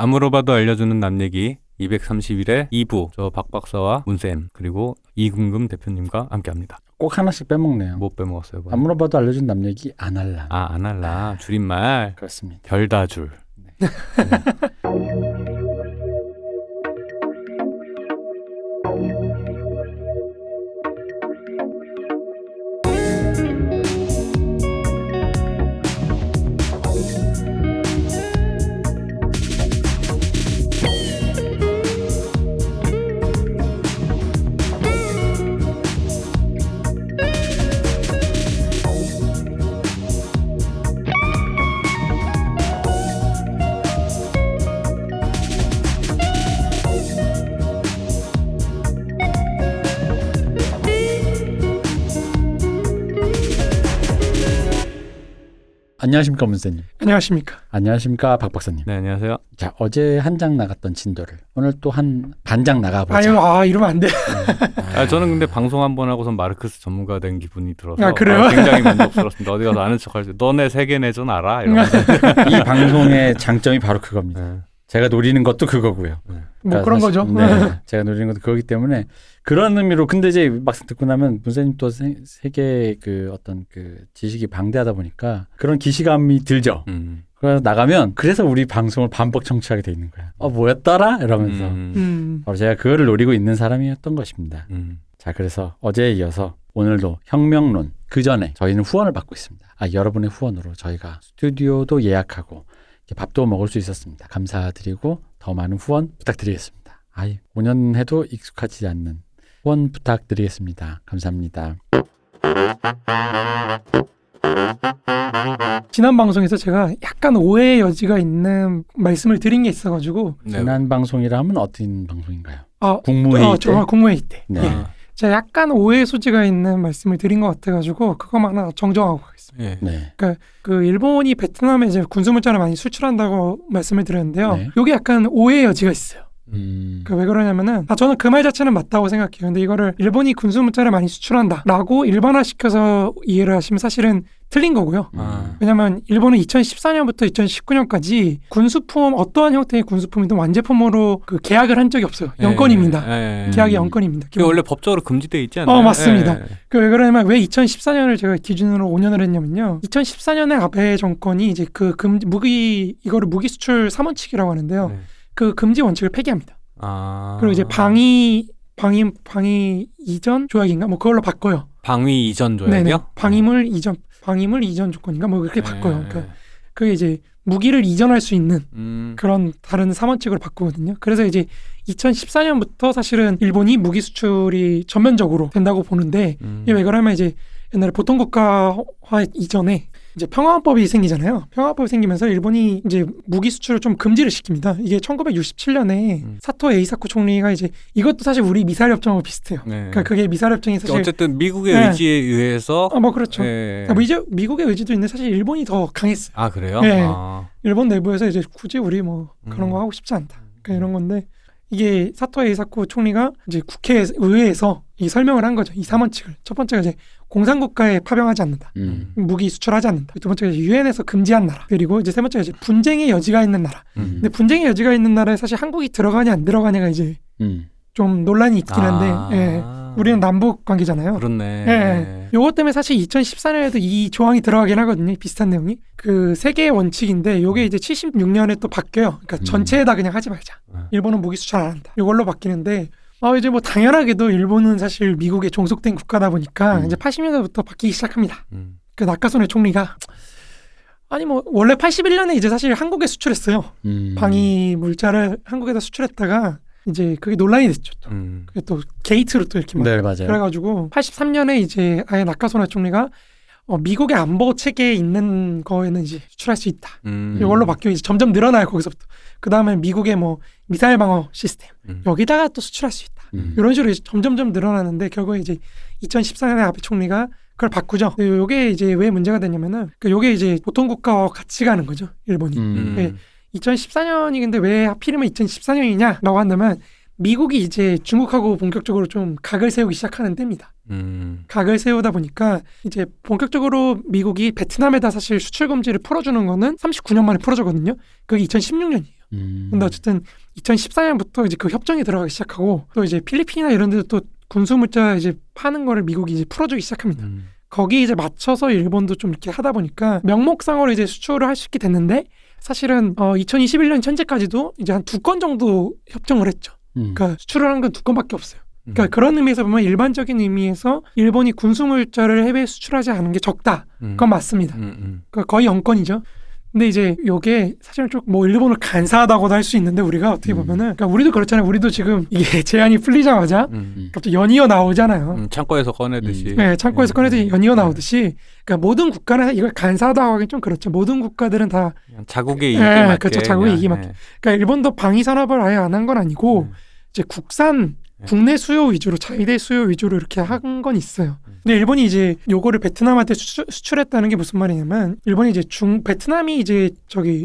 아무로봐도 알려주는 남 얘기 231회 2부 저 박 박사와 문쌤 그리고 이금금 대표님과 함께합니다. 꼭 하나씩 빼먹네요. 못 빼먹었어요. 안 물어봐도 알려준 남 얘기 안 할라. 안 할라. 줄임말. 그렇습니다. 별다줄. 네. 안녕하십니까 문쌤님. 안녕하십니까. 안녕하십니까 박 박사님. 네, 안녕하세요. 자, 어제 한 장 나갔던 진도를 오늘 또 한 반장 나가보자. 이러면 안 돼. 저는 근데 방송 한 번 하고선 마르크스 전문가 된 기분이 들어서 그래요? 굉장히 만족스럽습니다. 어디 가서 아는 척할 때 너네 세계 내전 알아? 이러면서. 이 방송의 장점이 바로 그겁니다. 네. 제가 노리는 것도 그거고요. 뭐 그런 거죠. 네, 제가 노리는 것도 그거기 때문에 그런 의미로 근데 이제 막상 듣고 나면 문쌤님 또 세계 그 어떤 그 지식이 방대하다 보니까 그런 기시감이 들죠. 그래서 나가면 그래서 우리 방송을 반복 청취하게 돼 있는 거야. 뭐였더라? 이러면서 바로 제가 그거를 노리고 있는 사람이었던 것입니다. 자, 그래서 어제에 이어서 오늘도 혁명론 그 전에 저희는 후원을 받고 있습니다. 여러분의 후원으로 저희가 스튜디오도 예약하고 밥도 먹을 수 있었습니다. 감사드리고 더 많은 후원 부탁드리겠습니다. 5년 해도 익숙하지 않는 후원 부탁드리겠습니다. 감사합니다. 지난 방송에서 제가 약간 오해의 여지가 있는 말씀을 드린 게 있어가지고 지난 방송이라 하면 어떤 방송인가요? 국무회의 때? 정말 국무회의 때. 네. 제가 약간 오해 소지가 있는 말씀을 드린 것 같아가지고 그것만 하나 정정하고 가겠습니다. 네. 그러니까 그 일본이 베트남에 이제 군수물자를 많이 수출한다고 말씀을 드렸는데요. 네. 이게 약간 오해의 여지가 있어요. 왜 그러냐면은 저는 그 말 자체는 맞다고 생각해요. 근데 이거를 일본이 군수물자를 많이 수출한다라고 일반화시켜서 이해를 하시면 사실은 틀린 거고요. 왜냐하면 일본은 2014년부터 2019년까지 군수품 어떠한 형태의 군수품이든 완제품으로 그 계약을 한 적이 없어요. 영권입니다. 계약이 영권입니다. 그게 원래 법적으로 금지되어 있지 않나요? 맞습니다. 왜 그러냐면 왜 2014년을 제가 기준으로 5년을 했냐면요. 2014년에 아베 정권이 이제 그 이거를 무기 수출 3원칙이라고 하는데요. 네. 그 금지 원칙을 폐기합니다. 그리고 이제 방위 이전 조약인가 뭐 그걸로 바꿔요. 방위 이전 조약이요? 네네. 방위물 이전 조건인가 뭐 그렇게 바꿔요. 그러니까 그게 이제 무기를 이전할 수 있는 그런 다른 3원칙으로 바꾸거든요. 그래서 이제 2014년부터 사실은 일본이 무기 수출이 전면적으로 된다고 보는데 이게 왜 그러냐면 이제 옛날에 보통국가화 이전에 이제 평화헌법이 생기잖아요. 평화헌법이 생기면서 일본이 이제 무기 수출을 좀 금지를 시킵니다. 이게 1967년에 사토 에이사쿠 총리가 이제 이것도 사실 우리 미사일 협정하고 비슷해요. 네. 그러니까 그게 미사일 협정이 사실 어쨌든 미국의 의지에 의해서 뭐 그렇죠. 네. 그러니까 미국의 의지도 있는데 사실 일본이 더 강했어요. 그래요? 네. 일본 내부에서 이제 굳이 우리 뭐 그런 거 하고 싶지 않다. 그러니까 이런 건데 이게 사토 에이사쿠 총리가 이제 의회에서 이 설명을 한 거죠. 이 3원칙을. 첫 번째가 이제 공산국가에 파병하지 않는다. 무기 수출하지 않는다. 두 번째가 유엔에서 금지한 나라. 그리고 이제 세 번째가 이제 분쟁의 여지가 있는 나라. 근데 분쟁의 여지가 있는 나라에 사실 한국이 들어가냐 안 들어가냐가 이제 좀 논란이 있긴 한데 우리는 남북 관계잖아요. 그렇네. 요것 때문에 사실 2014년에도 이 조항이 들어가긴 하거든요. 비슷한 내용이. 그 세계의 원칙인데 요게 이제 76년에 또 바뀌어요. 그러니까 전체에다 그냥 하지 말자. 일본은 무기 수출 안 한다. 요걸로 바뀌는데 이제 뭐 당연하게도 일본은 사실 미국에 종속된 국가다 보니까 이제 80년대부터 바뀌기 시작합니다. 그 나카소네 총리가 뭐 원래 81년에 이제 사실 한국에 수출했어요. 방위 물자를 한국에다 수출했다가 이제 그게 논란이 됐죠. 그게 또 게이트로 또 이렇게 네, 맞아요. 그래가지고 83년에 이제 아예 나카소네 총리가 미국의 안보 체계에 있는 거에는 이제 수출할 수 있다. 이걸로 바뀌어 이제 점점 늘어나요 거기서부터. 그 다음에 미국의 뭐 미사일 방어 시스템 여기다가 또 수출할 수 있다. 이런 식으로 이제 점점점 늘어나는데 결국에 이제 2014년에 아베 총리가 그걸 바꾸죠. 요게 이제 왜 문제가 되냐면은 요게 이제 보통국가와 같이 가는 거죠 일본이. 2014년이 근데 왜 하필이면 2014년이냐라고 한다면 미국이 이제 중국하고 본격적으로 좀 각을 세우기 시작하는 때입니다. 각을 세우다 보니까 이제 본격적으로 미국이 베트남에다 사실 수출 금지를 풀어주는 거는 39년 만에 풀어주거든요. 그게 2016년이에요. 근데 어쨌든 2014년부터 이제 그 협정이 들어가기 시작하고 또 이제 필리핀이나 이런 데도 또 군수 물자 이제 파는 거를 미국이 이제 풀어주기 시작합니다. 거기 이제 맞춰서 일본도 좀 이렇게 하다 보니까 명목상으로 이제 수출을 할 수 있게 됐는데 사실은 2021년 현재까지도 이제 한 2건 정도 협정을 했죠. 그러니까 수출을 한 건 2건밖에 없어요. 그러니까 그런 의미에서 보면 일반적인 의미에서 일본이 군수물자를 해외에 수출하지 않은 게 적다. 그건 맞습니다. 그러니까 거의 0건이죠. 근데 이제 요게 사실은 좀 뭐 일본을 간사하다고도 할 수 있는데 우리가 어떻게 보면은 그러니까 우리도 그렇잖아요. 우리도 지금 이게 제한이 풀리자마자 갑자기 연이어 나오잖아요. 창고에서 꺼내듯이. 네, 창고에서 꺼내듯이 연이어 나오듯이. 그러니까 모든 국가는 이걸 간사하다고 하긴 좀 그렇죠. 모든 국가들은 다 자국의 이익에 맞게. 그렇죠. 자국의 이익에 맞게. 그러니까 일본도 방위 산업을 아예 안 한 건 아니고 이제 국내 수요 위주로 자위대 수요 위주로 이렇게 한 건 있어요. 근데 일본이 이제 요거를 베트남한테 수출했다는 게 무슨 말이냐면 일본이 이제 베트남이 이제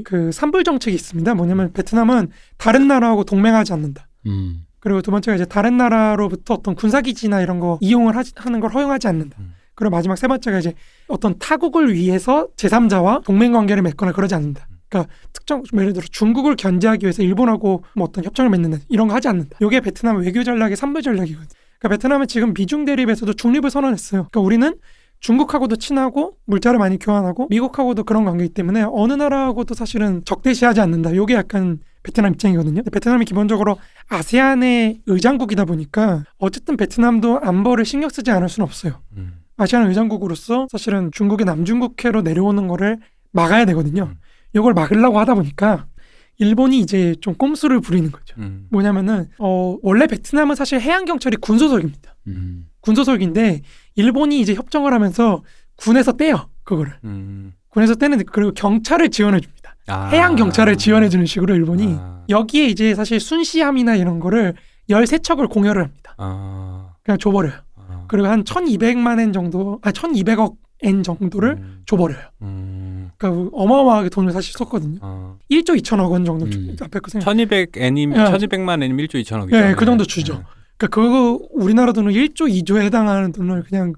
그 산불 정책이 있습니다. 뭐냐면 베트남은 다른 나라하고 동맹하지 않는다. 그리고 두 번째가 이제 다른 나라로부터 어떤 군사기지나 이런 거 이용을 하는 걸 허용하지 않는다. 그리고 마지막 세 번째가 이제 어떤 타국을 위해서 제3자와 동맹 관계를 맺거나 그러지 않는다. 그러니까 예를 들어 중국을 견제하기 위해서 일본하고 뭐 어떤 협정을 맺는다 이런 거 하지 않는다. 이게 베트남 외교 전략의 3부 전략이거든요. 그러니까 베트남은 지금 미중 대립에서도 중립을 선언했어요. 그러니까 우리는 중국하고도 친하고 물자를 많이 교환하고 미국하고도 그런 관계이기 때문에 어느 나라하고도 사실은 적대시하지 않는다. 이게 약간 베트남 입장이거든요. 베트남이 기본적으로 아세안의 의장국이다 보니까 어쨌든 베트남도 안보를 신경 쓰지 않을 수는 없어요. 아세안 의장국으로서 사실은 중국의 남중국해로 내려오는 거를 막아야 되거든요. 이걸 막으려고 하다 보니까 일본이 이제 좀 꼼수를 부리는 거죠. 뭐냐면은 원래 베트남은 사실 해양경찰이 군소속입니다. 군소속인데 일본이 이제 협정을 하면서 군에서 떼요. 그거를. 군에서 떼는데 그리고 경찰을 지원해 줍니다. 해양경찰을 지원해 주는 식으로 일본이 여기에 이제 사실 순시함이나 이런 거를 13척을 공여를 합니다. 그냥 줘버려요. 그리고 한 1200만 엔 정도 1200억 엔 정도를 줘버려요. 그러니까 어마어마하게 돈을 사실 썼거든요. 1조 2천억 원 정도 앞에 거 생각. 1200만 엔이면 1조 2천억이죠. 네, 그 정도 주죠. 그러니까 그거 우리나라 돈은 1조 2조에 해당하는 돈을 그냥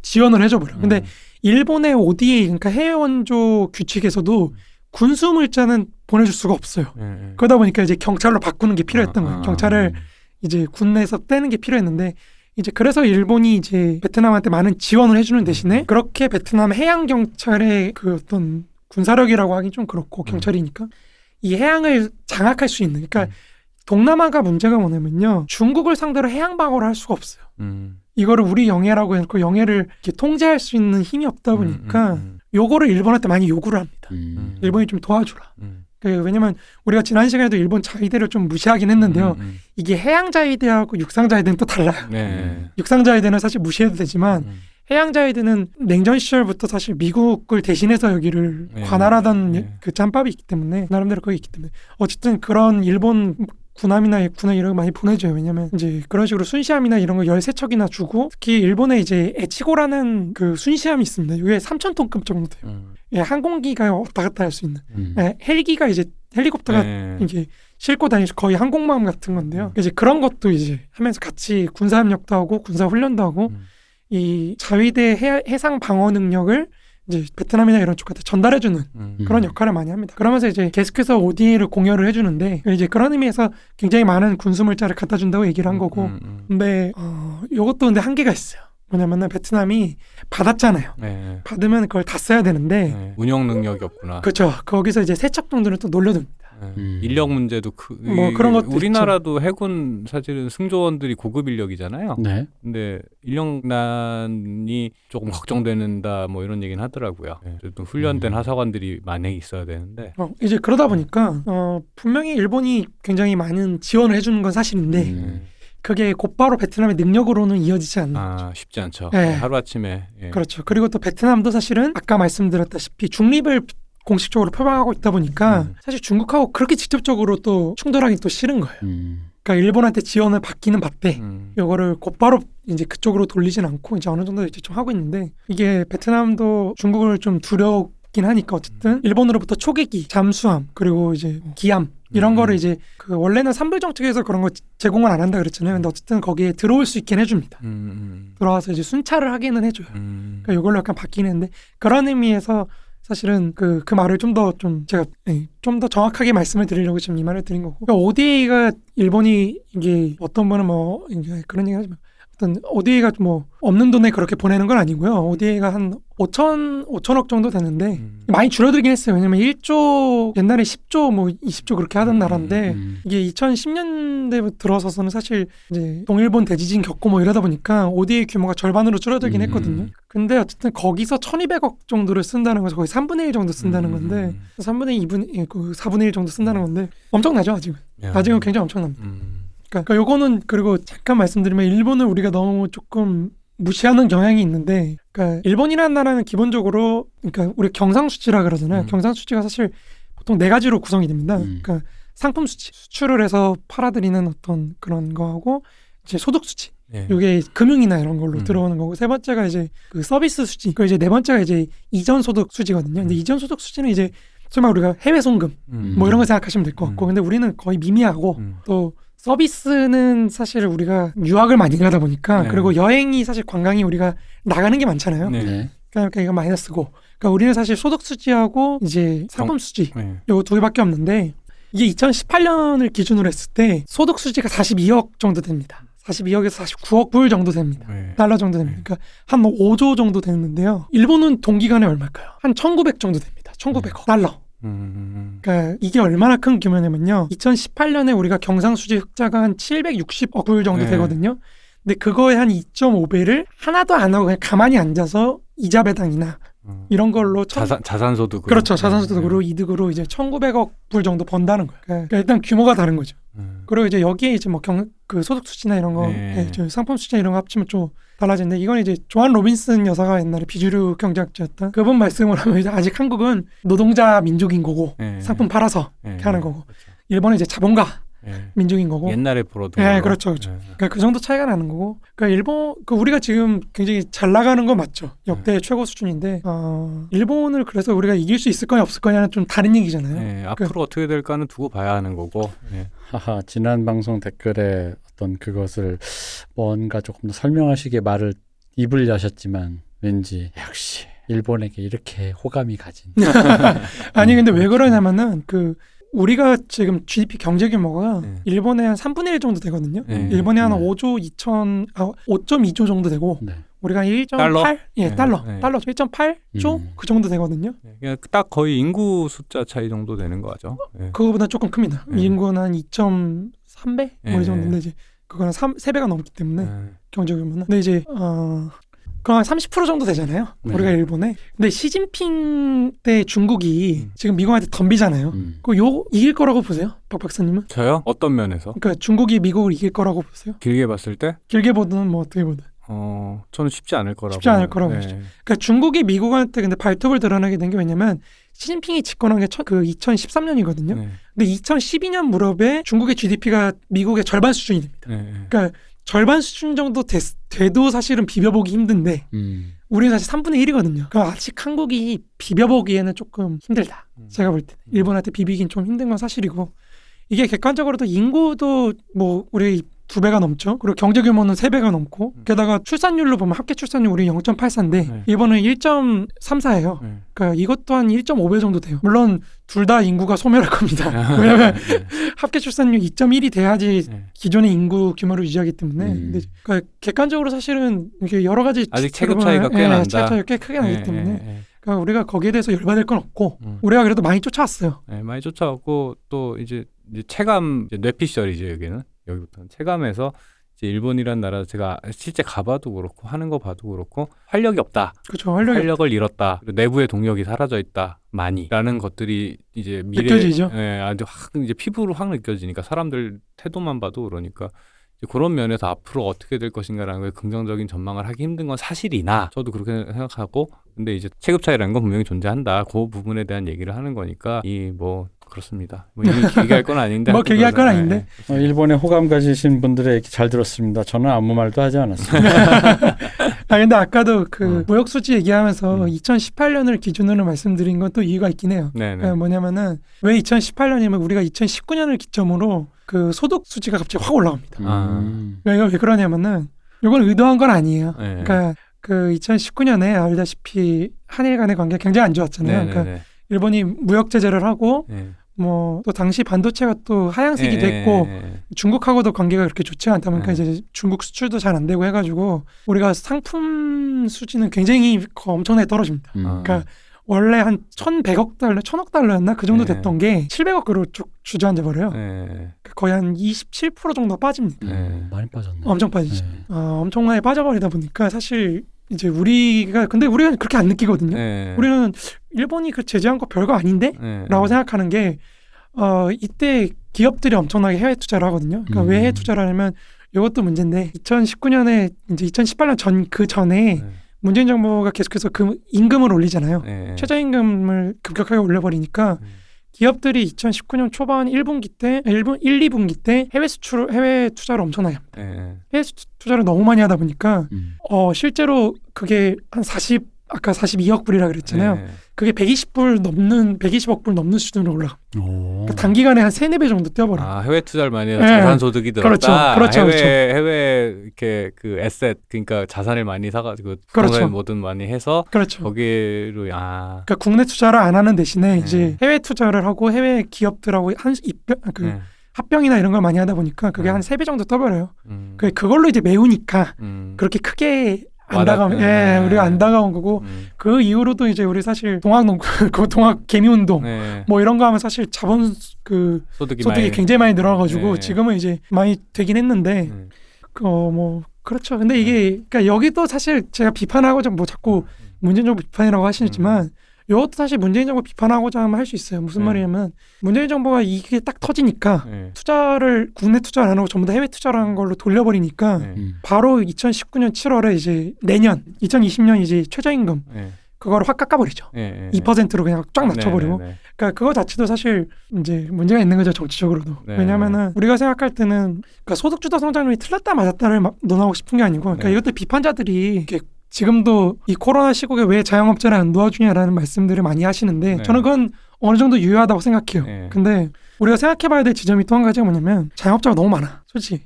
지원을 해줘버려. 근데 일본의 ODA 그러니까 해외원조 규칙에서도 군수물자는 보내줄 수가 없어요. 그러다 보니까 이제 경찰로 바꾸는 게 필요했던 거예요. 경찰을 이제 군내에서 떼는 게 필요했는데 이제 그래서 일본이 이제 베트남한테 많은 지원을 해주는 대신에 그렇게 베트남 해양 경찰의 그 어떤 군사력이라고 하긴 좀 그렇고 경찰이니까 이 해양을 장악할 수 있는 그러니까 동남아가 문제가 뭐냐면요 중국을 상대로 해양 방어를 할 수가 없어요. 이거를 우리 영해라고 해놓고 영해를 이렇게 통제할 수 있는 힘이 없다 보니까 요거를 일본한테 많이 요구를 합니다. 일본이 좀 도와주라. 왜냐면 우리가 지난 시간에도 일본 자위대를 좀 무시하긴 했는데요. 이게 해양 자위대하고 육상 자위대는 또 달라요. 육상 자위대는 사실 무시해도 되지만 해양 자위대는 냉전 시절부터 사실 미국을 대신해서 여기를 관할하던 그 짬밥이 있기 때문에 나름대로 거기 있기 때문에 어쨌든 그런 일본 군함이나 군함 이런 거 많이 보내줘요. 왜냐면 이제 그런 식으로 순시함이나 이런 거 13척이나 주고 특히 일본에 이제 에치고라는 그 순시함이 있습니다. 이게 3,000톤급 정도 돼요. 항공기가 왔다 갔다 할 수 있는 헬기가 이제 헬리콥터가 이게 싣고 다니는 거의 항공모함 같은 건데요. 이제 그런 것도 이제 하면서 같이 군사협력도 하고 군사훈련도 하고 이 자위대 해상 방어 능력을 이제 베트남이나 이런 쪽한테 전달해주는 그런 역할을 많이 합니다. 그러면서 이제 계속해서 ODA를 공여를 해주는데 이제 그런 의미에서 굉장히 많은 군수물자를 갖다 준다고 얘기를 한 거고 근데 이것도 근데 한계가 있어요. 뭐냐면은 베트남이 받았잖아요. 받으면 그걸 다 써야 되는데 운영 능력이 없구나. 그렇죠. 거기서 이제 세척 정도는 또 놀려둡니다. 인력 문제도 뭐 그런 것도 우리나라도 있죠. 해군 사실은 승조원들이 고급 인력이잖아요. 근데 인력난이 조금 걱정된다 뭐 이런 얘기는 하더라고요. 또 훈련된 하사관들이 많이 있어야 되는데 이제 그러다 보니까 분명히 일본이 굉장히 많은 지원을 해주는 건 사실인데 그게 곧바로 베트남의 능력으로는 이어지지 않는 쉽지 않죠. 네. 하루아침에 그렇죠. 그리고 또 베트남도 사실은 아까 말씀드렸다시피 중립을 공식적으로 표방하고 있다 보니까 사실 중국하고 그렇게 직접적으로 또 충돌하기 또 싫은 거예요. 그러니까 일본한테 지원을 받기는 받되 이거를 곧바로 이제 그쪽으로 돌리진 않고 이제 어느 정도 이제 좀 하고 있는데 이게 베트남도 중국을 좀 두렵긴 하니까 어쨌든 일본으로부터 초계기, 잠수함 그리고 이제 기함 이런 거를 이제 그 원래는 산불 정책에서 그런 거 제공을 안 한다 그랬잖아요. 근데 어쨌든 거기에 들어올 수 있긴 해줍니다. 들어와서 이제 순찰을 하기는 해줘요. 그러니까 이걸로 약간 바뀌는 했는데 그런 의미에서 사실은 그 말을 좀 더 제가 좀 더 정확하게 말씀을 드리려고 지금 이 말을 드린 거고. 그러니까 ODA가 일본이 이게 어떤 분은 뭐 이제 그런 얘기 하지만 어떤 ODA가 뭐 없는 돈에 그렇게 보내는 건 아니고요. ODA가 한 5천억 정도 되는데 많이 줄어들긴 했어요. 왜냐면 1조 옛날에 10조 뭐 20조 그렇게 하던 나라인데 이게 2010년대 들어서서는 사실 이제 동일본 대지진 겪고 뭐 이러다 보니까 ODA 규모가 절반으로 줄어들긴 했거든요. 근데 어쨌든 거기서 1,200억 정도를 쓴다는 거죠. 거의 3분의 1 정도 쓴다는 건데 3분의 2분, 그 4분의 1 정도 쓴다는 건데 엄청나죠 아직은. 아직은 굉장히 엄청납니다. 그러니까 요거는 그리고 잠깐 말씀드리면 일본을 우리가 너무 조금 무시하는 경향이 있는데, 그러니까 일본이라는 나라는 기본적으로 그러니까 우리 경상수지라 그러잖아요. 경상수지가 사실 보통 4가지로 구성이 됩니다. 그러니까 상품 수지, 수출을 해서 팔아들이는 어떤 그런 거하고 이제 소득 수지. 이게 금융이나 이런 걸로 들어오는 거고, 세 번째가 이제 그 서비스 수지. 그 이제 네 번째가 이제 이전 소득 수지거든요. 근데 이전 소득 수지는 이제 정말 우리가 해외 송금 뭐 이런 거 생각하시면 될 것 같고, 근데 우리는 거의 미미하고 또 서비스는 사실 우리가 유학을 많이 가다 보니까 그리고 여행이 사실 관광이 우리가 나가는 게 많잖아요. 그러니까 이거 마이너스고, 그러니까 우리는 사실 소득 수지하고 이제 상품 수지 요거 2개밖에 없는데, 이게 2018년을 기준으로 했을 때 소득 수지가 42억 정도 됩니다. 42억에서 49억 불 정도 됩니다. 달러 정도 됩니다. 그러니까 한 5조 정도 되는데요. 일본은 동기간에 얼마일까요? 한 1,900 정도 됩니다. 1,900억 달러. 그러니까 이게 얼마나 큰 규모냐면요. 2018년에 우리가 경상수지 흑자가 한 760억 불 정도 되거든요. 근데 그거의 한 2.5배를 하나도 안 하고 그냥 가만히 앉아서 이자 배당이나 이런 걸로 자산소득으로. 그렇죠. 자산소득으로 이득으로 이제 1,900억 불 정도 번다는 거예요. 그러니까 일단 규모가 다른 거죠. 그리고 이제 여기에 이제 뭐 그 소득 수치나 이런 거, 상품 수치나 이런 거 합치면 좀 달라지는데, 이건 이제 조한 로빈슨 여사가 옛날에 비주류 경제학자였던 그분 말씀을 하면 이제 아직 한국은 노동자 민족인 거고 상품 팔아서 이렇게 하는 거고, 그렇죠. 일본은 이제 자본가 민족인 거고. 옛날에 불어도. 그렇죠. 그러니까 그 정도 차이가 나는 거고. 그러니까 일본, 우리가 지금 굉장히 잘 나가는 건 맞죠. 역대 최고 수준인데, 일본을 그래서 우리가 이길 수 있을 거냐 없을 거냐는 좀 다른 얘기잖아요. 앞으로 어떻게 될까는 두고 봐야 하는 거고. 하하, 지난 방송 댓글에 어떤 그것을 뭔가 조금 더 설명하시게 말을 입을 여셨지만 왠지 역시 일본에게 이렇게 호감이 가진. 아니 근데 왜 그러냐면은 우리가 지금 GDP 경제 규모가 일본의 한 3분의 1 정도 되거든요. 일본이 한 5.2조 정도 되고, 우리가 1.8? 달러. 달러 1.8조? 그 정도 되거든요. 그냥 딱 거의 인구 숫자 차이 정도 되는 거죠. 그거보다 조금 큽니다. 인구는 한 2.3배? 뭐 이 정도인데 이제 그거는 3배가 넘기 때문에 경제 규모는. 근데 이제 그럼 한 30% 정도 되잖아요. 우리가 일본에. 근데 시진핑 때 중국이 지금 미국한테 덤비잖아요. 그거 이길 거라고 보세요? 박 박사님은? 저요? 어떤 면에서? 그러니까 중국이 미국을 이길 거라고 보세요? 길게 봤을 때? 길게 보든 뭐 어떻게 보든. 저는 쉽지 않을 거라고. 쉽지 않을 거라고 보죠. 그러니까 중국이 미국한테 근데 발톱을 드러내게 된 게 왜냐면 시진핑이 집권한 게 2013년이거든요. 근데 2012년 무렵에 중국의 GDP가 미국의 절반 수준이 됩니다. 그러니까 절반 수준 정도 돼도 사실은 비벼보기 힘든데 우리는 사실 3분의 1이거든요. 그럼 아직 한국이 비벼보기에는 조금 힘들다. 제가 볼 때 일본한테 비비긴 좀 힘든 건 사실이고, 이게 객관적으로도 인구도 뭐 우리 2배가 넘죠. 그리고 경제 규모는 3배가 넘고, 게다가 출산율로 보면 합계 출산율 우리 0.84인데 일본은 1.34예요. 그러니까 이것도 한 1.5배 정도 돼요. 물론 둘 다 인구가 소멸할 겁니다. 왜냐하면 합계 출산율 2.1이 돼야지 기존의 인구 규모를 유지하기 때문에. 근데 그러니까 객관적으로 사실은 이렇게 여러 가지 아직 체급 차이가 꽤 난다. 체급 차이가 꽤 크게 나기 때문에. 그러니까 우리가 거기에 대해서 열받을 건 없고, 우리가 그래도 많이 쫓아왔어요. 많이 쫓아왔고, 또 이제 체감, 뇌피셜이죠 여기는. 여기부터는 체감에서 이제 일본이란 나라, 제가 실제 가봐도 그렇고 하는 거 봐도 그렇고 활력이 없다. 그렇죠. 활력을 잃었다. 내부의 동력이 사라져 있다. 많이라는 것들이 이제 느껴지죠. 아주 이제 피부로 확 느껴지니까, 사람들 태도만 봐도 그러니까. 그런 면에서 앞으로 어떻게 될 것인가라는 걸 긍정적인 전망을 하기 힘든 건 사실이나, 저도 그렇게 생각하고, 근데 이제 체급 차이라는 건 분명히 존재한다. 그 부분에 대한 얘기를 하는 거니까 그렇습니다. 이미 얘기할 건 아닌데. 뭐 얘기할 건 아닌데. 일본에 호감 가지신 분들의 얘기 잘 들었습니다. 저는 아무 말도 하지 않았습니다. 근데 아까도 무역 수지 얘기하면서 2018년을 기준으로 말씀드린 건 또 이유가 있긴 해요. 뭐냐면은 왜 2018년이면 우리가 2019년을 기점으로 소득 수지가 갑자기 확 올라옵니다. 왜 그러냐면은 이건 의도한 건 아니에요. 그러니까 그 2019년에 알다시피 한일 간의 관계가 굉장히 안 좋았잖아요. 그러니까 일본이 무역 제재를 하고 뭐 또 당시 반도체가 또 하향세기 됐고 중국하고도 관계가 그렇게 좋지 않다 보니까 이제 중국 수출도 잘 안 되고 해가지고 우리가 상품 수지는 굉장히 엄청나게 떨어집니다. 그러니까 원래 한 1,100억 달러, 1,000억 달러였나 그 정도 됐던 게 700억으로 쭉 주저앉아 버려요. 그러니까 거의 한 27% 정도 빠집니다. 많이 빠졌네. 엄청 빠지죠. 엄청나게 빠져버리다 보니까 사실 이제 우리가 그렇게 안 느끼거든요. 우리는 일본이 그 제재한 거 별거 아닌데? 라고 생각하는 게 이때 기업들이 엄청나게 해외 투자를 하거든요. 그러니까 왜 해외 투자를 하냐면 이것도 문제인데 2019년에 이제 2018년 그 전에 문재인 정부가 계속해서 그 임금을 올리잖아요. 최저임금을 급격하게 올려버리니까 기업들이 2019년 초반 1분기 때, 1, 2분기 때 해외 투자를 엄청나게 합니다. 해외 투자를 너무 많이 하다 보니까 실제로 그게 한 42억 불이라 그랬잖아요. 그게 120억 불 넘는 수준으로 올라갑니다. 그러니까 단기간에 한 3-4배 정도 뛰어버려요. 해외 투자를 많이 해서 자산 소득이 들었다. 그렇죠. 해외 이렇게 그 에셋 그러니까 자산을 많이 사가지고 그렇죠. 뭐든 많이 해서 그렇죠. 거기로 그러니까 국내 투자를 안 하는 대신에 이제 해외 투자를 하고 해외 기업들하고 합병이나 이런 걸 많이 하다 보니까 그게 한 3배 정도 떠버려요. 그걸로 이제 메우니까 그렇게 크게 우리가 안 다가온 거고 그 이후로도 이제 우리 사실 동학 개미운동 뭐 이런 거 하면 사실 자본 소득이 굉장히 많이 늘어가지고 지금은 이제 많이 되긴 했는데 뭐 그렇죠. 근데 이게 그러니까 여기도 사실 제가 비판하고자 뭐 자꾸 문재인 정부 비판이라고 하시지만 이것도 사실 문재인 정부 비판하고자 하면 할 수 있어요. 무슨 말이냐면 문재인 정부가 이게 딱 터지니까 국내 투자를 안 하고 전부 다 해외 투자를 한 걸로 돌려버리니까 바로 2019년 7월에 이제 내년 2020년 이제 최저임금 그거를 확 깎아버리죠. 2%로 그냥 쫙 낮춰버리고. 그러니까 그거 자체도 사실 이제 문제가 있는 거죠, 정치적으로도. 왜냐하면은 우리가 생각할 때는 그러니까 소득주도 성장률이 틀렸다 맞았다를 막 논하고 싶은 게 아니고, 그러니까 이것도 비판자들이 이렇게 지금도 이 코로나 시국에 왜 자영업자를 안 도와주냐라는 말씀들을 많이 하시는데 저는 그건 어느 정도 유효하다고 생각해요. 근데 우리가 생각해봐야 될 지점이 또 한 가지가 뭐냐면 자영업자가 너무 많아, 솔직히.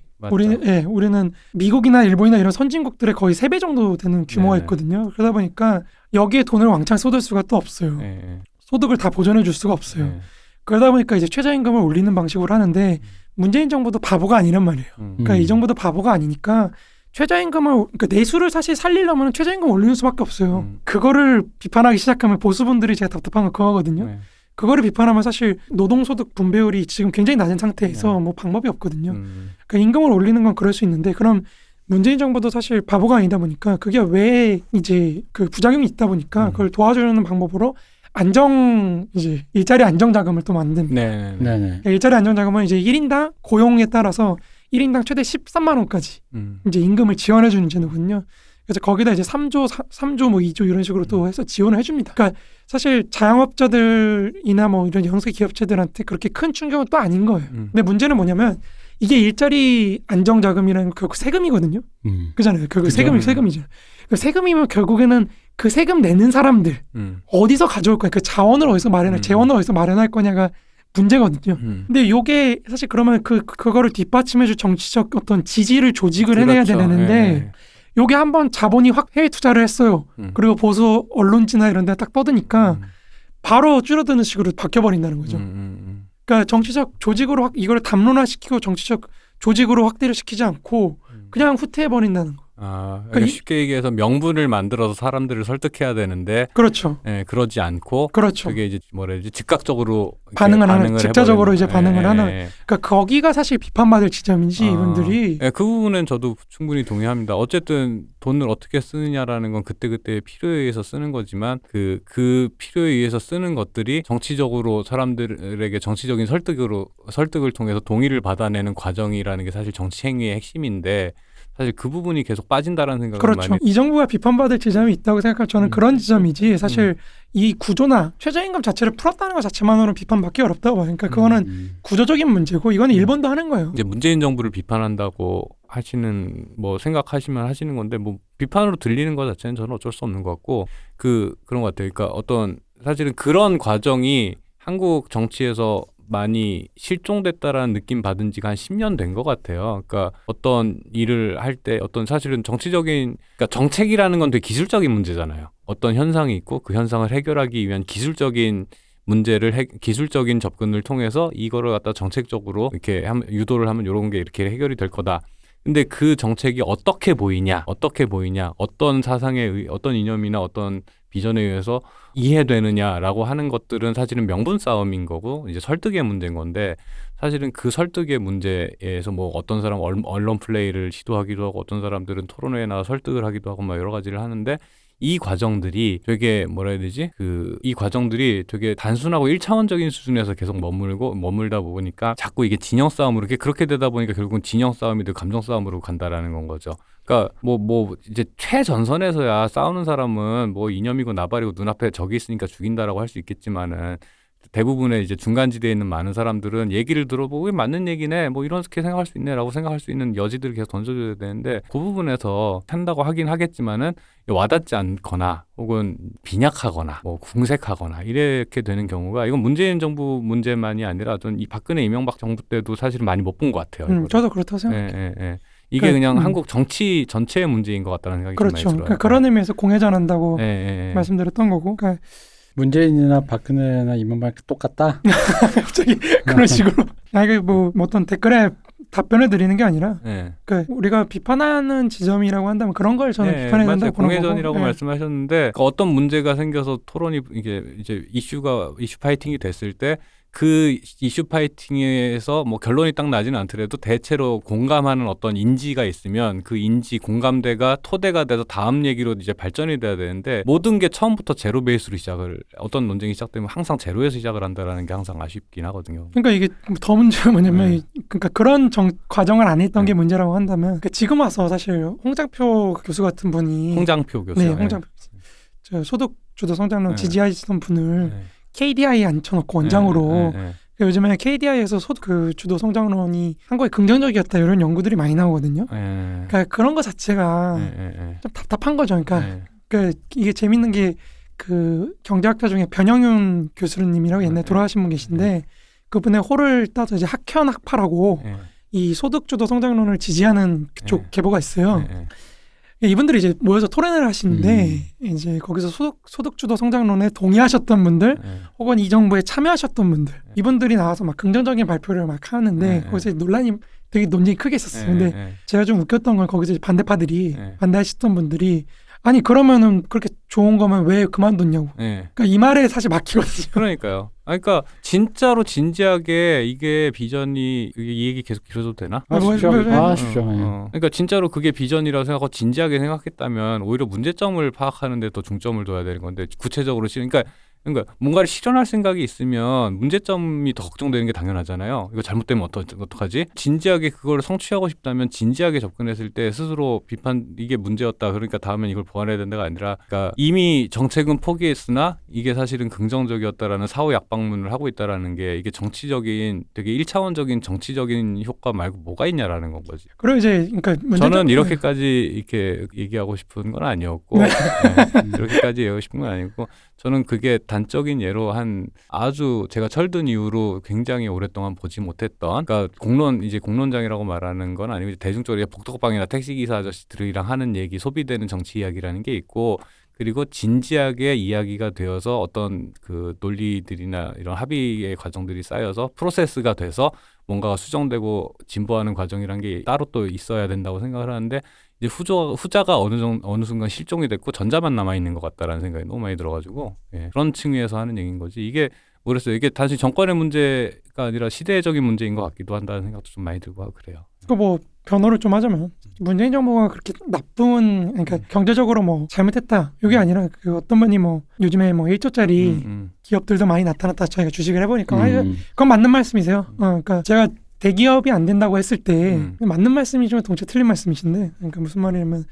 우리는 미국이나 일본이나 이런 선진국들의 거의 3배 정도 되는 규모가 있거든요. 그러다 보니까 여기에 돈을 왕창 쏟을 수가 또 없어요. 소득을 다 보전해 줄 수가 없어요. 그러다 보니까 이제 최저임금을 올리는 방식으로 하는데 문재인 정부도 바보가 아니란 말이에요. 그러니까 이 정부도 바보가 아니니까 그러니까 내수를 사실 살리려면 최저임금 올리는 수밖에 없어요. 그거를 비판하기 시작하면 보수분들이 제가 답답한 건 그거거든요. 그거를 비판하면 사실 노동소득 분배율이 지금 굉장히 낮은 상태에서 뭐 방법이 없거든요. 그러니까 임금을 올리는 건 그럴 수 있는데 그럼 문재인 정부도 사실 바보가 아니다 보니까 그게 왜 이제 그 부작용이 있다 보니까 그걸 도와주는 방법으로 일자리 안정자금을 또 만듭니다. 그러니까 일자리 안정자금은 이제 1인당 고용에 따라서 1인당 최대 13만 원까지 이제 임금을 지원해 주는 제도거든요. 그래서 거기다 이제 3조 뭐 2조 이런 식으로 또 해서 지원을 해줍니다. 그러니까 사실 자영업자들이나 뭐 이런 영세 기업체들한테 그렇게 큰 충격은 또 아닌 거예요. 근데 문제는 뭐냐면 이게 일자리 안정자금이라는 건 결국 세금이거든요. 그잖아요. 결국 세금이죠. 그 세금이면 결국에는 그 세금 내는 사람들 어디서 가져올 거냐, 그 자원을 어디서 재원을 어디서 마련할 거냐가 문제거든요. 근데 요게 사실 그러면 그거를 뒷받침해줄 정치적 어떤 지지를 조직을 해내야 되는데 요게 한번 자본이 확 해외 투자를 했어요. 그리고 보수 언론지나 이런 데 딱 떠드니까 바로 줄어드는 식으로 바뀌어버린다는 거죠. 그러니까 정치적 조직으로 이걸 담론화시키고 정치적 조직으로 확대를 시키지 않고 그냥 후퇴해버린다는 거. 그러니까 쉽게 얘기해서 명분을 만들어서 사람들을 설득해야 되는데, 그렇죠. 그러지 않고, 그렇죠. 그게 이제 즉각적으로 반응을 하는, 직자적으로 이제 반응을 하는. 그러니까 거기가 사실 비판받을 지점이지 이분들이. 그 부분은 저도 충분히 동의합니다. 어쨌든 돈을 어떻게 쓰느냐라는 건 그때그때 필요에 의해서 쓰는 거지만 그 필요에 의해서 쓰는 것들이 정치적으로 사람들에게 정치적인 설득을 통해서 동의를 받아내는 과정이라는 게 사실 정치 행위의 핵심인데. 사실 그 부분이 계속 빠진다라는 생각을 그렇죠. 많이. 이 정부가 비판받을 지점이 있다고 생각할 저는 그런 지점이지 사실 이 구조나 최저임금 자체를 풀었다는 것 자체만으로는 비판받기 어렵다고 봐요. 그러니까 그거는 구조적인 문제고 이거는 일본도 하는 거예요. 이제 문재인 정부를 비판한다고 하시는 생각하시면 하시는 건데 뭐 비판으로 들리는 것 자체는 저는 어쩔 수 없는 것 같고 그런 것 같아요. 그러니까 사실은 그런 과정이 한국 정치에서 많이 실종됐다라는 느낌 받은 지가 한 10년 된 것 같아요. 그러니까 어떤 일을 할 때 어떤 사실은 그러니까 정책이라는 건 되게 기술적인 문제잖아요. 어떤 현상이 있고 그 현상을 해결하기 위한 기술적인 기술적인 접근을 통해서 이거를 갖다 정책적으로 이렇게 유도를 하면 이런 게 이렇게 해결이 될 거다. 근데 그 정책이 어떻게 보이냐, 어떤 어떤 이념이나 어떤 비전에 의해서 이해되느냐라고 하는 것들은 사실은 명분 싸움인 거고 이제 설득의 문제인 건데 사실은 그 설득의 문제에서 뭐 어떤 사람 언론 플레이를 시도하기도 하고 어떤 사람들은 토론회에 나가 설득을 하기도 하고 막 여러 가지를 하는데 이 과정들이 되게 뭐라 해야 되지? 이 과정들이 되게 단순하고 1차원적인 수준에서 계속 머물다 보니까 자꾸 이게 진영 싸움으로 그렇게 되다 보니까 결국은 진영 싸움이 되고 감정 싸움으로 간다라는 건 거죠. 그러니까 이제 최전선에서야 싸우는 사람은 뭐 이념이고 나발이고 눈앞에 적이 있으니까 죽인다라고 할 수 있겠지만은 대부분의 이제 중간지대에 있는 많은 사람들은 얘기를 들어보고 맞는 얘기네 뭐 이렇게 생각할 수 있네라고 생각할 수 있는 여지들을 계속 던져줘야 되는데 그 부분에서 한다고 하긴 하겠지만은 와닿지 않거나 혹은 빈약하거나 뭐 궁색하거나 이렇게 되는 경우가 이건 문재인 정부 문제만이 아니라 전 이 박근혜 이명박 정부 때도 사실은 많이 못 본 것 같아요. 저도 그렇다고 생각해요. 예. 이게 그냥 한국 정치 전체의 문제인 것 같다는 생각이 좀 많이 들어요. 그러니까 그런 의미에서 공회전한다고 말씀드렸던 거고. 그러니까 문재인이나 박근혜나 이명박 똑같다? 갑자기 그런 식으로. 이게 뭐 어떤 댓글에 답변을 드리는 게 아니라 그러니까 우리가 비판하는 지점이라고 한다면 그런 걸 저는 비판해야 된다고 보는 거고. 공회전이라고 말씀하셨는데 그러니까 어떤 문제가 생겨서 토론이 이게 이제 이슈 파이팅이 됐을 때 그 이슈 파이팅에서 뭐 결론이 딱 나지는 않더라도 대체로 공감하는 어떤 인지가 있으면 그 공감대가 토대가 돼서 다음 얘기로 이제 발전이 돼야 되는데 모든 게 처음부터 제로 베이스로 어떤 논쟁이 시작되면 항상 제로에서 시작을 한다라는 게 항상 아쉽긴 하거든요. 그러니까 이게 더 문제가 뭐냐면 그러니까 그런 과정을 안 했던 게 문제라고 한다면 그러니까 지금 와서 사실 홍장표 교수 같은 분이 홍장표 교수. 네, 홍장표 저 소득 주도 성장론 지지하시던 분을 KDI에 앉혀놓고 원장으로 요즘에 KDI에서 소득 주도 성장론이 한국에 긍정적이었다 이런 연구들이 많이 나오거든요. 그러니까 그런 거 자체가 좀 답답한 거죠. 그러니까 이게 재밌는 게 그 경제학자 중에 변영윤 교수님이라고 옛날에 돌아가신 분 계신데 그분의 호를 따서 이제 학현학파라고 이 소득 주도 성장론을 지지하는 그쪽 계보가 있어요. 이분들이 이제 모여서 토론을 하시는데 이제 거기서 소득주도 성장론에 동의하셨던 분들 혹은 이 정부에 참여하셨던 분들 이분들이 나와서 막 긍정적인 발표를 막 하는데 거기서 되게 논쟁이 크게 있었어요. 근데 제가 좀 웃겼던 건 거기서 반대파들이 반대하셨던 분들이 아니 그러면은 그렇게 좋은 거면 왜 그만뒀냐고. 그러니까 이 말에 사실 막히거든요. 그러니까요. 그러니까 진짜로 진지하게 이게 비전이 이 얘기 계속 길어져도 되나? 쉽죠. 그러니까 진짜로 그게 비전이라고 생각하고 진지하게 생각했다면 오히려 문제점을 파악하는 데 더 중점을 둬야 되는 건데 구체적으로 그러니까 뭔가를 실현할 생각이 있으면 문제점이 더 걱정되는 게 당연하잖아요. 이거 잘못되면 어떡하지? 진지하게 그걸 성취하고 싶다면 진지하게 접근했을 때 스스로 이게 문제였다. 그러니까 다음엔 이걸 보완해야 된다가 아니라 그러니까 이미 정책은 포기했으나 이게 사실은 긍정적이었다라는 사후 약방문을 하고 있다라는 게 이게 되게 1차원적인 정치적인 효과 말고 뭐가 있냐라는 건 거지. 그리고 이제 그러니까 저는 이렇게까지 이렇게 얘기하고 싶은 건 아니었고 이렇게까지 얘기하고 싶은 건 아니고 저는 그게 단적인 예로 아주 제가 철든 이후로 굉장히 오랫동안 보지 못했던 그러니까 공론장이라고 말하는 건 아니고 대중적으로 복덕방이나 택시기사 아저씨들이랑 하는 얘기 소비되는 정치 이야기라는 게 있고 그리고 진지하게 이야기가 되어서 어떤 그 논리들이나 이런 합의의 과정들이 쌓여서 프로세스가 돼서 뭔가가 수정되고 진보하는 과정이란 게 따로 또 있어야 된다고 생각을 하는데 이제 후자가 어느 순간 실종이 됐고 전자만 남아 있는 것 같다라는 생각이 너무 많이 들어가지고 그런 층위에서 하는 얘기인 거지. 이게 이게 단순히 정권의 문제가 아니라 시대적인 문제인 것 같기도 한다는 생각도 좀 많이 들고 하고 그래요. 뭐 변호를 좀 하자면 문재인 정부가 그렇게 그러니까 경제적으로 뭐 잘못했다 이게 아니라 그 어떤 분이 뭐 요즘에 뭐 1조짜리 기업들도 많이 나타났다 저희가 주식을 해보니까 그건 맞는 말씀이세요. 그러니까 제가 대기업이 안 된다고 했을 때 맞는 말씀이지만 동시에 틀린 말씀이신데 그러니까 무슨 말이냐면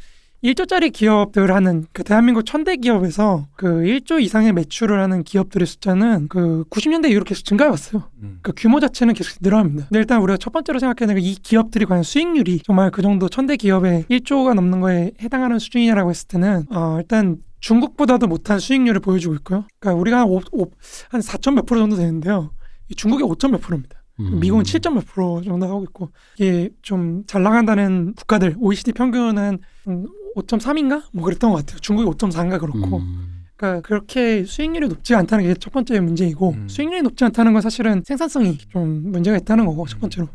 1조짜리 기업들 하는 그 대한민국 1000대 기업에서 그 1조 이상의 매출을 하는 기업들의 숫자는 그 90년대 이후로 계속 증가해 왔어요. 그 규모 자체는 계속 늘어납니다. 근데 일단 우리가 첫 번째로 생각해야 되는 게 이 기업들이 과연 수익률이 정말 그 정도 1000대 기업의 1조가 넘는 거에 해당하는 수준이냐라고 했을 때는 일단 중국보다도 못한 수익률을 보여주고 있고요. 그러니까 우리가 한 4천 몇 프로 정도 되는데요. 중국이 5점 몇 프로입니다. 미국은 7점 몇 프로 정도 하고 있고 이게 좀 잘 나간다는 국가들 OECD 평균은 5.3인가? 뭐 그랬던 것 같아요. 중국이 5.4인가 그렇고 그러니까 그렇게 수익률이 높지 않다는 게 첫 번째 문제이고 수익률이 높지 않다는 건 사실은 생산성이 좀 문제가 있다는 거고 첫 번째로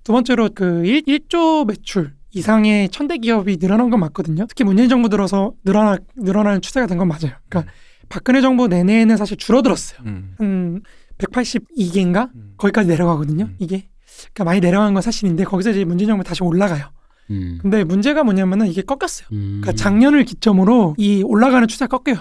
두 번째로 그 1조 매출 이상의 천대 기업이 늘어난 건 맞거든요. 특히 문재인 정부 들어서 늘어나는 추세가 된 건 맞아요. 그러니까 박근혜 정부 내내에는 사실 줄어들었어요. 한 182개인가? 거기까지 내려가거든요. 이게 그러니까 많이 내려간 건 사실인데 거기서 이제 문재인 정부 다시 올라가요. 근데 문제가 뭐냐면은 이게 꺾였어요. 그러니까 작년을 기점으로 이 올라가는 추세가 꺾여요.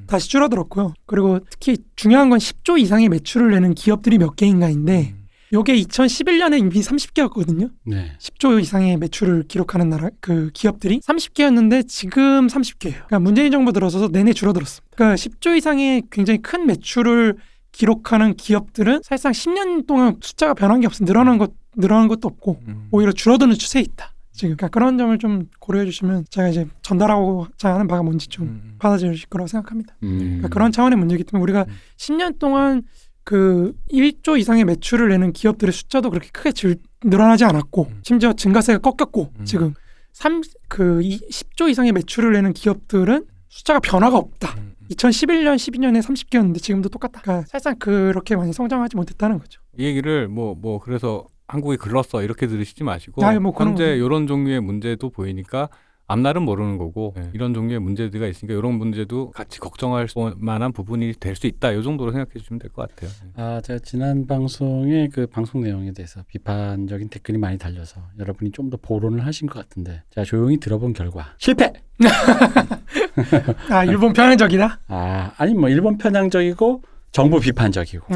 다시 줄어들었고요. 그리고 특히 중요한 건 10조 이상의 매출을 내는 기업들이 몇 개인가인데 요게 2011년에 이미 30개였거든요. 네. 10조 이상의 매출을 기록하는 나라 그 기업들이 30개였는데 지금 30개예요. 그러니까 문재인 정부 들어서서 내내 줄어들었습니다. 그러니까 10조 이상의 굉장히 큰 매출을 기록하는 기업들은 사실상 10년 동안 숫자가 변한 게 없어. 늘어난 것도 없고 오히려 줄어드는 추세에 있다. 지금 그러니까 그런 점을 좀 고려해 주시면 제가 이제 전달하고자 하는 바가 뭔지 좀 받아들이실 거라고 생각합니다. 그러니까 그런 차원의 문제이기 때문에 우리가 10년 동안 그 1조 이상의 매출을 내는 기업들의 숫자도 그렇게 크게 늘어나지 않았고 심지어 증가세가 꺾였고 지금 10조 이상의 매출을 내는 기업들은 숫자가 변화가 없다. 2011년, 12년에 30개였는데 지금도 똑같다. 그러니까 사실상 그렇게 많이 성장하지 못했다는 거죠. 이 얘기를 뭐 그래서 한국이 글렀어 이렇게 들으시지 마시고 뭐 현재 이런 종류의 문제도 보이니까 앞날은 모르는 거고 이런 종류의 문제들이 있으니까 이런 문제도 같이 걱정할 만한 부분이 될 수 있다. 이 정도로 생각해 주시면 될 것 같아요. 제가 지난 방송에 그 방송 내용에 대해서 비판적인 댓글이 많이 달려서 여러분이 좀 더 보론을 하신 것 같은데 제가 조용히 들어본 결과 실패! 일본 편향적이다? 아니 뭐 일본 편향적이고 정부 비판적이고.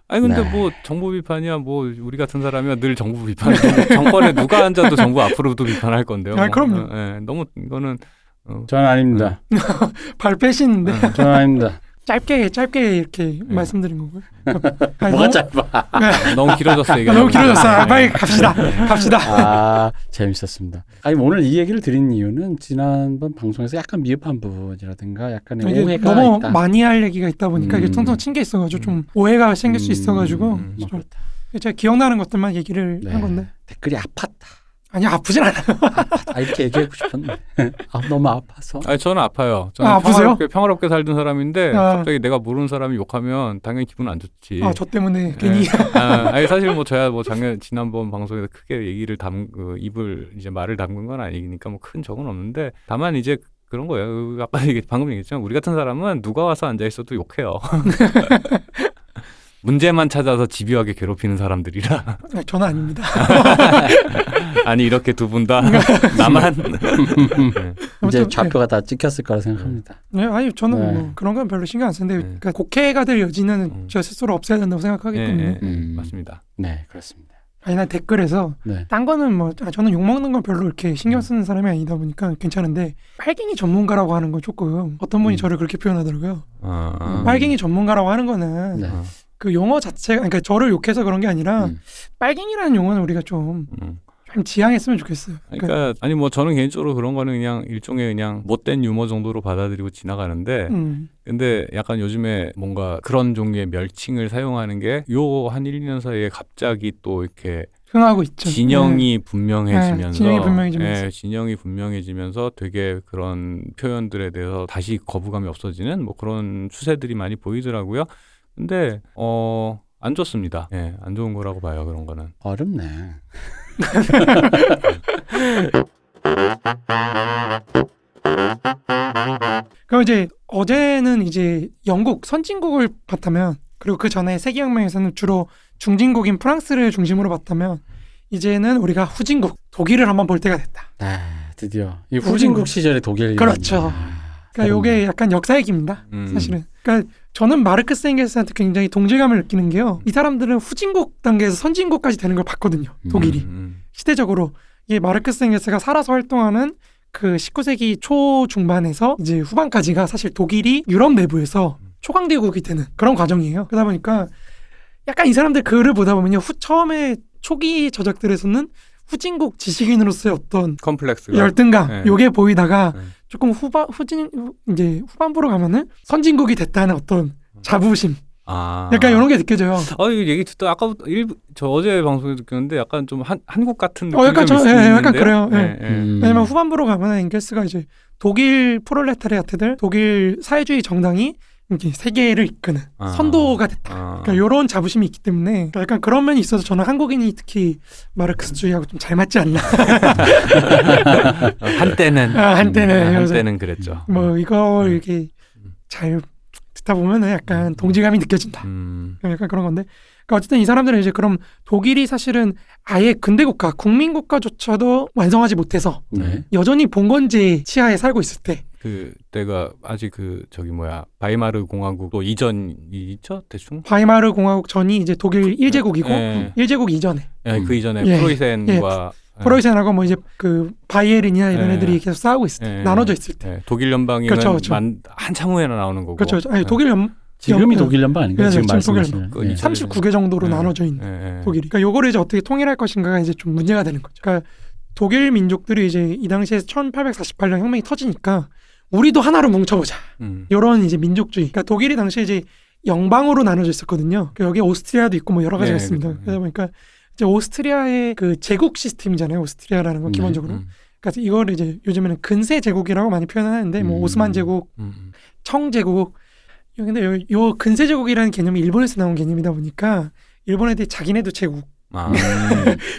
아니 근데 뭐 정부 비판이야 뭐 우리 같은 사람이야 늘 정부 비판. 정권에 누가 앉아도 정부 앞으로도 비판할 건데요. 그럼요. 너무 이거는 저는 아닙니다. 발 빼시는데. 저는 아닙니다. 짧게 이렇게 말씀드린 거고요. 뭐가 짧아? 너무 길어졌어 이게. 너무 길어졌어. 빨리 갑시다. 재밌었습니다. 아니 오늘 이 얘기를 드린 이유는 지난번 방송에서 약간 미흡한 부분이라든가 약간의 오해가 너무 있다. 많이 할 얘기가 있다 보니까 이게 통통 친 게 있어가지고 좀 오해가 생길 수 있어가지고 좀 제가 기억나는 것들만 얘기를 한 건데. 댓글이 아팠다. 아니 아프진 않아요. 이렇게 얘기하고 싶었는데 너무 아파서. 아니 저는 아파요. 저는 아프세요? 평화롭게 살던 사람인데 갑자기 내가 모르는 사람이 욕하면 당연히 기분 안 좋지. 저 때문에 괜히. 아니 사실 뭐 저야 뭐 지난번 방송에서 크게 얘기를 입을 이제 말을 담근 건 아니니까 뭐 큰 적은 없는데 다만 이제 그런 거예요. 아까 방금 얘기했지만 우리 같은 사람은 누가 와서 앉아 있어도 욕해요. 문제만 찾아서 집요하게 괴롭히는 사람들이라. 저는 아닙니다. 아니 이렇게 두 분 다 나만 이제 좌표가 다 찍혔을 거라 생각합니다. 아니 저는 뭐 그런 건 별로 신경 안 쓰는데 그러니까 곡해가 될 여지는 저 스스로 없애야 된다고 생각하기 때문에. 맞습니다. 네 그렇습니다. 아니 난 댓글에서 딴 거는 뭐 저는 욕 먹는 건 별로 이렇게 신경 쓰는 사람이 아니다 보니까 괜찮은데 빨갱이 전문가라고 하는 건 조금 어떤 분이 저를 그렇게 표현하더라고요. 빨갱이 전문가라고 하는 거는 그 용어 자체가 그러니까 저를 욕해서 그런 게 아니라 빨갱이라는 용어는 우리가 좀 지양했으면 좋겠어요. 그러니까 아니 뭐 저는 개인적으로 그런 거는 그냥 일종의 그냥 못된 유머 정도로 받아들이고 지나가는데 근데 약간 요즘에 뭔가 그런 종류의 멸칭을 사용하는 게 요 한 1, 2년 사이에 갑자기 또 이렇게 흥하고 있죠. 진영이 분명해지면서 진영이 분명해지면서 되게 그런 표현들에 대해서 다시 거부감이 없어지는 뭐 그런 추세들이 많이 보이더라고요. 근데 안 좋습니다. 안 좋은 거라고 봐요. 그런 거는. 어렵네. 그럼 이제 어제는 이제 영국 선진국을 봤다면 그리고 그 전에 세계혁명에서는 주로 중진국인 프랑스를 중심으로 봤다면 이제는 우리가 후진국 독일을 한번 볼 때가 됐다. 드디어 이 후진국 시절의 독일. 그렇죠. 그러니까 이게 약간 역사의 기입니다. 사실은. 그러니까 저는 마르크스 엥겔스한테 굉장히 동질감을 느끼는 게요. 이 사람들은 후진국 단계에서 선진국까지 되는 걸 봤거든요. 독일이. 시대적으로 이 마르크스 엥겔스가 살아서 활동하는 그 19세기 초중반에서 이제 후반까지가 사실 독일이 유럽 내부에서 초강대국이 되는 그런 과정이에요. 그러다 보니까 약간 이 사람들 글을 보다 보면요. 처음에 초기 저작들에서는 후진국 지식인으로서의 어떤 컴플렉스가 열등감 요게 보이다가 조금 후반부로 가면은 선진국이 됐다는 어떤 자부심 약간 이런 게 느껴져요. 이거 얘기 듣다 아까부터 저 어제 방송에 느꼈는데 약간 좀 한국 같은 느낌이 약간 약간 그래요. 네. 왜냐면 후반부로 가면 엥겔스가 이제 독일 프롤레타리아트들, 독일 사회주의 정당이 이렇게 세계를 이끄는 선도가 됐다. 그러니까 이런 자부심이 있기 때문에 그러니까 약간 그런 면이 있어서 저는 한국인이 특히 마르크스주의하고 좀 잘 맞지 않나. 한때는 그랬죠. 뭐 이거 이렇게 잘 듣다 보면은 약간 동질감이 느껴진다. 약간 그런 건데. 그러니까 어쨌든 이 사람들은 이제 그럼 독일이 사실은 아예 근대국가, 국민국가조차도 완성하지 못해서 여전히 봉건제 치하에 살고 있을 때 그때가 아직 바이마르 공화국도 이전이죠 대충. 바이마르 공화국 전이 이제 독일 1제국이고 1제국 이전에. 그 이전에 프로이센과 프로이센하고 뭐 이제 그 바이에른이나 이런 애들이 계속 싸우고 있을 때 나눠져 있을 때. 독일 연방에는 그렇죠. 한참 후에나 나오는 거고. 그렇죠. 아니 독일 지금이 독일 연방 아닌가요? 지금 말씀하시는 39개 정도로 나눠져 있는 독일이. 그러니까 요거를 이제 어떻게 통일할 것인가가 이제 좀 문제가 되는 거죠. 그러니까 독일 민족들이 이제 이 당시에 1848년 혁명이 터지니까 우리도 하나로 뭉쳐보자. 이런 이제 민족주의. 그러니까 독일이 당시에 이제 영방으로 나눠져 있었거든요. 그러니까 여기 오스트리아도 있고 뭐 여러 가지가 있습니다. 그러다 보니까 이제 오스트리아의 그 제국 시스템이잖아요. 오스트리아라는 건 기본적으로. 그러니까 이걸 이제 요즘에는 근세 제국이라고 많이 표현하는데 뭐 오스만 제국, 청 제국. 근데 요 근세 제국이라는 개념이 일본에서 나온 개념이다 보니까 일본 애들이 자기네도 제국.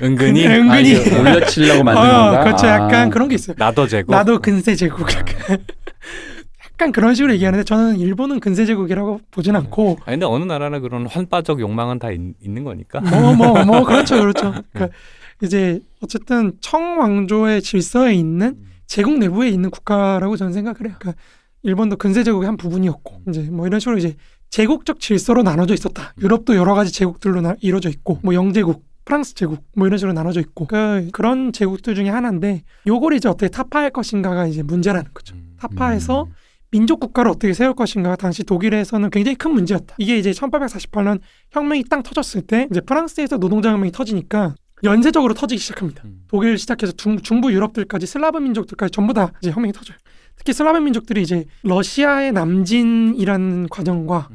은근히 올려치려고 만든 건가? 그렇죠. 약간 그런 게 있어요. 나도 제국. 나도 근세 제국. 약간 그런 식으로 얘기하는데 저는 일본은 근세 제국이라고 보진 않고. 근데 어느 나라나 그런 환빠적 욕망은 다 있는 거니까. 그렇죠. 그러니까 이제 어쨌든 청 왕조의 질서에 있는 제국 내부에 있는 국가라고 저는 생각을 해요. 그러니까 일본도 근세 제국의 한 부분이었고 이제 뭐 이런 식으로 이제 제국적 질서로 나눠져 있었다. 유럽도 여러 가지 제국들로 이루어져 있고 뭐 영제국, 프랑스 제국 뭐 이런 식으로 나눠져 있고 그런 제국들 중에 하나인데 요걸 이제 어떻게 타파할 것인가가 이제 문제라는 거죠. 타파해서 민족 국가를 어떻게 세울 것인가가 당시 독일에서는 굉장히 큰 문제였다. 이게 이제 1848년 혁명이 땅 터졌을 때 이제 프랑스에서 노동자 혁명이 터지니까 연쇄적으로 터지기 시작합니다. 독일 시작해서 중부 유럽들까지 슬라브 민족들까지 전부 다 이제 혁명이 터져요. 특히 슬라브 민족들이 이제 러시아의 남진이라는 과정과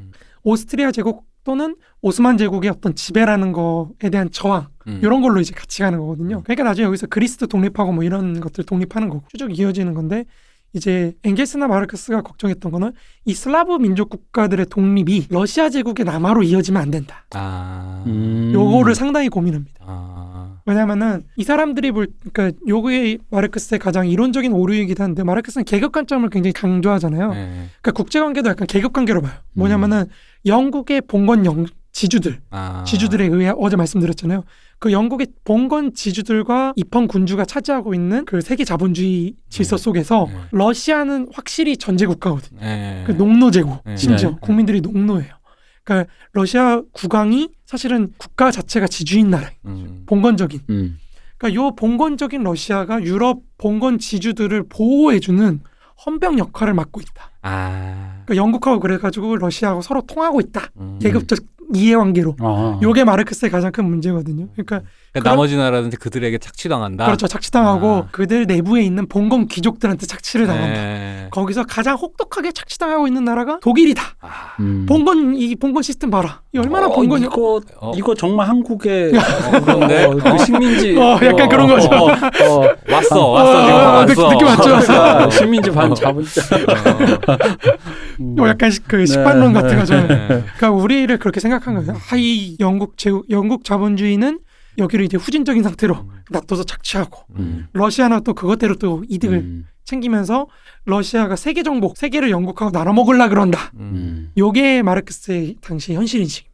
오스트리아 제국 또는 오스만 제국의 어떤 지배라는 거에 대한 저항 이런 걸로 이제 같이 가는 거거든요. 그러니까 나중에 여기서 그리스도 독립하고 뭐 이런 것들 독립하는 거고 쭉 이어지는 건데 이제 엥겔스나 마르크스가 걱정했던 거는 이 슬라브 민족 국가들의 독립이 러시아 제국의 남하로 이어지면 안 된다. 요거를 상당히 고민합니다. 왜냐면은 이 사람들이 그러니까 요게 마르크스의 가장 이론적인 오류이기도 한데 마르크스는 계급 관점을 굉장히 강조하잖아요. 그러니까 국제관계도 약간 계급 관계로 봐요. 뭐냐면은 영국의 봉건 지주들에 의해 어제 말씀드렸잖아요. 그 영국의 봉건 지주들과 입헌 군주가 차지하고 있는 그 세계 자본주의 질서 속에서 러시아는 확실히 전제 국가거든요. 그 농노제국 심지어 국민들이 농노예요. 그러니까 러시아 국왕이 사실은 국가 자체가 지주인 나라예요. 봉건적인. 그러니까 요 봉건적인 러시아가 유럽 봉건 지주들을 보호해주는 헌병 역할을 맡고 있다. 그러니까 영국하고 그래가지고 러시아하고 서로 통하고 있다. 계급적 이해관계로. 요게 마르크스의 가장 큰 문제거든요. 그러니까 나머지 나라한테 그들에게 착취당한다. 그렇죠. 착취당하고 그들 내부에 있는 봉건 귀족들한테 착취를 당한다. 거기서 가장 혹독하게 착취당하고 있는 나라가 독일이다. 봉건 시스템 봐라. 이 얼마나 봉건이 이거 정말 한국의 그런데 그 식민지 약간 그런 거죠. 왔어 지금 느낌 왔죠. 식민지 반 잡은 약간 그 식반론 같은 거죠. 그러니까 우리를 그렇게 생각한 거예요. 이 영국 자본주의는 여기를 이제 후진적인 상태로 놔둬서 착취하고 러시아는 또 그것대로 또 이득을 챙기면서 러시아가 세계 정복, 세계를 영국하고 나눠 먹으려 그런다. 요게 마르크스의 당시 현실인식.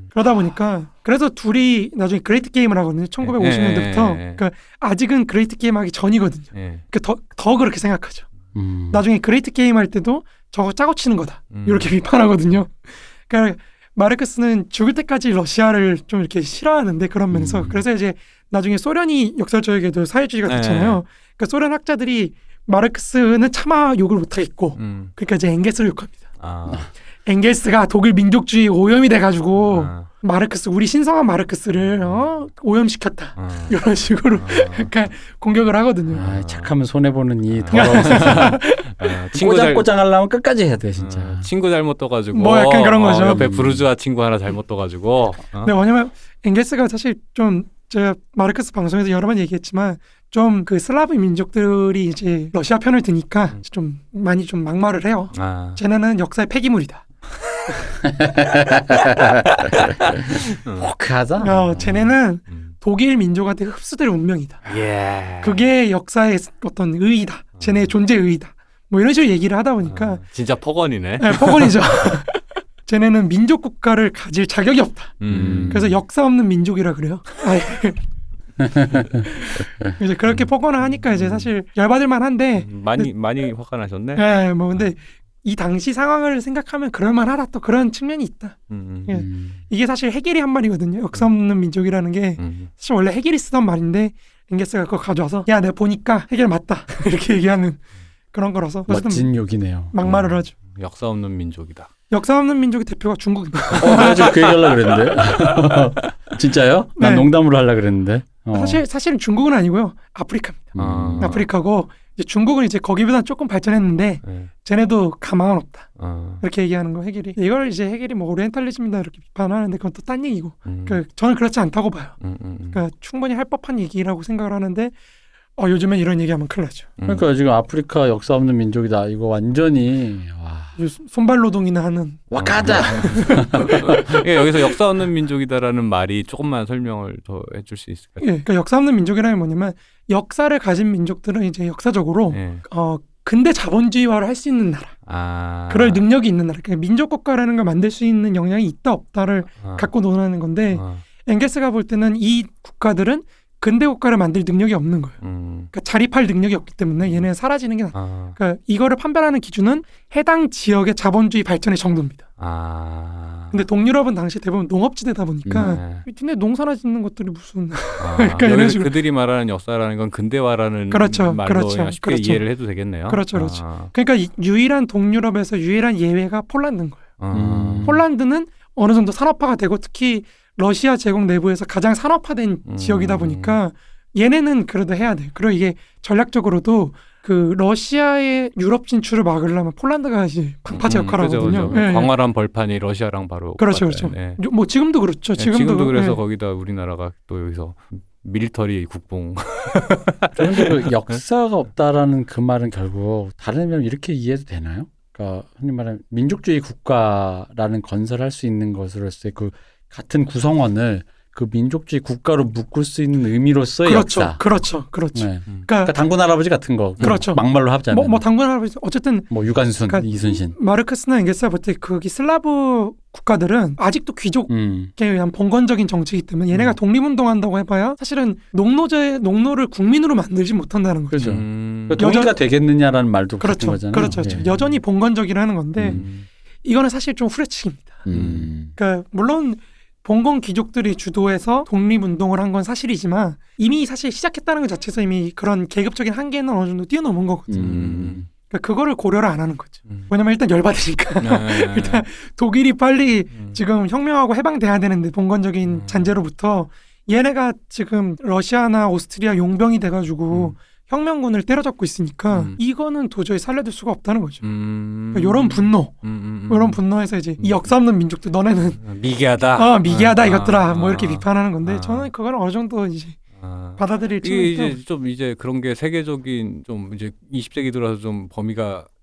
그러다 보니까 그래서 둘이 나중에 그레이트 게임을 하거든요. 1950년대부터. 그러니까 아직은 그레이트 게임 하기 전이거든요. 그러니까 더 그렇게 생각하죠. 나중에 그레이트 게임 할 때도 저거 짜고 치는 거다. 이렇게 비판하거든요. 그러니까 마르크스는 죽을 때까지 러시아를 좀 이렇게 싫어하는데 그런 면에서 그래서 이제 나중에 소련이 역설적에도 사회주의가 됐잖아요. 그러니까 소련 학자들이 마르크스는 차마 욕을 못하겠고 그러니까 이제 엥겔스를 욕합니다. 앵겔스가 독일 민족주의 오염이 돼가지고 마르크스 우리 신성한 마르크스를 오염시켰다 이런 식으로 약간 공격을 하거든요. 착하면 손해 보는 이 더러운 세상. 꼬장꼬장 하려면 끝까지 해야 돼 진짜. 친구 잘못 떠가지고 뭐 약간 그런 거죠. 옆에 부르주아 친구 하나 잘못 떠가지고. 네, 왜냐면 앵겔스가 사실 좀 제가 마르크스 방송에서 여러 번 얘기했지만 좀 그 슬라브 민족들이 이제 러시아 편을 드니까 좀 많이 좀 막말을 해요. 쟤네는 역사의 폐기물이다. 혹하다. 쟤네는 독일 민족한테 흡수될 운명이다. 그게 역사의 어떤 의의다. 쟤네의 존재의 의의다. 뭐 이런 식으로 얘기를 하다 보니까 진짜 폭언이네. 네, 폭언이죠. 쟤네는 민족 국가를 가질 자격이 없다. 그래서 역사 없는 민족이라 그래요. 이제 그렇게 폭언을 하니까 이제 사실 열받을 만한데 많이 화가 나셨네. 네, 뭐 근데 이 당시 상황을 생각하면 그럴만하다 또 그런 측면이 있다. 이게 사실 헤겔이 한 말이거든요. 역사 없는 민족이라는 게 사실 원래 헤겔이 쓰던 말인데 앵겔스가 그거 가져와서 야 내가 보니까 헤겔 맞다 이렇게 얘기하는 그런 거라서 멋진 욕이네요. 막말을 하죠. 역사 없는 민족이다. 역사 없는 민족의 대표가 중국입니다. 내가 지금 그 얘기 하려고 그랬는데. 진짜요? 난 네. 농담으로 하려고 그랬는데. 사실은 중국은 아니고요. 아프리카입니다. 아프리카고 이제 중국은 이제 거기보다 조금 발전했는데 쟤네도 가망은 없다. 이렇게 얘기하는 거 헤겔이. 이걸 이제 헤겔이 뭐 오리엔탈리즘이다 이렇게 비판하는데 그건 또 딴 얘기고. 그러니까 저는 그렇지 않다고 봐요. 그러니까 충분히 할 법한 얘기라고 생각을 하는데 요즘엔 이런 얘기하면 큰일 나죠. 그러니까 지금 아프리카 역사 없는 민족이다. 이거 완전히 손발 노동이나 하는 와카다. 여기서 역사 없는 민족이다라는 말이 조금만 설명을 더 해줄 수 있을까요? 그러니까 역사 없는 민족이라는 게 뭐냐면 역사를 가진 민족들은 이제 역사적으로 근대 자본주의화를 할 수 있는 나라, 그럴 능력이 있는 나라, 그러니까 민족 국가라는 걸 만들 수 있는 역량이 있다 없다를 갖고 논하는 건데 앵겔스가 볼 때는 이 국가들은 근대 국가를 만들 능력이 없는 거예요. 그러니까 자립할 능력이 없기 때문에 얘네는 사라지는 게 나아. 그러니까 이거를 판별하는 기준은 해당 지역의 자본주의 발전의 정도입니다. 근데 동유럽은 당시 대부분 농업지대다 보니까 근데 농사나 짓는 것들이 무슨 그러니까 이런 식으로 그들이 말하는 역사라는 건 근대화라는 그렇죠, 말로 그렇죠, 쉽게 그렇죠. 이해를 해도 되겠네요. 그렇죠. 그러니까 유일한 동유럽에서 유일한 예외가 폴란드인 거예요. 폴란드는 어느 정도 산업화가 되고 특히 러시아 제국 내부에서 가장 산업화된 지역이다 보니까 얘네는 그래도 해야 돼. 그리고 이게 전략적으로도 그 러시아의 유럽 진출을 막으려면 폴란드가 이제 방파제 역할을 하거든요. 그렇죠. 광활한 벌판이 러시아랑 바로 그렇죠. 뭐 지금도 그렇죠. 지금도 그래서 거기다 우리나라가 또 여기서 밀리터리 국뽕. 그런데 그 역사가 없다라는 그 말은 결국 다른 의미로 이렇게 이해도 되나요? 그러니까 흔히 말하는 민족주의 국가라는 건설할 수 있는 것으로서의 그 같은 구성원을 그 민족주의 국가로 묶을 수 있는 의미로서의 역사. 그렇죠. 네. 그러니까 당군 할아버지 같은 거. 그렇죠. 막말로 하잖아요. 뭐 당군 할아버지 어쨌든 뭐 유관순, 그러니까 이순신. 마르크스나 앵겔스가 볼 때 거기 슬라브 국가들은 아직도 귀족에 의한 봉건적인 정치이기 때문에 얘네가 독립운동한다고 해봐야 사실은 농노를 국민으로 만들지 못한다는 거죠. 그렇죠. 동의가 되겠느냐라는 말도 그렇죠. 같은 거잖아요. 그렇죠. 예. 여전히 봉건적이라는 건데 이거는 사실 좀 후레치기입니다. 그러니까 물론 봉건 귀족들이 주도해서 독립운동을 한 건 사실이지만 이미 사실 시작했다는 것 자체에서 이미 그런 계급적인 한계는 어느 정도 뛰어넘은 거거든요. 그러니까 그거를 고려를 안 하는 거죠. 왜냐면 일단 열받으니까 일단 독일이 빨리 지금 혁명하고 해방돼야 되는데 봉건적인 잔재로부터 얘네가 지금 러시아나 오스트리아 용병이 돼가지고 혁명군을 때려잡고 있으니까 이거는 도저히 살려둘 수가 없다는 거죠. 그러니까 이런 분노, 이런 분노에서 이제 이 역사 없는 민족들 너네는 미개하다. 미개하다 이것들아 뭐 이렇게 비판하는 건데 저는 그걸 어느 정도 이제 받아들일 이게 이제 그런 게 세계적인 좀 이제 20세기 들어서 좀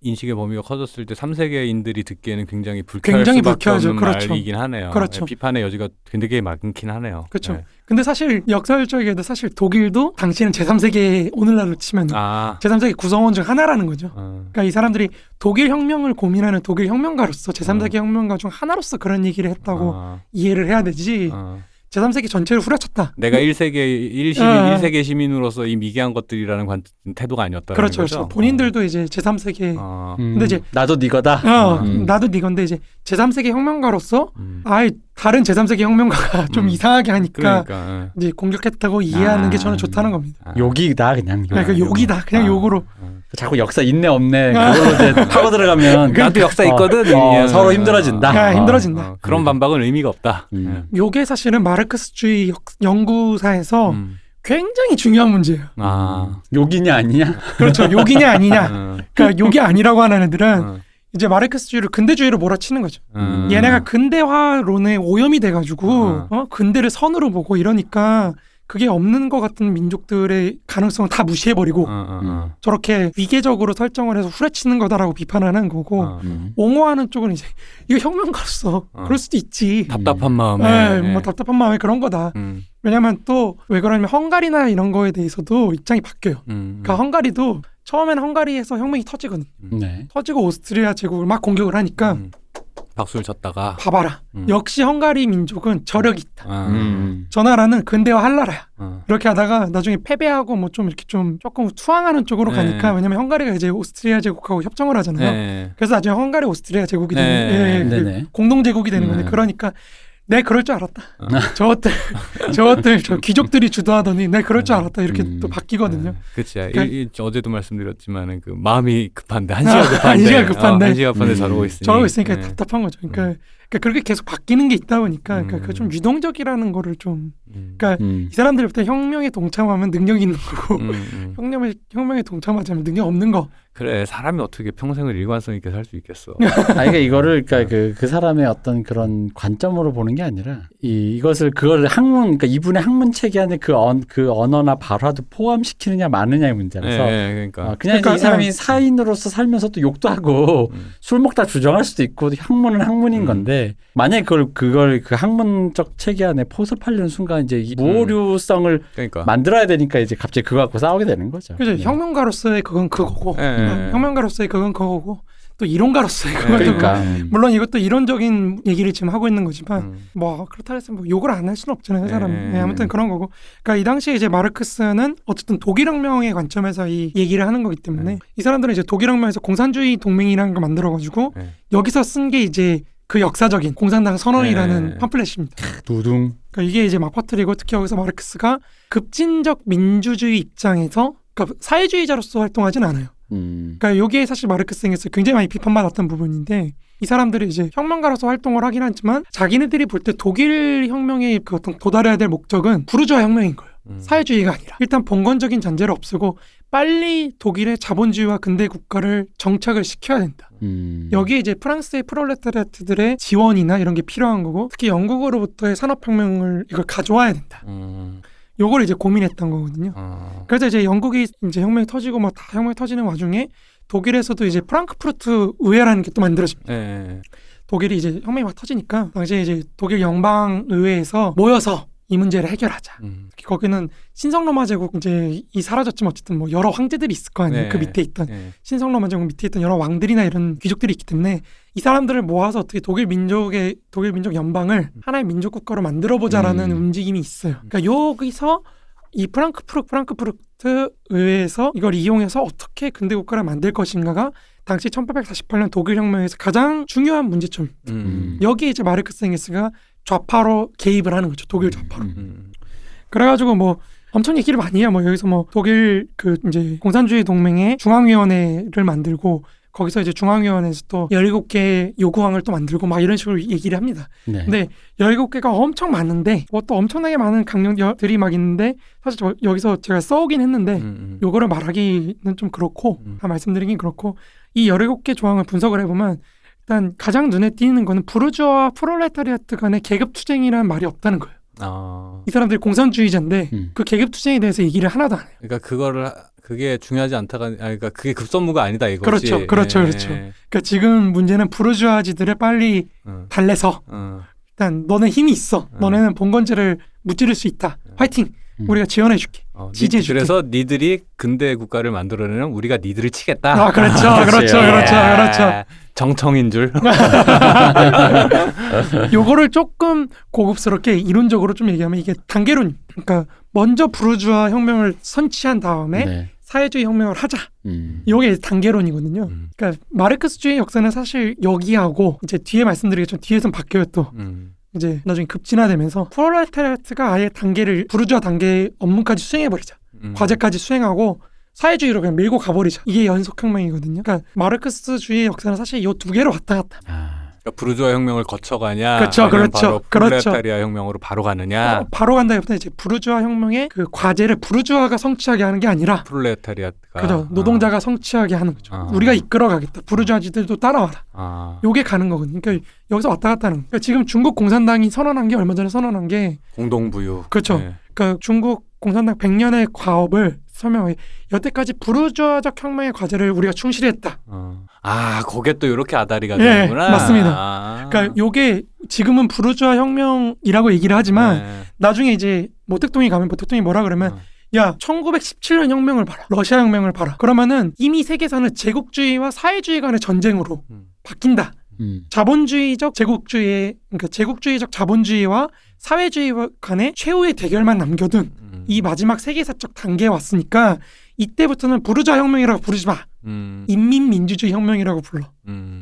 인식의 범위가 커졌을 때 3세계인들이 듣기에는 굉장히 불쾌할 수밖에 없는 말이긴 하네요. 그렇죠. 비판의 여지가 되게 많긴 하네요. 그렇죠. 근데 사실 역사적이게도 사실 독일도 당시에는 제3세계 오늘날로 치면 제3세계 구성원 중 하나라는 거죠. 그러니까 이 사람들이 독일 혁명을 고민하는 독일 혁명가로서 제3세계 혁명가 중 하나로서 그런 얘기를 했다고 이해를 해야 되지. 제3세기 전체를 후려쳤다. 내가 1세계 시민으로서 이 미개한 것들이라는 태도가 아니었다는 그렇죠, 거죠. 그렇죠. 본인들도 이제 제3세계 근데 이제 나도 네 거다. 나도 네 건데 이제 제3세계 혁명가로서 아예 다른 제3세계 혁명가가 좀 이상하게 하니까 이제 공격했다고 이해하는 게 저는 좋다는 겁니다. 욕이다 그냥. 그러니까 욕이다. 그냥 욕으로. 자꾸 역사 있네 없네 그걸로 이제 파고 들어가면 나도 역사 있거든. 서로 힘들어진다. 힘들어진다. 그런 반박은 의미가 없다. 요게 사실은 마르크스주의 연구사에서 굉장히 중요한 문제예요. 욕이냐 아니냐? 그렇죠. 욕이냐 아니냐. 그러니까 욕이 아니라고 하는 애들은 이제 마르크스주의를 근대주의로 몰아치는 거죠. 얘네가 근대화론에 오염이 돼가지고 근대를 선으로 보고 이러니까 그게 없는 것 같은 민족들의 가능성을 다 무시해버리고 저렇게 위계적으로 설정을 해서 후려치는 거다라고 비판하는 거고 옹호하는 쪽은 이제 이거 혁명가로서 그럴 수도 있지. 답답한 마음에. 뭐 답답한 마음에 그런 거다. 왜냐하면 또 왜 그러냐면 헝가리나 이런 거에 대해서도 입장이 바뀌어요. 그러니까 헝가리도 처음에는 헝가리에서 혁명이 터지거든. 터지고 오스트리아 제국을 막 공격을 하니까 박수를 쳤다가 봐봐라. 역시 헝가리 민족은 저력이 있다. 저 나라는 근대화할 나라야. 이렇게 하다가 나중에 패배하고 뭐 좀 이렇게 좀 조금 투항하는 쪽으로 가니까 왜냐면 헝가리가 이제 오스트리아 제국하고 협정을 하잖아요. 그래서 나중에 헝가리 오스트리아 제국이 되는 그 공동 제국이 되는 건데 그러니까 내 그럴 줄 알았다. 저것들 저 귀족들이 주도하더니 내 그럴 줄 알았다. 이렇게 또 바뀌거든요. 그렇지. 어제도 말씀드렸지만은 그 마음이 급한데 한시가 급한데 저러고 있으니까 답답한 거죠. 그러니까 그렇게 계속 바뀌는 게 있다 보니까 그러니까 좀 유동적이라는 거를 좀 그러니까 이 사람들이 볼 때 혁명에 동참하면 능력이 있는 거고 혁명에 동참하지 않으면 능력 없는 거. 그래 사람이 어떻게 평생을 일관성 있게 살 수 있겠어. 그러니까 이거를 그러니까 그 사람의 어떤 그런 관점으로 보는 게 아니라 그걸 학문 그러니까 이분의 학문 체계 안에 그 언어나 발화도 포함시키느냐 마느냐의 문제라서 그러니까 이제 이 사람이 사인으로서 살면서 또 욕도 하고 술 먹다 주정할 수도 있고 학문은 학문인 건데 만약에 그걸 그 학문적 체계 안에 포섭하려는 순간 이제 이 무오류성을 만들어야 되니까 이제 갑자기 그거 갖고 싸우게 되는 거죠. 그죠. 혁명가로서의 그건 그거고 혁명가로서의 그건 그거고 또 이론가로서의 그건 물론 이것도 이론적인 얘기를 지금 하고 있는 거지만 뭐 그렇다 해서 뭐 욕을 안 할 수는 없잖아요 사람이. 아무튼 그런 거고. 그러니까 이 당시에 이제 마르크스는 어쨌든 독일혁명의 관점에서 이 얘기를 하는 거기 때문에 이 사람들은 이제 독일혁명에서 공산주의 동맹이라는 걸 만들어가지고 여기서 쓴 게 이제 그 역사적인 공산당 선언이라는 팜플렛입니다. 두둥. 그러니까 이게 이제 막 퍼뜨리고 특히 여기서 마르크스가 급진적 민주주의 입장에서 그러니까 사회주의자로서 활동하진 않아요. 그러니까 여기에 사실 마르크스 engels이 굉장히 많이 비판받았던 부분인데 이 사람들이 이제 혁명가로서 활동을 하긴 하지만 자기네들이 볼 때 독일 혁명의 그 어떤 도달해야 될 목적은 부르주아 혁명인 거예요. 사회주의가 아니라 일단 봉건적인 잔재를 없애고 빨리 독일의 자본주의와 근대 국가를 정착을 시켜야 된다. 여기에 이제 프랑스의 프롤레타리아트들의 지원이나 이런 게 필요한 거고 특히 영국으로부터의 산업혁명을 이걸 가져와야 된다. 요걸 이제 고민했던 거거든요. 그래서 이제 영국이 이제 혁명이 터지고 막 다 혁명이 터지는 와중에 독일에서도 이제 프랑크푸르트 의회라는 게 또 만들어집니다. 독일이 이제 혁명이 막 터지니까 당시에 이제 독일 연방 의회에서 모여서 이 문제를 해결하자. 거기는 신성로마 제국 이제 이 사라졌지만 어쨌든 뭐 여러 황제들이 있을 거 아니에요. 그 밑에 있던 신성로마 제국 밑에 있던 여러 왕들이나 이런 귀족들이 있기 때문에 이 사람들을 모아서 어떻게 독일 민족 연방을 하나의 민족 국가로 만들어 보자라는 움직임이 있어요. 그러니까 여기서 이 프랑크푸르트 의회에서 이걸 이용해서 어떻게 근대 국가를 만들 것인가가 당시 1848년 독일 혁명에서 가장 중요한 문제점입니다. 여기에 이제 마르크스 engels가 좌파로 개입을 하는 거죠. 독일 좌파로. 그래가지고 뭐 엄청 얘기를 많이 해요. 뭐 여기서 뭐 독일 그 이제 공산주의 동맹의 중앙위원회를 만들고 거기서 이제 중앙위원회에서 또 17개 요구항을 또 만들고 막 이런 식으로 얘기를 합니다. 근데 17개가 엄청 많은데 뭐 또 엄청나게 많은 강령들이 막 있는데 사실 여기서 제가 써오긴 했는데 요거를 말하기는 좀 그렇고 다 말씀드리긴 그렇고 이 17개 조항을 분석을 해보면 일단 가장 눈에 띄는 거는 부르주아와 프롤레타리아트 간의 계급투쟁이라는 말이 없다는 거예요. 이 사람들이 공산주의자인데 그 계급투쟁에 대해서 얘기를 하나도 안 해요. 그러니까 그게 중요하지 않다가 그러니까 그게 급선무가 아니다 이거지. 그렇죠. 그러니까 지금 문제는 부르주아지들을 빨리 달래서 일단 너네 힘이 있어. 너네는 봉건제를 무찌를 수 있다. 화이팅. 우리가 지원해줄게. 지지해줄게. 그래서 니들이 근대 국가를 만들어내면 우리가 니들을 치겠다. 그렇죠. 정청인 줄. 요거를 조금 고급스럽게 이론적으로 좀 얘기하면 이게 단계론. 그러니까 먼저 부르주아 혁명을 선취한 다음에 사회주의 혁명을 하자. 이게 단계론이거든요. 그러니까 마르크스주의 역사는 사실 여기하고 이제 뒤에 말씀드리겠지만 뒤에선 바뀌어요 또. 이제 나중에 급진화되면서 프롤레타리아트가 아예 단계를 부르주아 단계 업무까지 수행해버리자. 과제까지 수행하고 사회주의로 그냥 밀고 가버리자. 이게 연속혁명이거든요. 그러니까 마르크스주의 역사는 사실 이 두 개로 왔다 갔다. 그러니까 부르주아 혁명을 거쳐가냐, 그렇죠, 아니면 그렇죠, 바로 프롤레타리아 혁명으로 바로 가느냐. 바로 간다기보다 이제 부르주아 혁명의 그 과제를 부르주아가 성취하게 하는 게 아니라 프롤레타리아가 그죠. 노동자가 성취하게 하는 거죠. 우리가 이끌어가겠다. 부르주아지들도 따라와라. 요게 가는 거거든요. 그러니까 여기서 왔다 갔다 하는 거예요. 그러니까 지금 중국 공산당이 선언한 게 얼마 전에 선언한 게 공동부유. 그렇죠. 네. 그러니까 중국 공산당 100년의 과업을 설명해. 여태까지 부르주아적 혁명의 과제를 우리가 충실히 했다. 거기에 또 이렇게 아다리가 예, 되는구나. 맞습니다. 그러니까 요게 지금은 부르주아 혁명이라고 얘기를 하지만 나중에 이제 모택동이 가면 모택동이 뭐라 그러면 야 1917년 혁명을 봐라. 러시아 혁명을 봐라. 그러면은 이미 세계사는 제국주의와 사회주의 간의 전쟁으로 바뀐다. 자본주의적 제국주의 그러니까 제국주의적 자본주의와 사회주의 간의 최후의 대결만 남겨둔 이 마지막 세계사적 단계에 왔으니까 이때부터는 부르주아 혁명이라고 부르지 마. 인민민주주의 혁명이라고 불러.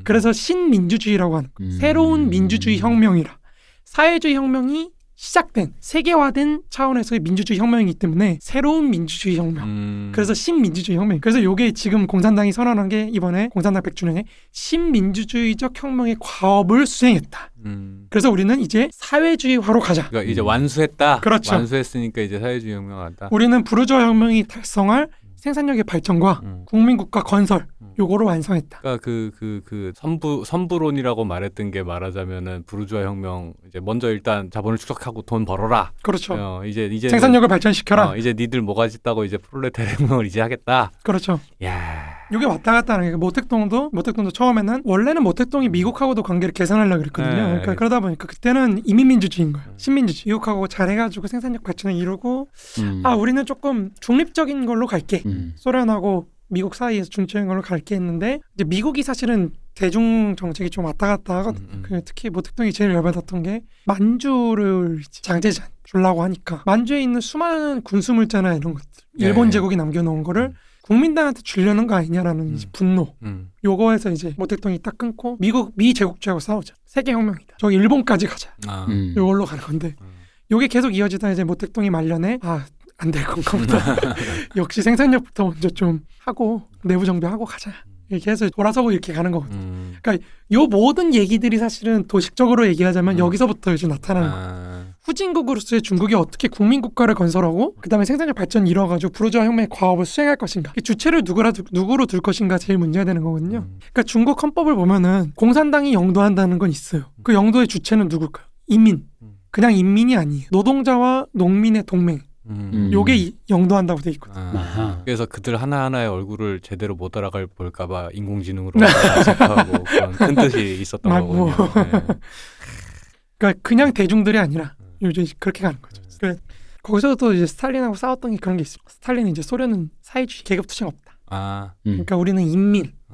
그래서 신민주주의라고 하는 거야. 새로운 민주주의 혁명이라. 사회주의 혁명이 시작된 세계화된 차원에서의 민주주의 혁명이기 때문에 새로운 민주주의 혁명. 그래서 신민주주의 혁명. 그래서 요게 지금 공산당이 선언한 게 이번에 공산당 100주년에 신민주주의적 혁명의 과업을 수행했다. 그래서 우리는 이제 사회주의화로 가자. 그러니까 이제 완수했다. 그렇죠. 완수했으니까 이제 사회주의 혁명한다. 우리는 부르주아 혁명이 달성할 생산력의 발전과 국민국가 건설 요거를 완성했다. 그러니까 그 선부론이라고 말했던 게 말하자면은 부르주아 혁명 이제 먼저 일단 자본을 축적하고 돈 벌어라. 그렇죠. 이제 생산력을 발전시켜라. 이제 니들 뭐가 짓다고 이제 프롤레타리아 혁명을 이제 하겠다. 그렇죠. 야. 이게 왔다 갔다 하는 게 모택동도 처음에는 원래는 모택동이 미국하고도 관계를 개선하려고 그랬거든요. 네. 그러니까 그러다 보니까 그때는 이민민주주의인 거예요. 신민주주의. 미국하고 잘해가지고 생산력 발전을 이루고 우리는 조금 중립적인 걸로 갈게. 소련하고 미국 사이에서 중립적인 걸로 갈게 했는데 이제 미국이 사실은 대중 정책이 좀 왔다 갔다 하거든요. 특히 모택동이 제일 열받았던 게 만주를 장제자 주려고 하니까 만주에 있는 수많은 군수물자나 이런 것들 일본 제국이 남겨놓은 거를 국민당한테 주려는 거 아니냐라는 이제 분노. 요거에서 이제 모택동이 딱 끊고 미 제국주의하고 싸우자. 세계혁명이다. 저 일본까지 가자. 요걸로 가는 건데 요게 계속 이어지다 이제 모택동이 말년에 안 될 건가 보다. 역시 생산력부터 먼저 좀 하고 내부 정비하고 가자. 이렇게 해서 돌아서고 이렇게 가는 거거든요. 그러니까 요 모든 얘기들이 사실은 도식적으로 얘기하자면 여기서부터 이제 나타나는 거예요. 후진국으로서의 중국이 어떻게 국민국가를 건설하고 그다음에 생산력 발전 이뤄가지고 부르주아 혁명의 과업을 수행할 것인가. 주체를 누구로 둘 것인가 제일 문제가 되는 거거든요. 그러니까 중국 헌법을 보면은 공산당이 영도한다는 건 있어요. 그 영도의 주체는 누굴까요? 인민. 그냥 인민이 아니에요. 노동자와 농민의 동맹. 요게 영도한다고 돼 있거든요. 그래서 그들 하나하나의 얼굴을 제대로 못 알아갈 볼까봐 인공지능으로 체크하고 그런 큰 뜻이 있었던 거거든요. 그러니까 그냥 대중들이 아니라 요즘 그렇게 가는 거죠. 그러니까 거기서도 이제 스탈린하고 싸웠던 게 그런 게 있어요. 스탈린은 이제 소련은 사회주의 계급투쟁 없다. 그러니까 우리는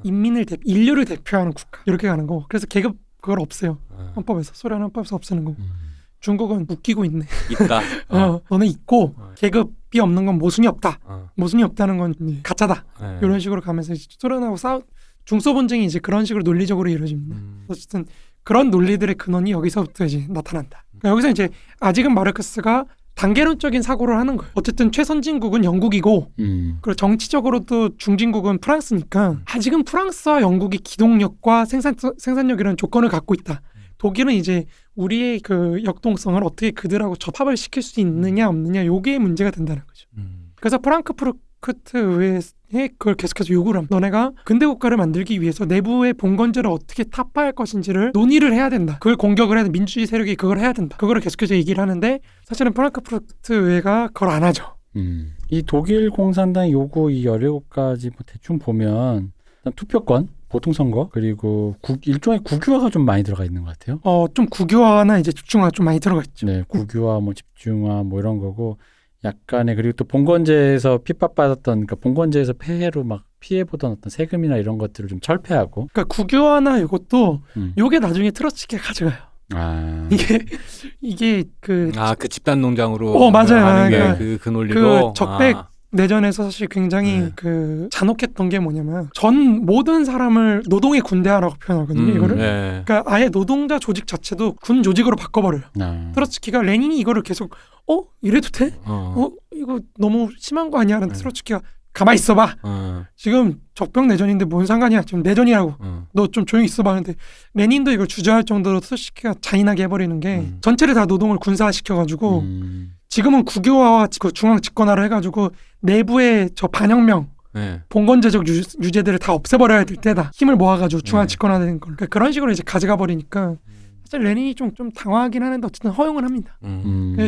인류를 대표하는 국가 이렇게 가는 거고. 그래서 계급 그걸 없애요. 헌법에서 소련 헌법에서 없애는 거고. 중국은 웃기고 있네. 있다. 너네 있고 계급이 없는 건 모순이 없다. 모순이 없다는 건 가짜다. 이런 식으로 가면서 소련하고 중소분쟁이 이제 그런 식으로 논리적으로 이루어집니다. 어쨌든 그런 논리들의 근원이 여기서부터 이제 나타난다. 그러니까 여기서 이제 아직은 마르크스가 단계론적인 사고를 하는 거예요. 어쨌든 최선진국은 영국이고 그리고 정치적으로도 중진국은 프랑스니까 아직은 프랑스와 영국이 기동력과 생산력 이런 조건을 갖고 있다. 독일은 이제 우리의 그 역동성을 어떻게 그들하고 접합을 시킬 수 있느냐 없느냐 요게 문제가 된다는 거죠. 그래서 프랑크푸르트 의회에 그걸 계속해서 요구를 합니다. 너네가 근대 국가를 만들기 위해서 내부의 봉건제를 어떻게 타파할 것인지를 논의를 해야 된다. 그걸 공격을 해야 된다. 민주주의 세력이 그걸 해야 된다. 그거를 계속해서 얘기를 하는데 사실은 프랑크푸르트 의회가 그걸 안 하죠. 이 독일 공산당 요구 이 17가지 뭐 대충 보면 투표권 보통선거 그리고 일종의 국유화가 좀 많이 들어가 있는 것 같아요. 좀 국유화나 이제 집중화 좀 많이 들어가 있죠. 네, 국유화, 뭐 집중화, 뭐 이런 거고 약간의 그리고 또 봉건제에서 핍박받았던 그러니까 봉건제에서 폐해로 막 피해보던 어떤 세금이나 이런 것들을 좀 철폐하고. 그러니까 국유화나 이것도 요게 나중에 트러츠키가 가져가요. 이게 그 집단 농장으로 맞아요. 하는 게 그러니까 그 논리로 그 적백 내전에서 사실 굉장히 그 잔혹했던 게 뭐냐면 전 모든 사람을 노동의 군대화라고 표현하거든요. 이거를. 그러니까 아예 노동자 조직 자체도 군 조직으로 바꿔버려요. 트러츠키가 레닌이 이거를 계속 이래도 돼? 이거 너무 심한 거 아니야? 라는 트러츠키가 가만히 있어봐. 지금 적벽 내전인데 뭔 상관이야. 지금 내전이라고. 너 좀 조용히 있어봐. 하는데 레닌도 이걸 주저할 정도로 트로츠키가 잔인하게 해버리는 게 전체를 다 노동을 군사화시켜가지고 지금은 국유화와 그 중앙 집권화를 해가지고 내부의 저 반혁명 봉건제적 유제들을 다 없애버려야 될 때다. 힘을 모아가지고 중앙 집권화되는 걸. 그러니까 그런 식으로 이제 가져가 버리니까 사실 레닌이 좀 당황하긴 하는데 어쨌든 허용을 합니다.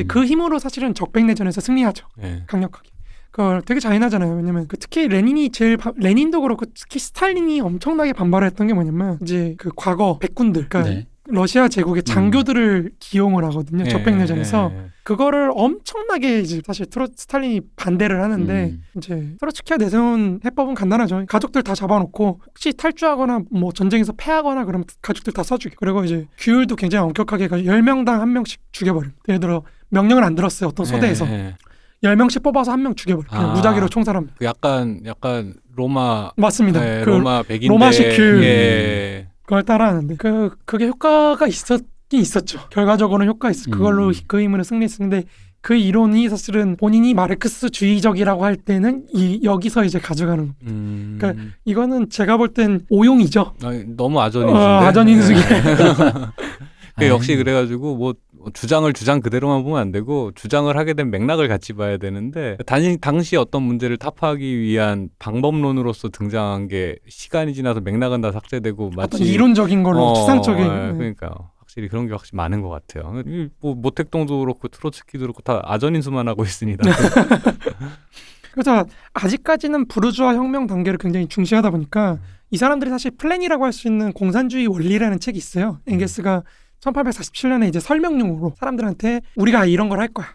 그 힘으로 사실은 적백내전에서 승리하죠. 강력하게. 그걸 되게 잔인하잖아요. 왜냐면 특히 레닌이 레닌도 그렇고 특히 스탈린이 엄청나게 반발했던 게 뭐냐면 이제 그 과거 백군들, 그러니까 러시아 제국의 장교들을 기용을 하거든요. 적백내전에서 그거를 엄청나게 이제 사실 스탈린이 반대를 하는데 이제 트로츠키가 내세운 해법은 간단하죠. 가족들 다 잡아놓고 혹시 탈주하거나 뭐 전쟁에서 패하거나 그러면 가족들 다 써주게. 그리고 이제 규율도 굉장히 엄격하게 해가지고 10명당 1명씩 죽여버립니다. 예를 들어 명령을 안 들었어요. 어떤 소대에서 10명씩 뽑아서 1명 죽여버려. 그냥 무작위로 총살합니다. 그 약간 로마 맞습니다. 그 그 로마 백인데 로마식 규율 그걸 따라하는데 그게 효과가 있었긴 있었죠. 결과적으로는 효과 있어. 그걸로 그 힘으로 승리했는데 그 이론이 사실은 본인이 마르크스주의적이라고 할 때는 여기서 이제 가져가는 겁니다. 그러니까 이거는 제가 볼 땐 오용이죠. 너무 아전인수인데. 아전인수기. 역시 그래가지고 뭐 주장 그대로만 보면 안 되고 주장을 하게 된 맥락을 같이 봐야 되는데 당시 어떤 문제를 타파하기 위한 방법론으로서 등장한 게 시간이 지나서 맥락은 다 삭제되고 마치 이론적인 걸로 추상적인. 그러니까 확실히 그런 게 확실히 많은 것 같아요. 뭐 모택동도 그렇고 트로츠키도 그렇고 다 아전인수만 하고 있습니다. 그래서 아직까지는 부르주아 혁명 단계를 굉장히 중시하다 보니까 이 사람들이 사실 플랜이라고 할 수 있는 공산주의 원리라는 책이 있어요. 엥게스가 1847년에 이제 설명용으로 사람들한테 우리가 이런 걸 할 거야.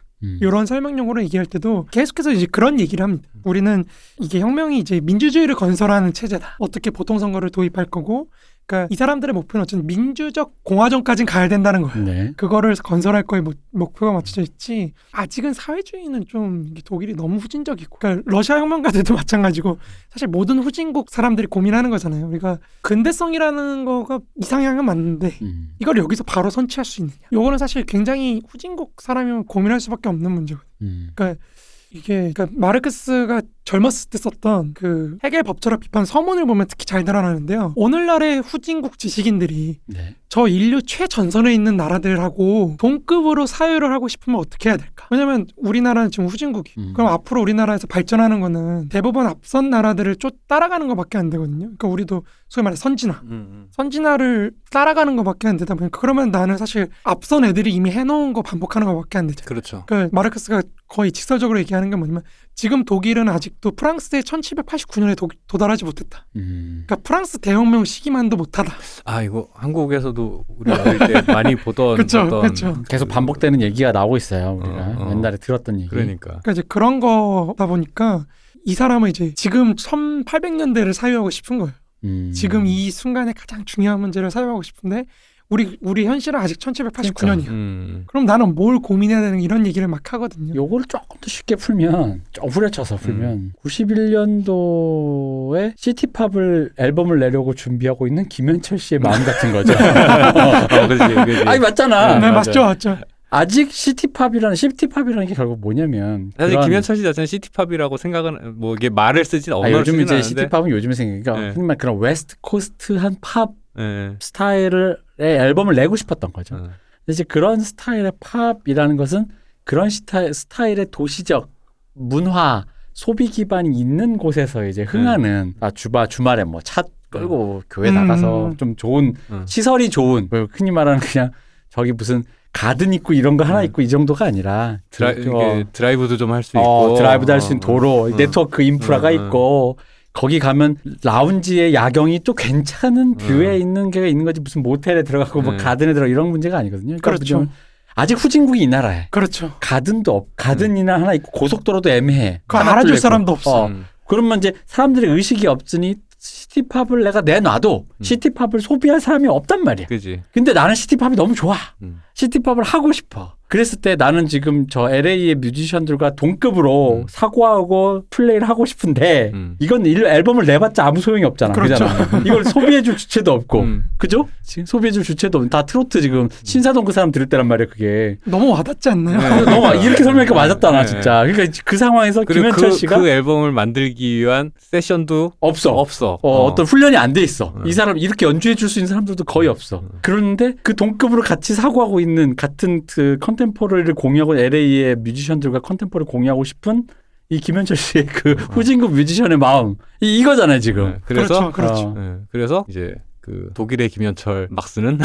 이런 설명용으로 얘기할 때도 계속해서 이제 그런 얘기를 합니다. 우리는 이게 혁명이 이제 민주주의를 건설하는 체제다. 어떻게 보통 선거를 도입할 거고, 그러니까 이 사람들의 목표는 어쨌든 민주적 공화정까지는 가야 된다는 거예요. 그거를 건설할 거에 목표가 맞춰져 있지. 아직은 사회주의는 좀 독일이 너무 후진적이고, 그러니까 러시아 혁명가들도 마찬가지고 사실 모든 후진국 사람들이 고민하는 거잖아요. 우리가 근대성이라는 거가 이상향은 맞는데 이걸 여기서 바로 선취할 수 있느냐. 요거는 사실 굉장히 후진국 사람이면 고민할 수밖에 없는 문제거든요. 그러니까 이게 마르크스가 젊었을 때 썼던 그 헤겔 법철학 비판 서문을 보면 특히 잘 드러나는데요. 오늘날의 후진국 지식인들이 저 인류 최전선에 있는 나라들하고 동급으로 사유를 하고 싶으면 어떻게 해야 될까? 왜냐면 우리나라는 지금 후진국이. 그럼 앞으로 우리나라에서 발전하는 거는 대부분 앞선 나라들을 따라가는 것밖에 안 되거든요. 그러니까 우리도 소위 말해 선진화를 따라가는 것밖에 안 되다 보니까 그러면 나는 사실 앞선 애들이 이미 해놓은 거 반복하는 것밖에 안 되잖아요. 그렇죠. 그러니까 마르크스가 거의 직설적으로 얘기하는 게 뭐냐면 지금 독일은 아직도 프랑스의 1789년에 도달하지 못했다. 그러니까 프랑스 대혁명 시기만도 못하다. 이거 한국에서도 우리 어릴 때 많이 보던 그쵸. 계속 반복되는 얘기가 나오고 있어요. 우리가 옛날에 들었던 얘기. 그러니까 이제 그런 거다 보니까 이 사람은 이제 지금 1800년대를 사유하고 싶은 거예요. 지금 이 순간에 가장 중요한 문제를 사유하고 싶은데 우리 현실은 아직 1789년이야. 그럼 나는 뭘 고민해야 되는 이런 얘기를 막 하거든요. 요거를 조금 더 쉽게 풀면, 좀 후려쳐서 풀면 91년도에 시티팝을 앨범을 내려고 준비하고 있는 김현철 씨의 마음 같은 거죠. 그렇지. 아니 맞잖아. 네, 맞죠. 아직 시티팝이라는 게 결국 뭐냐면 사실 김현철 씨 자체는 시티팝이라고 생각은 뭐 이게 말을 쓰진 언어를 요즘 이제 않는데. 시티팝은 요즘에 생기니까 정말 그런 웨스트 코스트한 팝 스타일의 앨범을 내고 싶었던 거죠. 근데 이제 그런 스타일의 팝이라는 것은 그런 스타일의 도시적 문화 소비 기반이 있는 곳에서 이제 흥하는 주말에 뭐 차 끌고 교회 나가서 좀 좋은 시설이 좋은 흔히 말하는 그냥 저기 무슨 가든 있고 이런 거 하나 있고 이 정도가 아니라 드라이브도 좀 할 수 있고 드라이브도 할 수 있는 도로 네트워크 인프라가 있고 거기 가면 라운지의 야경이 또 괜찮은 뷰에 있는 게 있는 거지 무슨 모텔에 들어가고 뭐 가든에 들어가 이런 문제가 아니거든요. 그러니까 그렇죠. 아직 후진국이 이 나라에. 그렇죠. 가든도 가든이나 하나 있고 고속도로도 애매해. 그거 알아줄 사람도 없어. 그러면 이제 사람들의 의식이 없으니 시티팝을 내가 내놔도 시티팝을 소비할 사람이 없단 말이야. 그지. 근데 나는 시티팝이 너무 좋아. 시티팝을 하고 싶어. 그랬을 때 나는 지금 저 LA의 뮤지션들과 동급으로 사고하고 플레이를 하고 싶은데 이건 앨범을 내봤자 아무 소용이 없잖아. 그렇죠. 이걸 소비해줄 주체도 없고. 그죠? 지금 소비해줄 주체도 없고. 다 트로트 지금 신사동 그 사람 들을 때란 말이야 그게. 너무 와닿지 않나요? 네. 너무 이렇게 설명하니까 맞았다 나 진짜. 그러니까 그 상황에서 김현철 씨가 그 앨범을 만들기 위한 세션도 없어. 어떤 훈련이 안 돼 있어. 이 사람 이렇게 연주해 줄 수 있는 사람들도 거의 없어. 그런데 그 동급으로 같이 사고하고 있는 같은 그 컨템포러리를 공유하고 LA의 뮤지션들과 컨템포러리를 공유하고 싶은 이 김현철 씨의 그 후진국 뮤지션의 마음 이거잖아요 지금. 네. 그래서 그렇죠. 네. 그래서 이제 그 독일의 김현철 막스는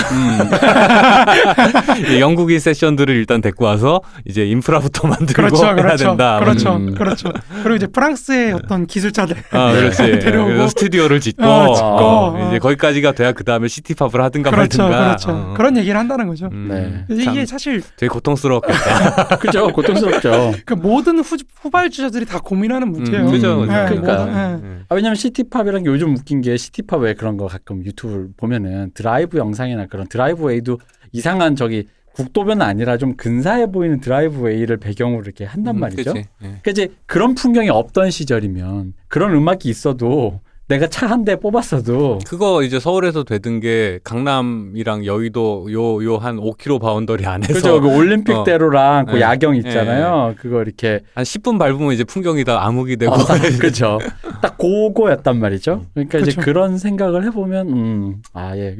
영국인 세션들을 일단 데리고 와서 이제 인프라부터 만들고 해야 된다. 그렇죠. 그리고 이제 프랑스의 어떤 기술자들 그렇지. 데려오고 그래서 스튜디오를 짓고 이제 거기까지가 돼야 그 다음에 시티팝을 하든가 말든가. 그렇죠. 그런 얘기를 한다는 거죠. 네. 이게 사실 되게 고통스럽겠다. 그죠, 고통스럽죠. 그 모든 후발주자들이 다 고민하는 문제예요. 그죠. 그러니까. 왜냐면 시티팝이라는 게 요즘 웃긴 게 시티팝 왜 그런 거 가끔 유튜브 보면은 드라이브 영상이나 그런 드라이브 웨이도 이상한 저기 국도변은 아니라 좀 근사해 보이는 드라이브 웨이를 배경으로 이렇게 한단 말이죠. 그러니까 이제 그런 풍경이 없던 시절이면 그런 음악이 있어도 내가 차 한 대 뽑았어도 그거 이제 서울에서 되던 게 강남이랑 여의도 요 한 5km 바운더리 안에서 그죠. 그 올림픽대로랑 그 야경 있잖아요. 그거 이렇게 한 10분 밟으면 이제 풍경이 다 암흑이 되고 그렇죠. 딱 그거였단 말이죠. 그러니까 그쵸. 이제 그런 생각을 해보면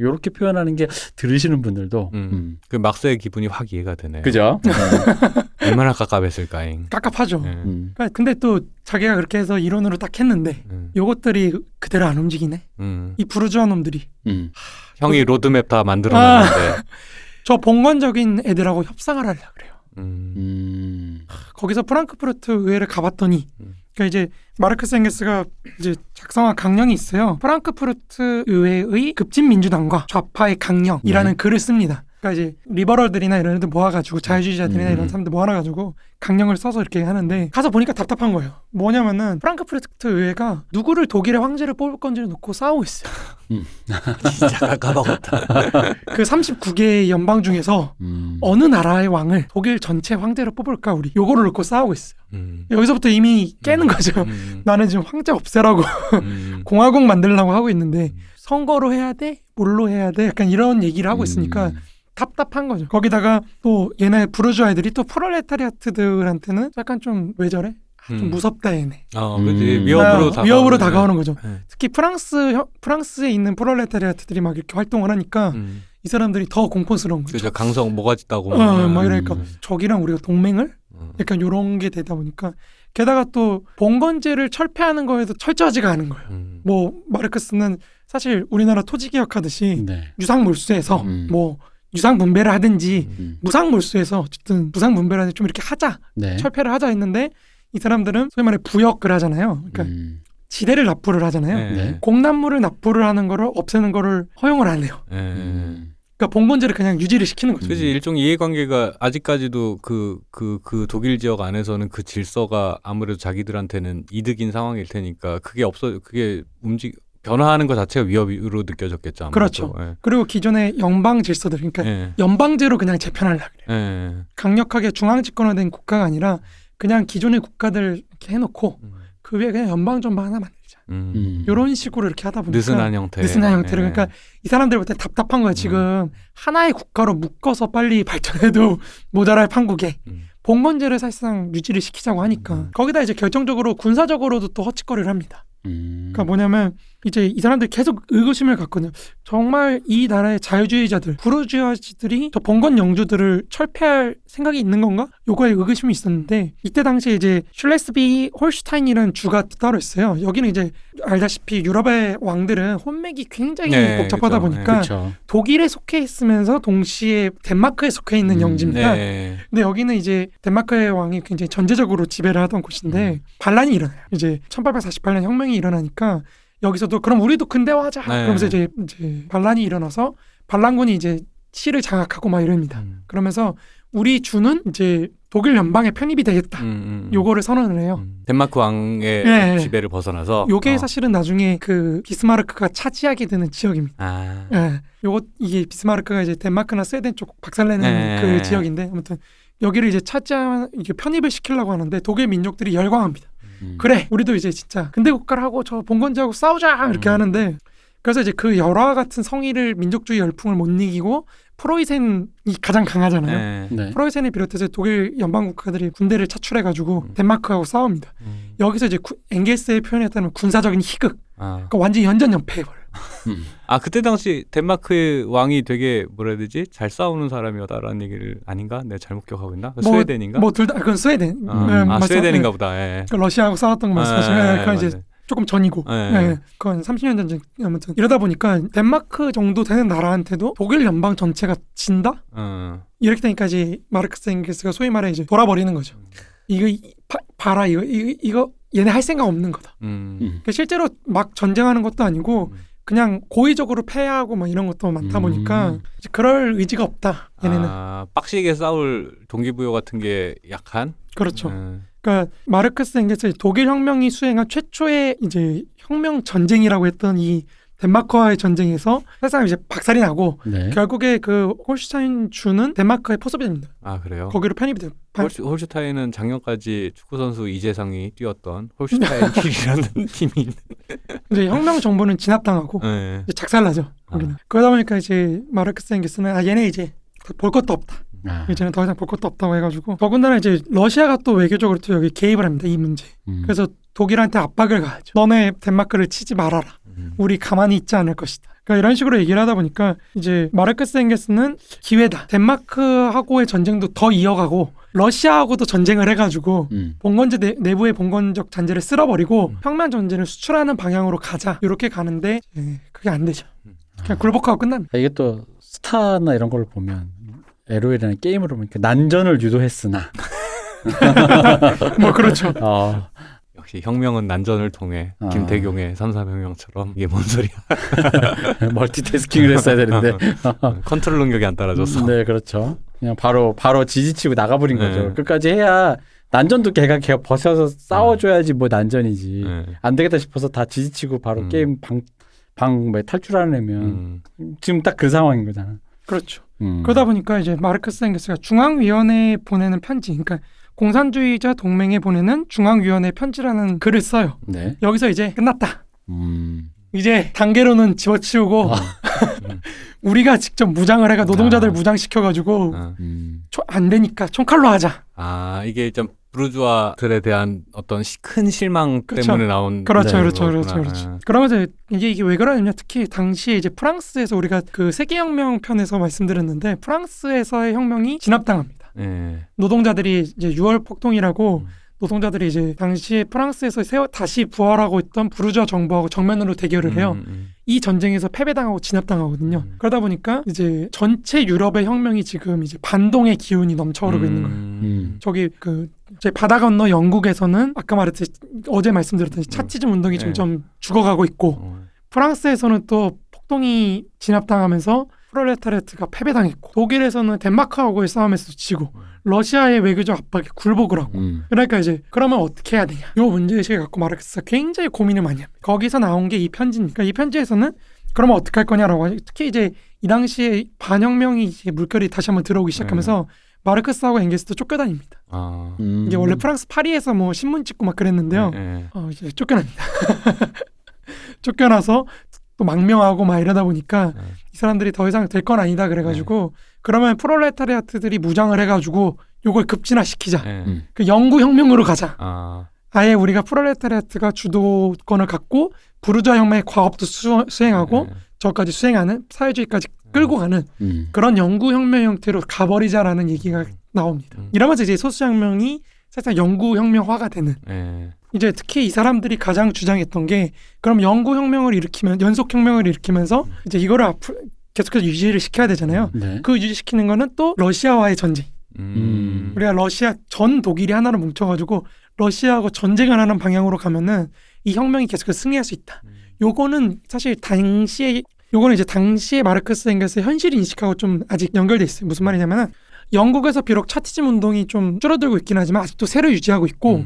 요렇게 표현하는 게 들으시는 분들도 그 막스의 기분이 확 이해가 되네요. 그죠. 얼마나 깝깝했을까잉. 깝깝하죠. 근데 또 자기가 그렇게 해서 이론으로 딱 했는데 요것들이 그대로 안 움직이네. 이 부르주아 놈들이. 형이 로드맵 다 만들어놨는데 저 봉건적인 애들하고 협상을 하려고 그래요. 거기서 프랑크푸르트 의회를 가봤더니 그러니까 이제 마르크스 엥겔스가 이제 작성한 강령이 있어요. 프랑크푸르트 의회의 급진 민주당과 좌파의 강령이라는 글을 씁니다. 그러니까 이제 리버럴들이나 이런 애들 모아가지고 자유주의자들이나 이런 사람들 모아가지고 강령을 써서 이렇게 하는데 가서 보니까 답답한 거예요. 뭐냐면은 프랑크푸르트 의회가 누구를 독일의 황제를 뽑을 건지를 놓고 싸우고 있어요. 진짜 까먹었다. 그 39개의 연방 중에서 어느 나라의 왕을 독일 전체 황제로 뽑을까 우리 요거를 놓고 싸우고 있어요. 여기서부터 이미 깨는 거죠. 나는 지금 황제 없애라고 공화국 만들려고 하고 있는데 선거로 해야 돼? 뭘로 해야 돼? 약간 이런 얘기를 하고 있으니까 답답한 거죠. 거기다가 또 얘네 부르주아 애들이 또 프롤레타리아트들한테는 약간 좀 왜 저래? 좀 무섭다 얘네. 그렇지. 위협으로 다가오는 거죠. 특히 프랑스에 있는 프롤레타리아트들이 막 이렇게 활동을 하니까 이 사람들이 더 공포스러운 거죠. 그죠. 강성 뭐가 짙다고. 막 이러니까 저기랑 우리가 동맹을? 약간 이런 게 되다 보니까 게다가 또 봉건제를 철폐하는 거에도 철저하지가 않은 거예요. 뭐 마르크스는 사실 우리나라 토지개혁하듯이 유상몰수에서 뭐 유상분배를 하든지 무상몰수에서 어쨌든 무상분배를 하든지 좀 이렇게 하자. 철폐를 하자 했는데 이 사람들은 소위 말해 부역을 하잖아요. 그러니까 지대를 납부를 하잖아요. 공납물을 납부를 하는 거를 없애는 거를 허용을 안 해요. 그러니까 봉건제를 그냥 유지를 시키는 거죠. 그렇지. 일종의 이해관계가 아직까지도 그 독일 지역 안에서는 그 질서가 아무래도 자기들한테는 이득인 상황일 테니까 그게 변화하는 것 자체가 위협으로 느껴졌겠죠. 아무래도. 그렇죠. 그리고 기존의 연방 질서들, 그러니까 연방제로 그냥 재편하려고 그래요. 강력하게 중앙 집권화된 국가가 아니라 그냥 기존의 국가들 이렇게 해놓고 그 위에 그냥 연방정부 하나 만들자. 이런 식으로 이렇게 하다 보니까 느슨한 형태로. 그러니까 이 사람들부터 답답한 거예요. 지금 하나의 국가로 묶어서 빨리 발전해도 모자랄 판국에 봉건제를 사실상 유지를 시키자고 하니까 거기다 이제 결정적으로 군사적으로도 또 헛짓거리를 합니다. 그러니까 뭐냐면 이제 이 사람들이 계속 의구심을 갖거든요. 정말 이 나라의 자유주의자들, 부르주아들이 저 봉건 영주들을 철폐할 생각이 있는 건가? 요거에 의구심이 있었는데 이때 당시에 이제 슐레스비 홀슈타인이라는 주가 따로 있어요. 여기는 이제 알다시피 유럽의 왕들은 혼맥이 굉장히 복잡하다 보니까 독일에 속해 있으면서 동시에 덴마크에 속해 있는 영지입니다. 근데 여기는 이제 덴마크의 왕이 굉장히 전제적으로 지배를 하던 곳인데 반란이 일어나요. 이제 1848년 혁명이 일어나니까 여기서도 그럼 우리도 근대화하자. 그러면서 이제 반란이 일어나서 반란군이 이제 시를 장악하고 막 이럽니다. 그러면서 우리 주는 이제 독일 연방에 편입이 되겠다. 요거를 선언을 해요. 덴마크 왕의 네. 지배를 벗어나서 요게 사실은 나중에 그 비스마르크가 차지하게 되는 지역입니다. 아. 예. 이게 비스마르크가 이제 덴마크나 스웨덴 쪽 박살내는 네. 그 지역인데 아무튼 여기를 이제 이게 편입을 시키려고 하는데 독일 민족들이 열광합니다. 그래, 우리도 이제 진짜 근대 국가를 하고 저 봉건제하고 싸우자 이렇게 하는데 그래서 이제 그 열화와 같은 성의를 민족주의 열풍을 못 이기고 프로이센이 가장 강하잖아요. 네. 프로이센을 비롯해서 독일 연방 국가들이 군대를 차출해가지고 덴마크하고 싸웁니다. 여기서 이제 엥겔스의 표현에 따르면 군사적인 희극, 그러니까 완전히 연전연패해버려요. 아 그때 당시 덴마크의 왕이 되게 뭐라 해야 되지? 잘 싸우는 사람이었다라는 얘기를 아닌가? 내가 잘못 기억하고 있나? 스웨덴인가? 뭐 둘 다 그건 스웨덴. 스웨덴인가 보다. 예. 그러니까 러시아하고 싸웠던 거 말씀하시면 그건 이제 맞아요. 조금 전이고, 네. 그건 30년 전쟁. 아무튼 이러다 보니까 덴마크 정도 되는 나라한테도 독일 연방 전체가 진다? 이렇게 되니까 이제 마르크스 엥겔스가 소위 말해 이제 돌아버리는 거죠. 이거 봐라 이거 얘네 할 생각 없는 거다. 그러니까 실제로 막 전쟁하는 것도 아니고 그냥 고의적으로 패하고 막 이런 것도 많다 보니까 이제 그럴 의지가 없다. 얘네는. 빡시게 싸울 동기부여 같은 게 약한. 그렇죠. 그러니까 마르크스 엥겔스 독일 혁명이 수행한 최초의 이제 혁명 전쟁이라고 했던 이 덴마크와의 전쟁에서 사실상 이제 박살이 나고 결국에 그 홀슈타인 주는 덴마크의 포섭입니다. 아 그래요? 거기로 편입이 돼요. 홀슈타인은 작년까지 축구 선수 이재상이 뛰었던 홀슈타인 킬이라는 팀이 있는. 이제 혁명 정부는 진압당하고 이제 작살나죠. 거기는. 그러다 보니까 이제 마르크스 엥겔스는 얘네 이제 볼 것도 없다. 이제는 더 이상 볼 것도 없다고 해가지고 더군다나 이제 러시아가 또 외교적으로 또 여기 개입을 합니다. 이 문제. 그래서 독일한테 압박을 가하죠. 너네 덴마크를 치지 말아라. 우리 가만히 있지 않을 것이다. 그러니까 이런 식으로 얘기를 하다 보니까 이제 마르크스 엥겔스는 기회다. 덴마크하고의 전쟁도 더 이어가고 러시아하고도 전쟁을 해가지고 봉건제 내부의 봉건적 잔재를 쓸어버리고 혁명 전쟁을 수출하는 방향으로 가자. 이렇게 가는데 그게 안 되죠. 그냥 굴복하고 끝납니다. 이게 또 스타나 이런 걸 보면 LOL이라는 게임으로 보면 난전을 유도했으나 뭐 그렇죠. 역시 혁명은 난전을 통해 김태경의 3.3혁명처럼 이게 뭔 소리야. 멀티태스킹을 했어야 되는데 컨트롤 능력이 안 따라줘서. 네 그렇죠. 그냥 바로 지지치고 나가버린 거죠. 끝까지 해야 난전도 걔가 벗어서 싸워줘야지 뭐 난전이지. 안 되겠다 싶어서 다 지지치고 바로 게임 방 탈출하는 애면 지금 딱 그 상황인 거잖아. 그렇죠. 그러다 보니까 이제 마르크스 엥겔스가 중앙위원회에 보내는 편지, 그러니까 공산주의자 동맹에 보내는 중앙위원회 편지라는 글을 써요. 네. 여기서 이제 끝났다. 이제 단계로는 집어치우고 우리가 직접 무장을 해가 노동자들 무장시켜가지고 안 되니까 총칼로 하자. 이게 좀 부르주아들에 대한 어떤 큰 실망 때문에 나온. 그렇죠. 그러면서 이게 왜 그러냐면 특히 당시에 이제 프랑스에서 우리가 그 세계혁명 편에서 말씀드렸는데 프랑스에서의 혁명이 진압당합니다. 노동자들이 이제 6월 폭동이라고 노동자들이 이제 당시 프랑스에서 다시 부활하고 있던 부르주아 정부하고 정면으로 대결을 해요. 이 전쟁에서 패배당하고 진압당하거든요. 그러다 보니까 이제 전체 유럽의 혁명이 지금 이제 반동의 기운이 넘쳐오르고 있는 거예요. 저기 제 바다 건너 영국에서는 아까 어제 말씀드렸듯이 차치즘 운동이 점점 죽어가고 있고 프랑스에서는 또 폭동이 진압당하면서 프롤레타리아트가 패배당했고 독일에서는 덴마크하고의 싸움에서 지고 러시아의 외교적 압박에 굴복을 하고 그러니까 이제 그러면 어떻게 해야 되냐 요 문제의식을 갖고 마르크스가 굉장히 고민을 많이 합니다. 거기서 나온 게 이 편지니까 이 편지에서는 그러면 어떻게 할 거냐라고 하죠. 특히 이제 이 당시에 반혁명이 이제 물결이 다시 한번 들어오기 시작하면서 마르크스하고 엥겔스도 쫓겨다닙니다. 이게 원래 프랑스 파리에서 뭐 신문 찍고 막 그랬는데요. 이제 쫓겨납니다. 쫓겨나서 또 망명하고 막 이러다 보니까 이 사람들이 더 이상 될 건 아니다 그래가지고 그러면 프롤레타리아트들이 무장을 해가지고 요걸 급진화시키자. 그 영구혁명으로 가자. 아예 우리가 프롤레타리아트가 주도권을 갖고 부르주아 혁명의 과업도 수행하고 저까지 수행하는 사회주의까지 끌고 가는 그런 영구혁명 형태로 가버리자라는 얘기가 나옵니다. 이러면서 이제 소수혁명이 살짝 영구혁명화가 되는. 이제 특히 이 사람들이 가장 주장했던 게 그럼 영구혁명을 일으키면 연속혁명을 일으키면서 이제 이거를 앞으로 계속해서 유지를 시켜야 되잖아요. 그 유지시키는 거는 또 러시아와의 전쟁. 우리가 러시아 전 독일이 하나로 뭉쳐가지고 러시아하고 전쟁을 하는 방향으로 가면은 이 혁명이 계속해서 승리할 수 있다. 요거는 사실 요거는 이제 당시에 마르크스 엥겔스의 현실 인식하고 좀 아직 연결돼 있어요. 무슨 말이냐면은 영국에서 비록 차티즘 운동이 좀 줄어들고 있긴 하지만 아직도 세를 유지하고 있고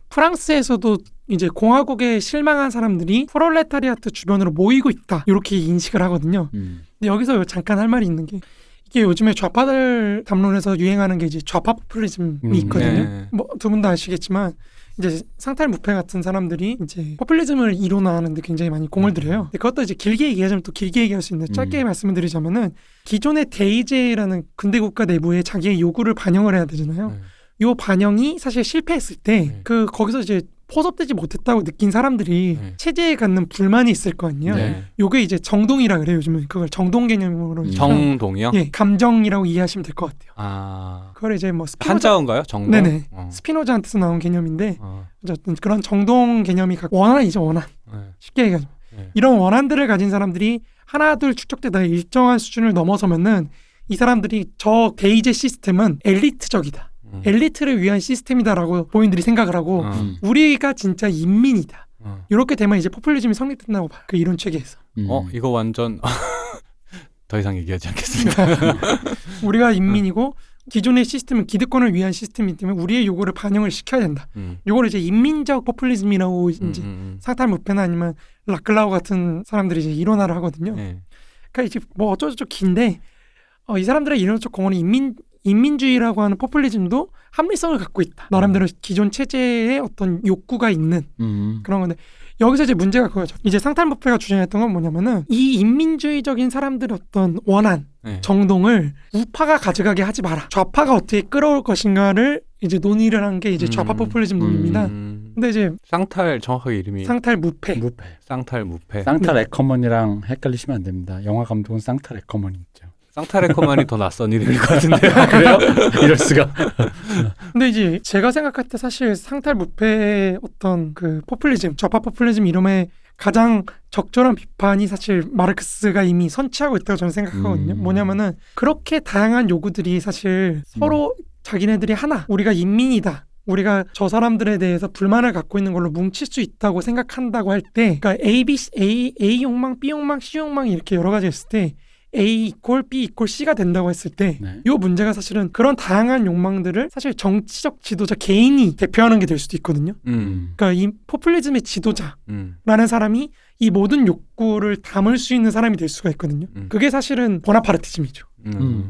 프랑스에서도 이제 공화국에 실망한 사람들이 프롤레타리아트 주변으로 모이고 있다 이렇게 인식을 하거든요. 근데 여기서 잠깐 할 말이 있는 게 이게 요즘에 좌파들 담론에서 유행하는 게 이제 좌파 포퓰리즘이 있거든요. 네. 뭐 두 분 다 아시겠지만 이제 상탈무패 같은 사람들이 이제 포퓰리즘을 이론화하는데 굉장히 많이 공을 들여요. 근데 그것도 이제 길게 얘기하자면 또 길게 얘기할 수 있는데 짧게 말씀을 드리자면은 기존의 대의제라는 근대 국가 내부에 자기의 요구를 반영을 해야 되잖아요. 요 반영이 사실 실패했을 때 그 거기서 이제 포섭되지 못했다고 느낀 사람들이 체제에 갖는 불만이 있을 거 아니에요. 요게 이제 정동이라 그래요. 요즘은 그걸 정동 개념으로 정동이요? 예, 감정이라고 이해하시면 될 것 같아요. 아, 그걸 이제 뭐 한자어인가요? 정동? 네네. 스피노자한테서 나온 개념인데 어쨌든 그런 정동 개념이 원한이죠. 원한. 쉽게 얘기하면 이런 원한들을 가진 사람들이 하나 둘 축적되다가 일정한 수준을 넘어서면은 이 사람들이 저 대의제 시스템은 엘리트적이다. 엘리트를 위한 시스템이다라고 본인들이 생각을 하고 우리가 진짜 인민이다. 이렇게 되면 이제 포퓰리즘이 성립된다고 봐요. 그 이론 체계에서. 이거 완전 더 이상 얘기하지 않겠습니다. 우리가 인민이고 기존의 시스템은 기득권을 위한 시스템이기 때문에 우리의 요구를 반영을 시켜야 된다. 요거를 이제 인민적 포퓰리즘이라고 이제 상탈무패나 아니면 라클라우 같은 사람들이 이제 이론화를 하거든요. 그러니까 이제 뭐 어쩌고저쩌고 긴데 이 사람들의 이론적 공헌은 인민주의라고 하는 포퓰리즘도 합리성을 갖고 있다. 나름대로 기존 체제에 어떤 욕구가 있는 그런 건데 여기서 이제 문제가 그거죠. 이제 상탈무패가 주장했던 건 뭐냐면은 이 인민주의적인 사람들의 어떤 원한, 정동을 우파가 가져가게 하지 마라. 좌파가 어떻게 끌어올 것인가를 이제 논의를 한 게 이제 좌파 포퓰리즘 논의입니다. 근데 이제 쌍탈 정확하게 이름이 상탈무패. 쌍탈무패. 쌍탈 에커먼이랑 헷갈리시면 안 됩니다. 영화 감독은 쌍탈 에커먼이 있죠. 쌍탈에커만이 더 낯선 이름일 것 같은데. 그래요? 이럴 수가. 근데 이제 제가 생각할 때 사실 상탈무패의 어떤 그 포퓰리즘, 좌파 포퓰리즘 이름의 가장 적절한 비판이 사실 마르크스가 이미 선취하고 있다고 저는 생각하거든요. 뭐냐면은 그렇게 다양한 요구들이 사실 서로 자기네들이 하나, 우리가 인민이다. 우리가 저 사람들에 대해서 불만을 갖고 있는 걸로 뭉칠 수 있다고 생각한다고 할 때, 그러니까 A 욕망, B 욕망, C 욕망 이렇게 여러 가지 있을 때 A 이퀄 B 이퀄 C가 된다고 했을 때 이 문제가 사실은 그런 다양한 욕망들을 사실 정치적 지도자 개인이 대표하는 게 될 수도 있거든요. 그러니까 이 포퓰리즘의 지도자라는 사람이 이 모든 욕구를 담을 수 있는 사람이 될 수가 있거든요. 그게 사실은 보나파르티즘이죠.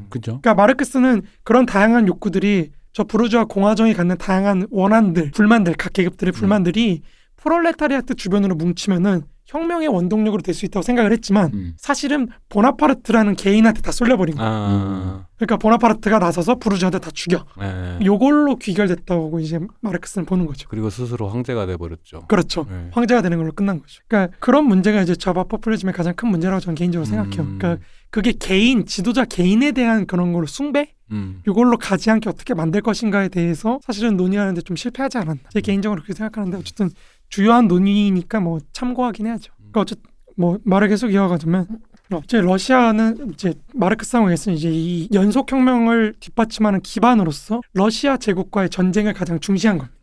그죠. 그러니까 마르크스는 그런 다양한 욕구들이 저 부르주아 공화정이 갖는 다양한 원한들, 불만들, 각 계급들의 불만들이 프롤레타리아트 주변으로 뭉치면은 혁명의 원동력으로 될 수 있다고 생각을 했지만 사실은 보나파르트라는 개인한테 다 쏠려버린 거예요. 그러니까 보나파르트가 나서서 부르주아들 다 죽여. 요걸로 귀결됐다고 이제 마르크스는 보는 거죠. 그리고 스스로 황제가 돼버렸죠. 그렇죠. 황제가 되는 걸로 끝난 거죠. 그러니까 그런 문제가 이제 좌파 포퓰리즘의 가장 큰 문제라고 저는 개인적으로 생각해요. 그러니까 그게 개인, 지도자 개인에 대한 그런 걸로 숭배? 이걸로 가지 않게 어떻게 만들 것인가에 대해서 사실은 논의하는데 좀 실패하지 않았나. 제 개인적으로 그렇게 생각하는데 어쨌든 주요한 논의니까 뭐 참고하긴 해야죠. 그러니까 어쨌든 뭐 말을 계속 이어가자면 이제 러시아는 이제 마르크스 상황에서 이제 이 연속 혁명을 뒷받침하는 기반으로서 러시아 제국과의 전쟁을 가장 중시한 겁니다.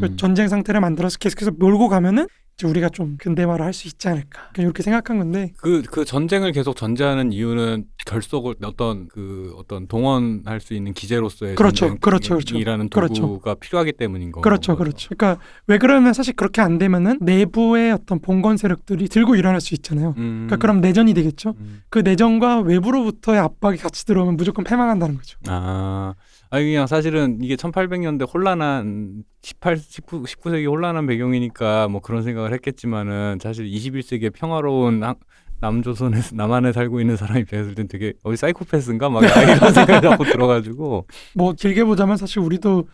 그 전쟁 상태를 만들어서 계속해서 몰고 가면은 이제 우리가 좀 근대화를 할 수 있지 않을까 이렇게 생각한 건데 그 전쟁을 계속 전제하는 이유는 결속을 어떤 동원할 수 있는 기제로서의 전쟁이라는 도구가 필요하기 때문인 거죠. 그렇죠. 그러니까 왜 그러면 사실 그렇게 안 되면은 내부의 어떤 봉건 세력들이 들고 일어날 수 있잖아요. 그러니까 그럼 내전이 되겠죠. 그 내전과 외부로부터의 압박이 같이 들어오면 무조건 패망한다는 거죠. 아니 그냥 사실은 이게 1800년대 혼란한 19세기 혼란한 배경이니까 뭐 그런 생각을 했겠지만은 사실 21세기의 평화로운 남조선에서 남한에 살고 있는 사람이 배웠을 땐 되게 사이코패스인가 막 이런 생각이 자꾸 들어가지고 뭐 길게 보자면 사실 우리도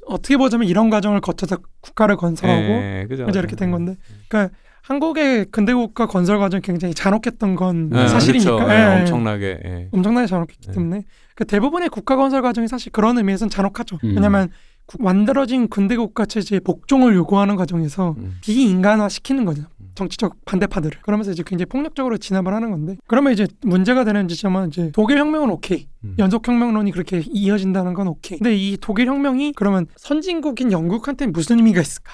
어떻게 보자면 이런 과정을 거쳐서 국가를 건설하고 그죠 이렇게 된 건데 그러니까 한국의 근대국가 건설 과정이 굉장히 잔혹했던 건 사실이니까 그렇죠. 엄청나게 잔혹했기 때문에 그 대부분의 국가 건설 과정이 사실 그런 의미에서는 잔혹하죠. 왜냐하면 만들어진 근대국가 체제의 복종을 요구하는 과정에서 비인간화시키는 거죠. 정치적 반대파들을. 그러면서 이제 굉장히 폭력적으로 진압을 하는 건데 그러면 이제 문제가 되는 지점은 이제 독일 혁명은 오케이. 연속혁명론이 그렇게 이어진다는 건 오케이. 근데 이 독일 혁명이 그러면 선진국인 영국한테 무슨 의미가 있을까?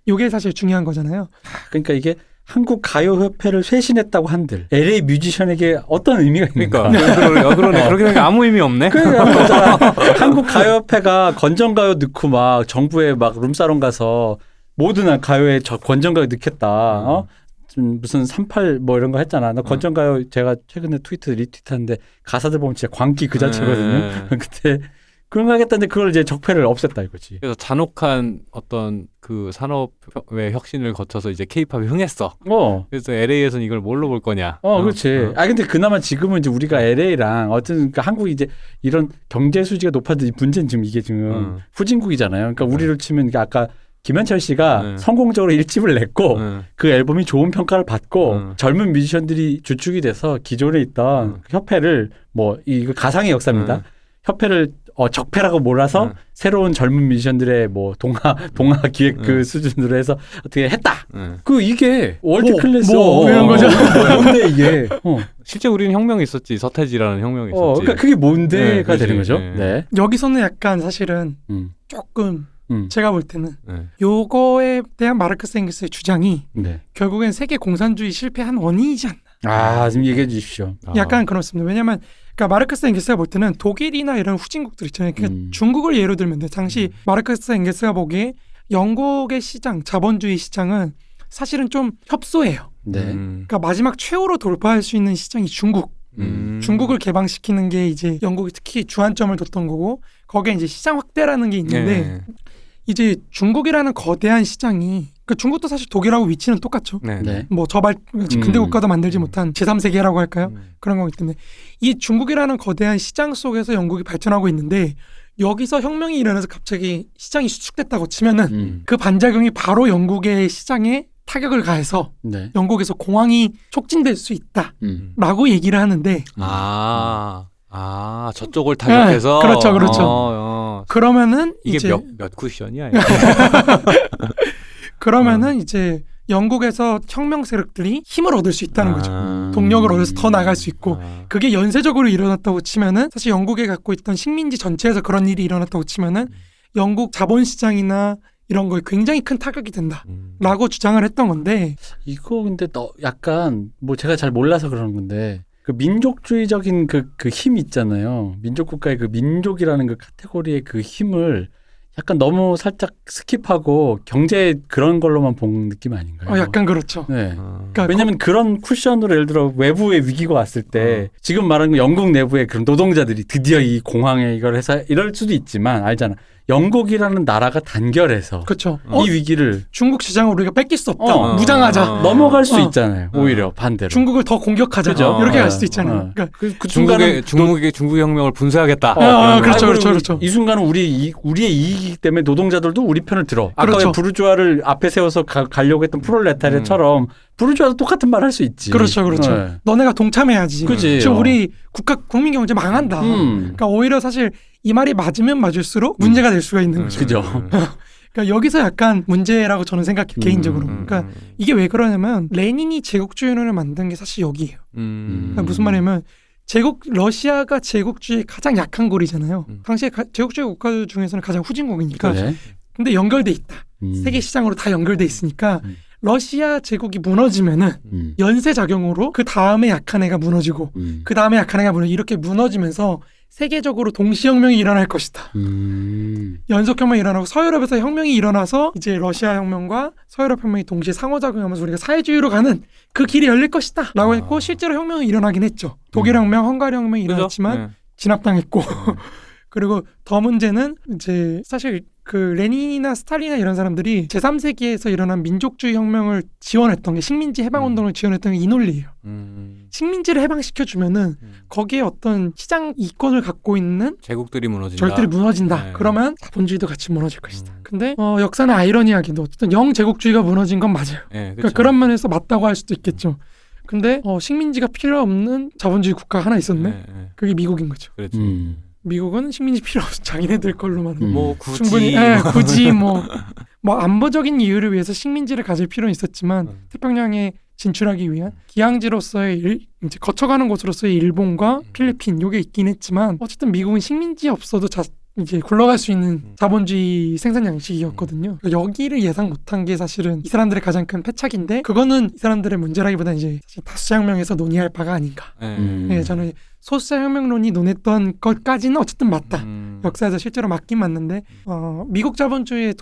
이게 사실 중요한 거잖아요. 그러니까 이게 한국 가요협회를 쇄신했다고 한들 LA 뮤지션에게 어떤 의미가 있는가? 그러니까 그러네. 그렇게 생각하면 아무 의미 없네. 그러니까 한국 가요협회가 건전가요 넣고 막 정부에 막 룸사롱 가서 모든 가요에 건전가요 넣겠다. 무슨 38 뭐 이런 거 했잖아. 나 건전가요 제가 최근에 리트윗하는데 가사들 보면 진짜 광기 그 자체거든요. 그때 그런 거 하겠다는데 그걸 이제 적폐를 없앴다 이거지. 그래서 잔혹한 어떤 그 산업의 혁신을 거쳐서 이제 케이팝이 흥했어. 그래서 LA에서는 이걸 뭘로 볼 거냐. 그렇지. 근데 그나마 지금은 이제 우리가 LA랑 어쨌든 그러니까 한국이 이제 이런 경제 수지가 높아도 문제는 지금 이게 지금 후진국이잖아요. 그러니까 우리를 치면 아까 김현철 씨가 성공적으로 1집을 냈고 그 앨범이 좋은 평가를 받고 젊은 뮤지션들이 주축이 돼서 기존에 있던 협회를 뭐 이거 가상의 역사입니다. 협회를 적폐라고 몰아서 새로운 젊은 뮤지션들의 뭐 동화 기획 그 수준으로 해서 어떻게 했다. 그 이게 월드 클래스 이런 거죠. 뭔데 이게? 실제 우리는 혁명이 있었지. 서태지라는 혁명이 있었지. 그러니까 그게 뭔데가 되는 거죠. 네. 여기서는 약간 사실은 조금 제가 볼 때는 요거에 대한 마르크스 엥겔스의 주장이 결국엔 세계 공산주의 실패한 원인이지 않나. 지금 얘기해 주십시오. 약간 그렇습니다. 왜냐하면 그러니까 마르크스 엥겔스가 볼 때는 독일이나 이런 후진국들 있잖아요. 그러니까 중국을 예로 들면 돼. 당시 마르크스 엥겔스가 보기에 영국의 시장, 자본주의 시장은 사실은 좀 협소해요. 그러니까 마지막 최후로 돌파할 수 있는 시장이 중국. 중국을 개방시키는 게 이제 영국이 특히 주안점을 뒀던 거고 거기에 이제 시장 확대라는 게 있는데 이제 중국이라는 거대한 시장이 그러니까 중국도 사실 독일하고 위치는 똑같죠. 뭐 근대 국가도 만들지 못한 제3세계라고 할까요? 그런 거기 때문에 이 중국이라는 거대한 시장 속에서 영국이 발전하고 있는데 여기서 혁명이 일어나서 갑자기 시장이 수축됐다고 치면은 그 반작용이 바로 영국의 시장에 타격을 가해서 영국에서 공황이 촉진될 수 있다라고 얘기를 하는데 저쪽을 타격해서 그렇죠. 그러면은 이게 이제 몇 쿠션이야? 그러면은 이제 영국에서 혁명 세력들이 힘을 얻을 수 있다는 거죠. 동력을 얻어서 더 나갈 수 있고 그게 연쇄적으로 일어났다고 치면은 사실 영국에 갖고 있던 식민지 전체에서 그런 일이 일어났다고 치면은 영국 자본시장이나 이런 거에 굉장히 큰 타격이 된다라고 주장을 했던 건데 이거 근데 약간 뭐 제가 잘 몰라서 그러는 건데 그 민족주의적인 그 힘 있잖아요. 민족국가의 그 민족이라는 그 카테고리의 그 힘을 약간 너무 살짝 스킵하고 경제 그런 걸로만 본 느낌 아닌가요? 약간 그렇죠. 네. 그러니까 왜냐하면 그런 쿠션으로 예를 들어 외부의 위기가 왔을 때 지금 말하는 거 영국 내부의 그런 노동자들이 드디어 이 공황에 이걸 해서 이럴 수도 있지만 알잖아. 영국이라는 나라가 단결해서 그렇죠. 이 위기를 중국 시장을 우리가 뺏길 수 없다. 무장하자. 넘어갈 수 있잖아요. 오히려 반대로. 중국을 더 공격하자. 그죠? 이렇게 갈 수도 있잖아요. 그러니까 그 중국의 혁명을 분쇄하겠다. 그렇죠. 이 순간은 우리의 이익이기 때문에 노동자들도 우리 편을 들어. 아까 그렇죠. 부르주아를 앞에 세워서 가려고 했던 프롤레타리아처럼 부르주아도 똑같은 말 할 수 있지. 그렇죠. 너네가 동참해야지. 그치. 지금 우리 국민 경제 망한다. 그러니까 오히려 사실 이 말이 맞으면 맞을수록 문제가 될 수가 있는 거죠. 그죠. 그러니까 여기서 약간 문제라고 저는 생각해요. 개인적으로. 그러니까 이게 왜 그러냐면 레닌이 제국주의론을 만든 게 사실 여기예요. 그러니까 무슨 말이냐면 러시아가 제국주의의 가장 약한 고리잖아요. 당시에 제국주의 국가 중에서는 가장 후진국이니까. 그래. 근데 연결돼 있다. 세계 시장으로 다 연결돼 있으니까 러시아 제국이 무너지면은 연쇄작용으로 그 다음에 약한 애가 무너지고 그 다음에 약한 애가 무너지고 이렇게 무너지면서 세계적으로 동시혁명이 일어날 것이다. 연속혁명이 일어나고 서유럽에서 혁명이 일어나서 이제 러시아 혁명과 서유럽 혁명이 동시에 상호작용하면서 우리가 사회주의로 가는 그 길이 열릴 것이다 라고 했고 실제로 혁명이 일어나긴 했죠. 독일혁명, 헝가리 혁명이 일어났지만 진압당했고 그리고 더 문제는 이제 사실 그 레닌이나 스탈린이나 이런 사람들이 제3세기에서 일어난 민족주의 혁명을 지원했던 게 식민지 해방운동을 지원했던 게 이 논리예요. 식민지를 해방시켜주면은 거기에 어떤 시장 이권을 갖고 있는 제국들이 무너진다. 절들이 무너진다. 네. 그러면 자본주의도 같이 무너질 것이다. 근데 역사는 아이러니하게도 어쨌든 영제국주의가 무너진 건 맞아요. 네, 그러니까 그런 면에서 맞다고 할 수도 있겠죠. 근데 식민지가 필요 없는 자본주의 국가 하나 있었네. 그게 미국인 거죠. 그렇죠. 미국은 식민지 필요 없어. 자기네들 걸로만. 뭐 굳이. 충분히 굳이 뭐 안보적인 이유를 위해서 식민지를 가질 필요는 있었지만 태평양에 진출하기 위한 기항지로서의 이제 거쳐가는 곳으로서의 일본과 필리핀 요게 있긴 했지만 어쨌든 미국은 식민지 없어도 이제 굴러갈 수 있는 자본주의 생산 양식이었거든요. 여기를 예상 못한 게 사실은 이 사람들의 가장 큰 패착인데 그거는 이 사람들의 문제라기보다는 이제 사실 다수자 혁명에서 논의할 바가 아닌가. 네, 저는 소수자 혁명론이 논했던 것까지는 어쨌든 맞다. 역사에서 실제로 맞긴 맞는데 미국 자본주의의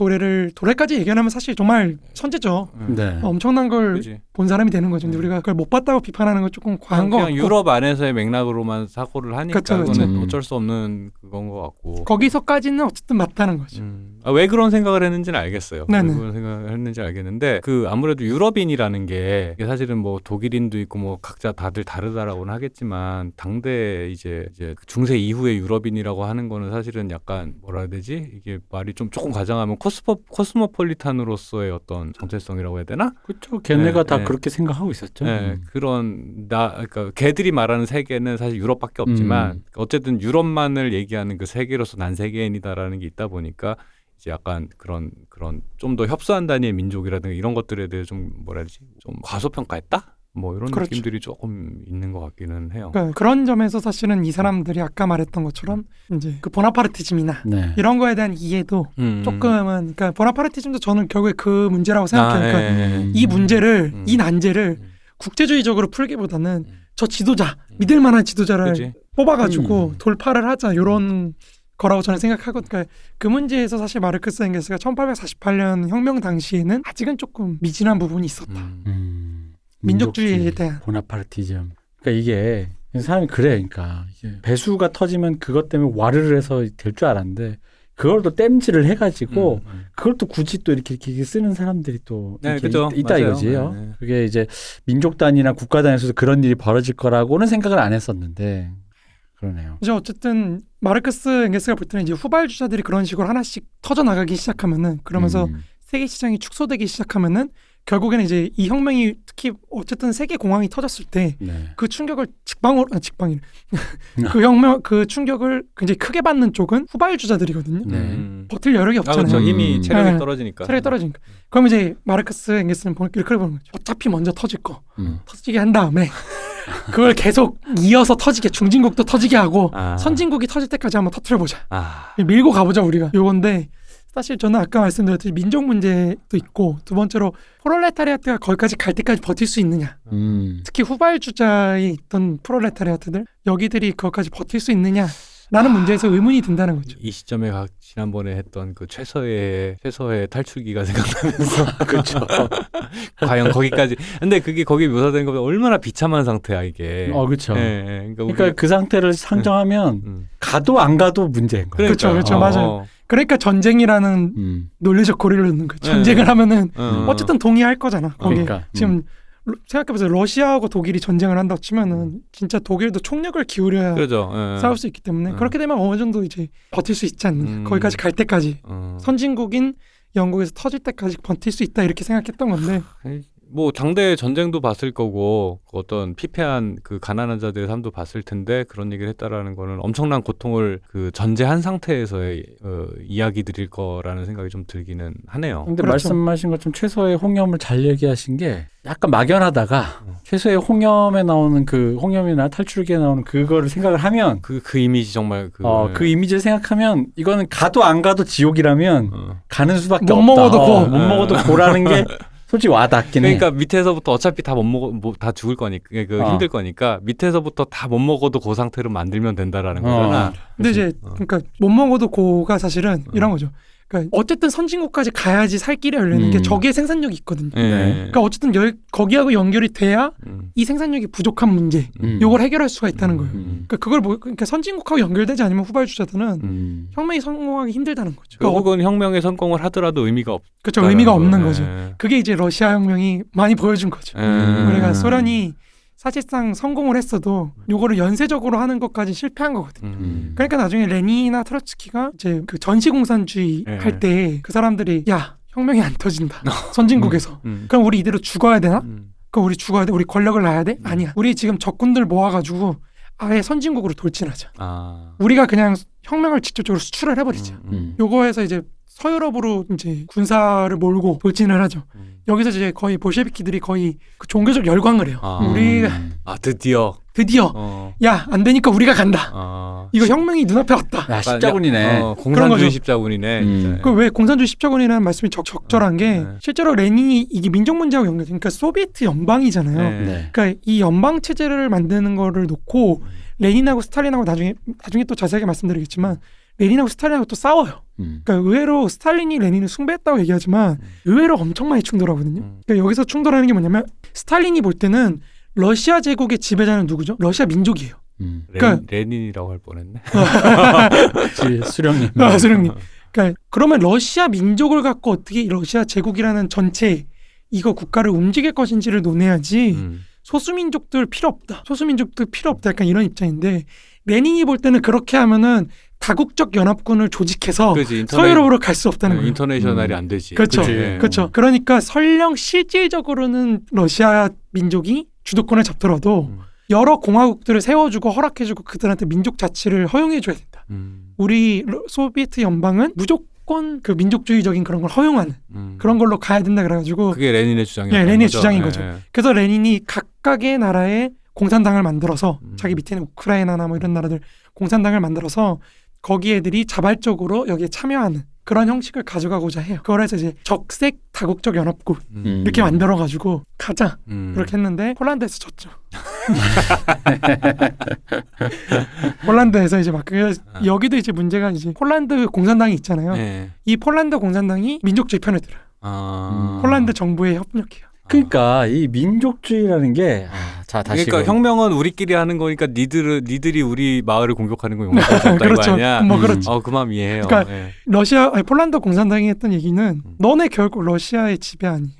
도래까지 얘기하면 사실 정말 천재죠. 네. 엄청난 걸 본 사람이 되는 거죠. 근데 우리가 그걸 못 봤다고 비판하는 건 조금 과한 것 같고. 유럽 안에서의 맥락으로만 사고를 하니까 그쵸. 그건 어쩔 수 없는 그건 것 같고. 거기서까지는 어쨌든 맞다는 거죠. 왜 그런 생각을 했는지는 알겠어요. 네네. 왜 그런 생각을 했는지 알겠는데 그 아무래도 유럽인이라는 게 사실은 뭐 독일인도 있고 뭐 각자 다들 다르다라고는 하겠지만 당대 이제 중세 이후의 유럽인이라고 하는 거는 사실은 약간 뭐라 해야 되지? 이게 말이 좀 조금 과장하면 코스모폴리탄으로서의 어떤 정체성이라고 해야 되나? 그렇죠. 걔네가 다 그렇게 생각하고 있었죠. 그러니까 걔들이 말하는 세계는 사실 유럽밖에 없지만 어쨌든 유럽만을 얘기하는 그 세계로서 난 세계인이다라는 게 있다 보니까 이제 약간 그런 좀 더 협소한 단위의 민족이라든가 이런 것들에 대해 좀 뭐라 해야 되지? 좀 과소평가했다? 뭐 이런 그렇죠. 느낌들이 조금 있는 것 같기는 해요. 그러니까 그런 점에서 사실은 이 사람들이 아까 말했던 것처럼 이제 그 보나파르티즘이나 이런 거에 대한 이해도 조금은 그러니까 보나파르티즘도 저는 결국에 그 문제라고 생각해요. 그러니까 이 문제를 이 난제를 국제주의적으로 풀기보다는 저 지도자 믿을 만한 지도자를 그치? 뽑아가지고 돌파를 하자 이런 거라고 저는 생각하거든요. 그러니까 그 문제에서 사실 마르크스 엥겔스가 1848년 혁명 당시에는 아직은 조금 미진한 부분이 있었다. 민족주의에 대한 보나파르티즘. 그러니까 이게 사람이 그래. 그러니까 이게 배수가 터지면 그것 때문에 와르르 해서 될 줄 알았는데 그걸 또 땜질을 해가지고 그걸 또 굳이 또 이렇게 쓰는 사람들이 또 있다 이거지요. 그게 이제 민족 단위나 국가 단위에서도 그런 일이 벌어질 거라고는 생각을 안 했었는데 그러네요. 이제 어쨌든 마르크스 엥겔스가 볼 때는 이제 후발주자들이 그런 식으로 하나씩 터져 나가기 시작하면은 그러면서 세계 시장이 축소되기 시작하면은 결국에는 이제 이 혁명이 특히 어쨌든 세계 공황이 터졌을 때 그 충격을 그 충격을 굉장히 크게 받는 쪽은 후발주자들이거든요. 버틸 여력이 없잖아요. 그렇죠. 이미 체력이 떨어지니까. 그럼 이제 마르크스 엥겔스는 이렇게 보는 거죠. 어차피 먼저 터질 거 터지게 한 다음에 그걸 계속 이어서 터지게 중진국도 터지게 하고 선진국이 터질 때까지 한번 터뜨려보자. 밀고 가보자 우리가. 요건데 사실 저는 아까 말씀드렸듯이 민족 문제도 있고 두 번째로 프롤레타리아트가 거기까지 갈 때까지 버틸 수 있느냐. 특히 후발주자에 있던 프롤레타리아트들 여기들이 거기까지 버틸 수 있느냐라는 문제에서 의문이 든다는 거죠. 이 시점에 지난번에 했던 그 최서의 탈출기가 생각나면서 그렇죠. 과연 거기까지. 근데 그게 거기 묘사된 것보다 얼마나 비참한 상태야 이게. 그렇죠. 그러니까 우리... 그 상태를 상정하면 가도 안 가도 문제인 거예요. 그렇죠, 맞아요. 그러니까 전쟁이라는 논리적 고리를 넣는 거예요. 전쟁을 하면은 어쨌든 동의할 거잖아. 그러니까 지금 생각해보세요. 러시아하고 독일이 전쟁을 한다고 치면은 진짜 독일도 총력을 기울여야 싸울 수 있기 때문에 그렇게 되면 어느 정도 이제 버틸 수 있지 않느냐. 거기까지 갈 때까지 선진국인 영국에서 터질 때까지 버틸 수 있다 이렇게 생각했던 건데. 뭐 당대 전쟁도 봤을 거고 어떤 피폐한 그 가난한 자들의 삶도 봤을 텐데 그런 얘기를 했다라는 거는 엄청난 고통을 그 전제한 상태에서의 이야기들일 거라는 생각이 좀 들기는 하네요. 근데 말씀하신 것처럼 최소의 홍염을 잘 얘기하신 게 약간 막연하다가 최소의 홍염에 나오는 그 홍염이나 탈출기에 나오는 그거를 생각을 하면 그 이미지 정말 그 이미지를 생각하면 이거는 가도 안 가도 지옥이라면 가는 수밖에 없다. 못 먹어도 고라는 게 솔직히 와닿긴 해. 그러니까 밑에서부터 어차피 다 못 먹어 다 죽을 거니까 힘들 거니까 밑에서부터 다 못 먹어도 그 상태로 만들면 된다라는 거잖아. 근데 이제 그러니까 못 먹어도 고가 사실은 이런 거죠. 그러니까 어쨌든 선진국까지 가야지 살 길이 열리는 게 저기에 생산력이 있거든요. 그러니까 어쨌든 거기하고 연결이 돼야 이 생산력이 부족한 문제 요걸 해결할 수가 있다는 거예요. 그러니까 그걸 그러니까 선진국하고 연결되지 않으면 후발주자들은 혁명이 성공하기 힘들다는 거죠. 결국은 혁명에 성공을 하더라도 의미가 없. 그렇죠. 의미가 없는 거죠. 그게 이제 러시아 혁명이 많이 보여준 거죠. 그러니까 소련이 사실상 성공을 했어도 요거를 연쇄적으로 하는 것까지 실패한 거거든요. 그러니까 나중에 레닌이나 트로츠키가 이제 그 전시공산주의 할 때 그 사람들이 야 혁명이 안 터진다 선진국에서 그럼 우리 이대로 죽어야 되나? 그럼 우리 죽어야 돼? 우리 권력을 놔야 돼? 아니야. 우리 지금 적군들 모아가지고 아예 선진국으로 돌진하자. 우리가 그냥 혁명을 직접적으로 수출을 해버리자. 요거에서 이제 서유럽으로 이제 군사를 몰고 돌진을 하죠. 여기서 이제 거의 볼셰비키들이 거의 그 종교적 열광을 해요. 우리가 드디어 드디어 야, 안 되니까 우리가 간다. 이거 혁명이 눈앞에 왔다. 야, 십자군이네. 공산주의 십자군이네. 그 왜 공산주의 십자군이라는 말씀이 적절한 게 실제로 레닌이 이게 민족 문제하고 연결돼. 그러니까 소비에트 연방이잖아요. 네. 그러니까 이 연방 체제를 만드는 거를 놓고 레닌하고 스탈린하고 나중에 또 자세하게 말씀드리겠지만 레닌하고 스탈린하고 또 싸워요. 그러니까 의외로 스탈린이 레닌을 숭배했다고 얘기하지만 의외로 엄청 많이 충돌하거든요. 그러니까 여기서 충돌하는 게 뭐냐면 스탈린이 볼 때는 러시아 제국의 지배자는 누구죠? 러시아 민족이에요. 그러니까 레닌이라고 할 뻔했네. 수령님. 수령님. 그러니까 그러면 러시아 민족을 갖고 어떻게 이 러시아 제국이라는 전체 이거 국가를 움직일 것인지를 논해야지 소수민족들 필요 없다. 소수민족들 필요 없다. 약간 이런 입장인데 레닌이 볼 때는 그렇게 하면은 다국적 연합군을 조직해서 서유럽으로 갈 수 없다는 거예요. 인터내셔널이 안 되지. 그렇죠. 그렇죠. 그러니까 설령 실질적으로는 러시아 민족이 주도권을 잡더라도 여러 공화국들을 세워주고 허락해주고 그들한테 민족 자치를 허용해줘야 된다. 우리 소비에트 연방은 무조건 그 민족주의적인 그런 걸 허용하는 그런 걸로 가야 된다 그래가지고 그게 레닌의 주장이었던 네, 레닌의 거죠. 주장인 거죠. 그래서 레닌이 각각의 나라에 공산당을 만들어서 자기 밑에는 우크라이나나 뭐 이런 나라들 공산당을 만들어서 거기 애들이 자발적으로 여기에 참여하는 그런 형식을 가져가고자 해요. 그래서 이제 적색 다국적 연합군 이렇게 만들어가지고 가자 그렇게 했는데 폴란드에서 졌죠. 폴란드에서 이제 막 여기도 이제 문제가 이제 폴란드 공산당이 있잖아요. 네. 이 폴란드 공산당이 민족주의 편에 들어요. 폴란드 정부에 협력해요. 그러니까 이 민족주의라는 게 다시 그러니까 혁명은 우리끼리 하는 거니까 니들이 우리 마을을 공격하는 건 용납할 수 없다 그렇죠. 이거 아니야? 뭐 그렇죠. 그 마음 이해해요. 그러니까 폴란드 공산당이 했던 얘기는 너네 결국 러시아의 지배 아니야.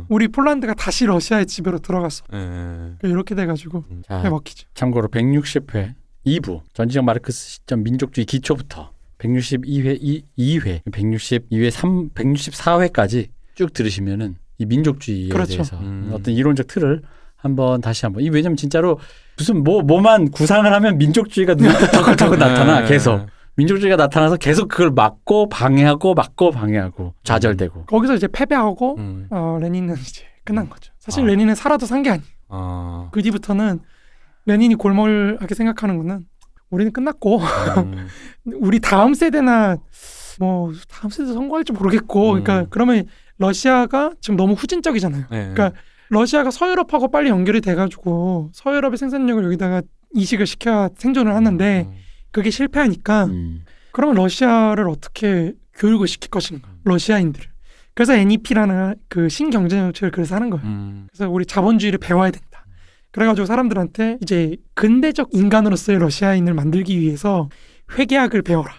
우리 폴란드가 다시 러시아의 지배로 들어갔어. 그러니까 이렇게 돼가지고 먹히죠. 참고로 160회 2부 전지적 마르크스 시점 민족주의 기초부터 162회 2회 162회 164회까지 쭉 들으시면은 이 민족주의에 대해서 어떤 이론적 틀을 다시 한번 왜냐면 진짜로 무슨 뭐만 구상을 하면 민족주의가 덕덕 나타나 계속 민족주의가 나타나서 계속 그걸 막고 방해하고 좌절되고 거기서 이제 패배하고 레닌은 이제 끝난 거죠. 사실 레닌은 살아도 산 게 아니에요. 그 뒤부터는 레닌이 골몰하게 생각하는 거는 우리는 끝났고 우리 다음 세대나 뭐 다음 세대 선거할지 모르겠고 그러니까 그러면 러시아가 지금 너무 후진적이잖아요. 그러니까 러시아가 서유럽하고 빨리 연결이 돼가지고 서유럽의 생산력을 여기다가 이식을 시켜야 생존을 하는데 그게 실패하니까 그러면 러시아를 어떻게 교육을 시킬 것인가? 러시아인들을. 그래서 NEP라는 그 신경제정책을 그래서 하는 거예요. 그래서 우리 자본주의를 배워야 된다. 그래가지고 사람들한테 이제 근대적 인간으로서의 러시아인을 만들기 위해서 회계학을 배워라.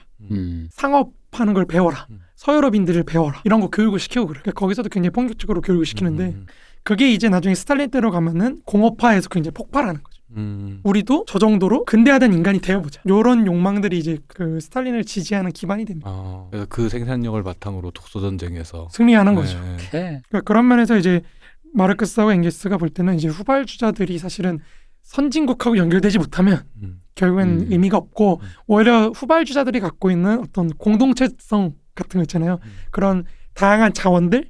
상업하는 걸 배워라. 서유럽인들을 배워라. 이런 거 교육을 시키고 그래. 그러니까 거기서도 굉장히 본격적으로 교육을 시키는데 그게 이제 나중에 스탈린 때로 가면은 공업화해서 굉장히 폭발하는 거죠. 우리도 저 정도로 근대화된 인간이 되어보자. 이런 욕망들이 이제 그 스탈린을 지지하는 기반이 됩니다. 그래서 그 생산력을 바탕으로 독소전쟁에서 승리하는 거죠. 그러니까 그런 면에서 이제 마르크스하고 엥겔스가 볼 때는 이제 후발주자들이 사실은 선진국하고 연결되지 못하면 결국엔 의미가 없고 오히려 후발주자들이 갖고 있는 어떤 공동체성 같은 거 있잖아요. 그런 다양한 자원들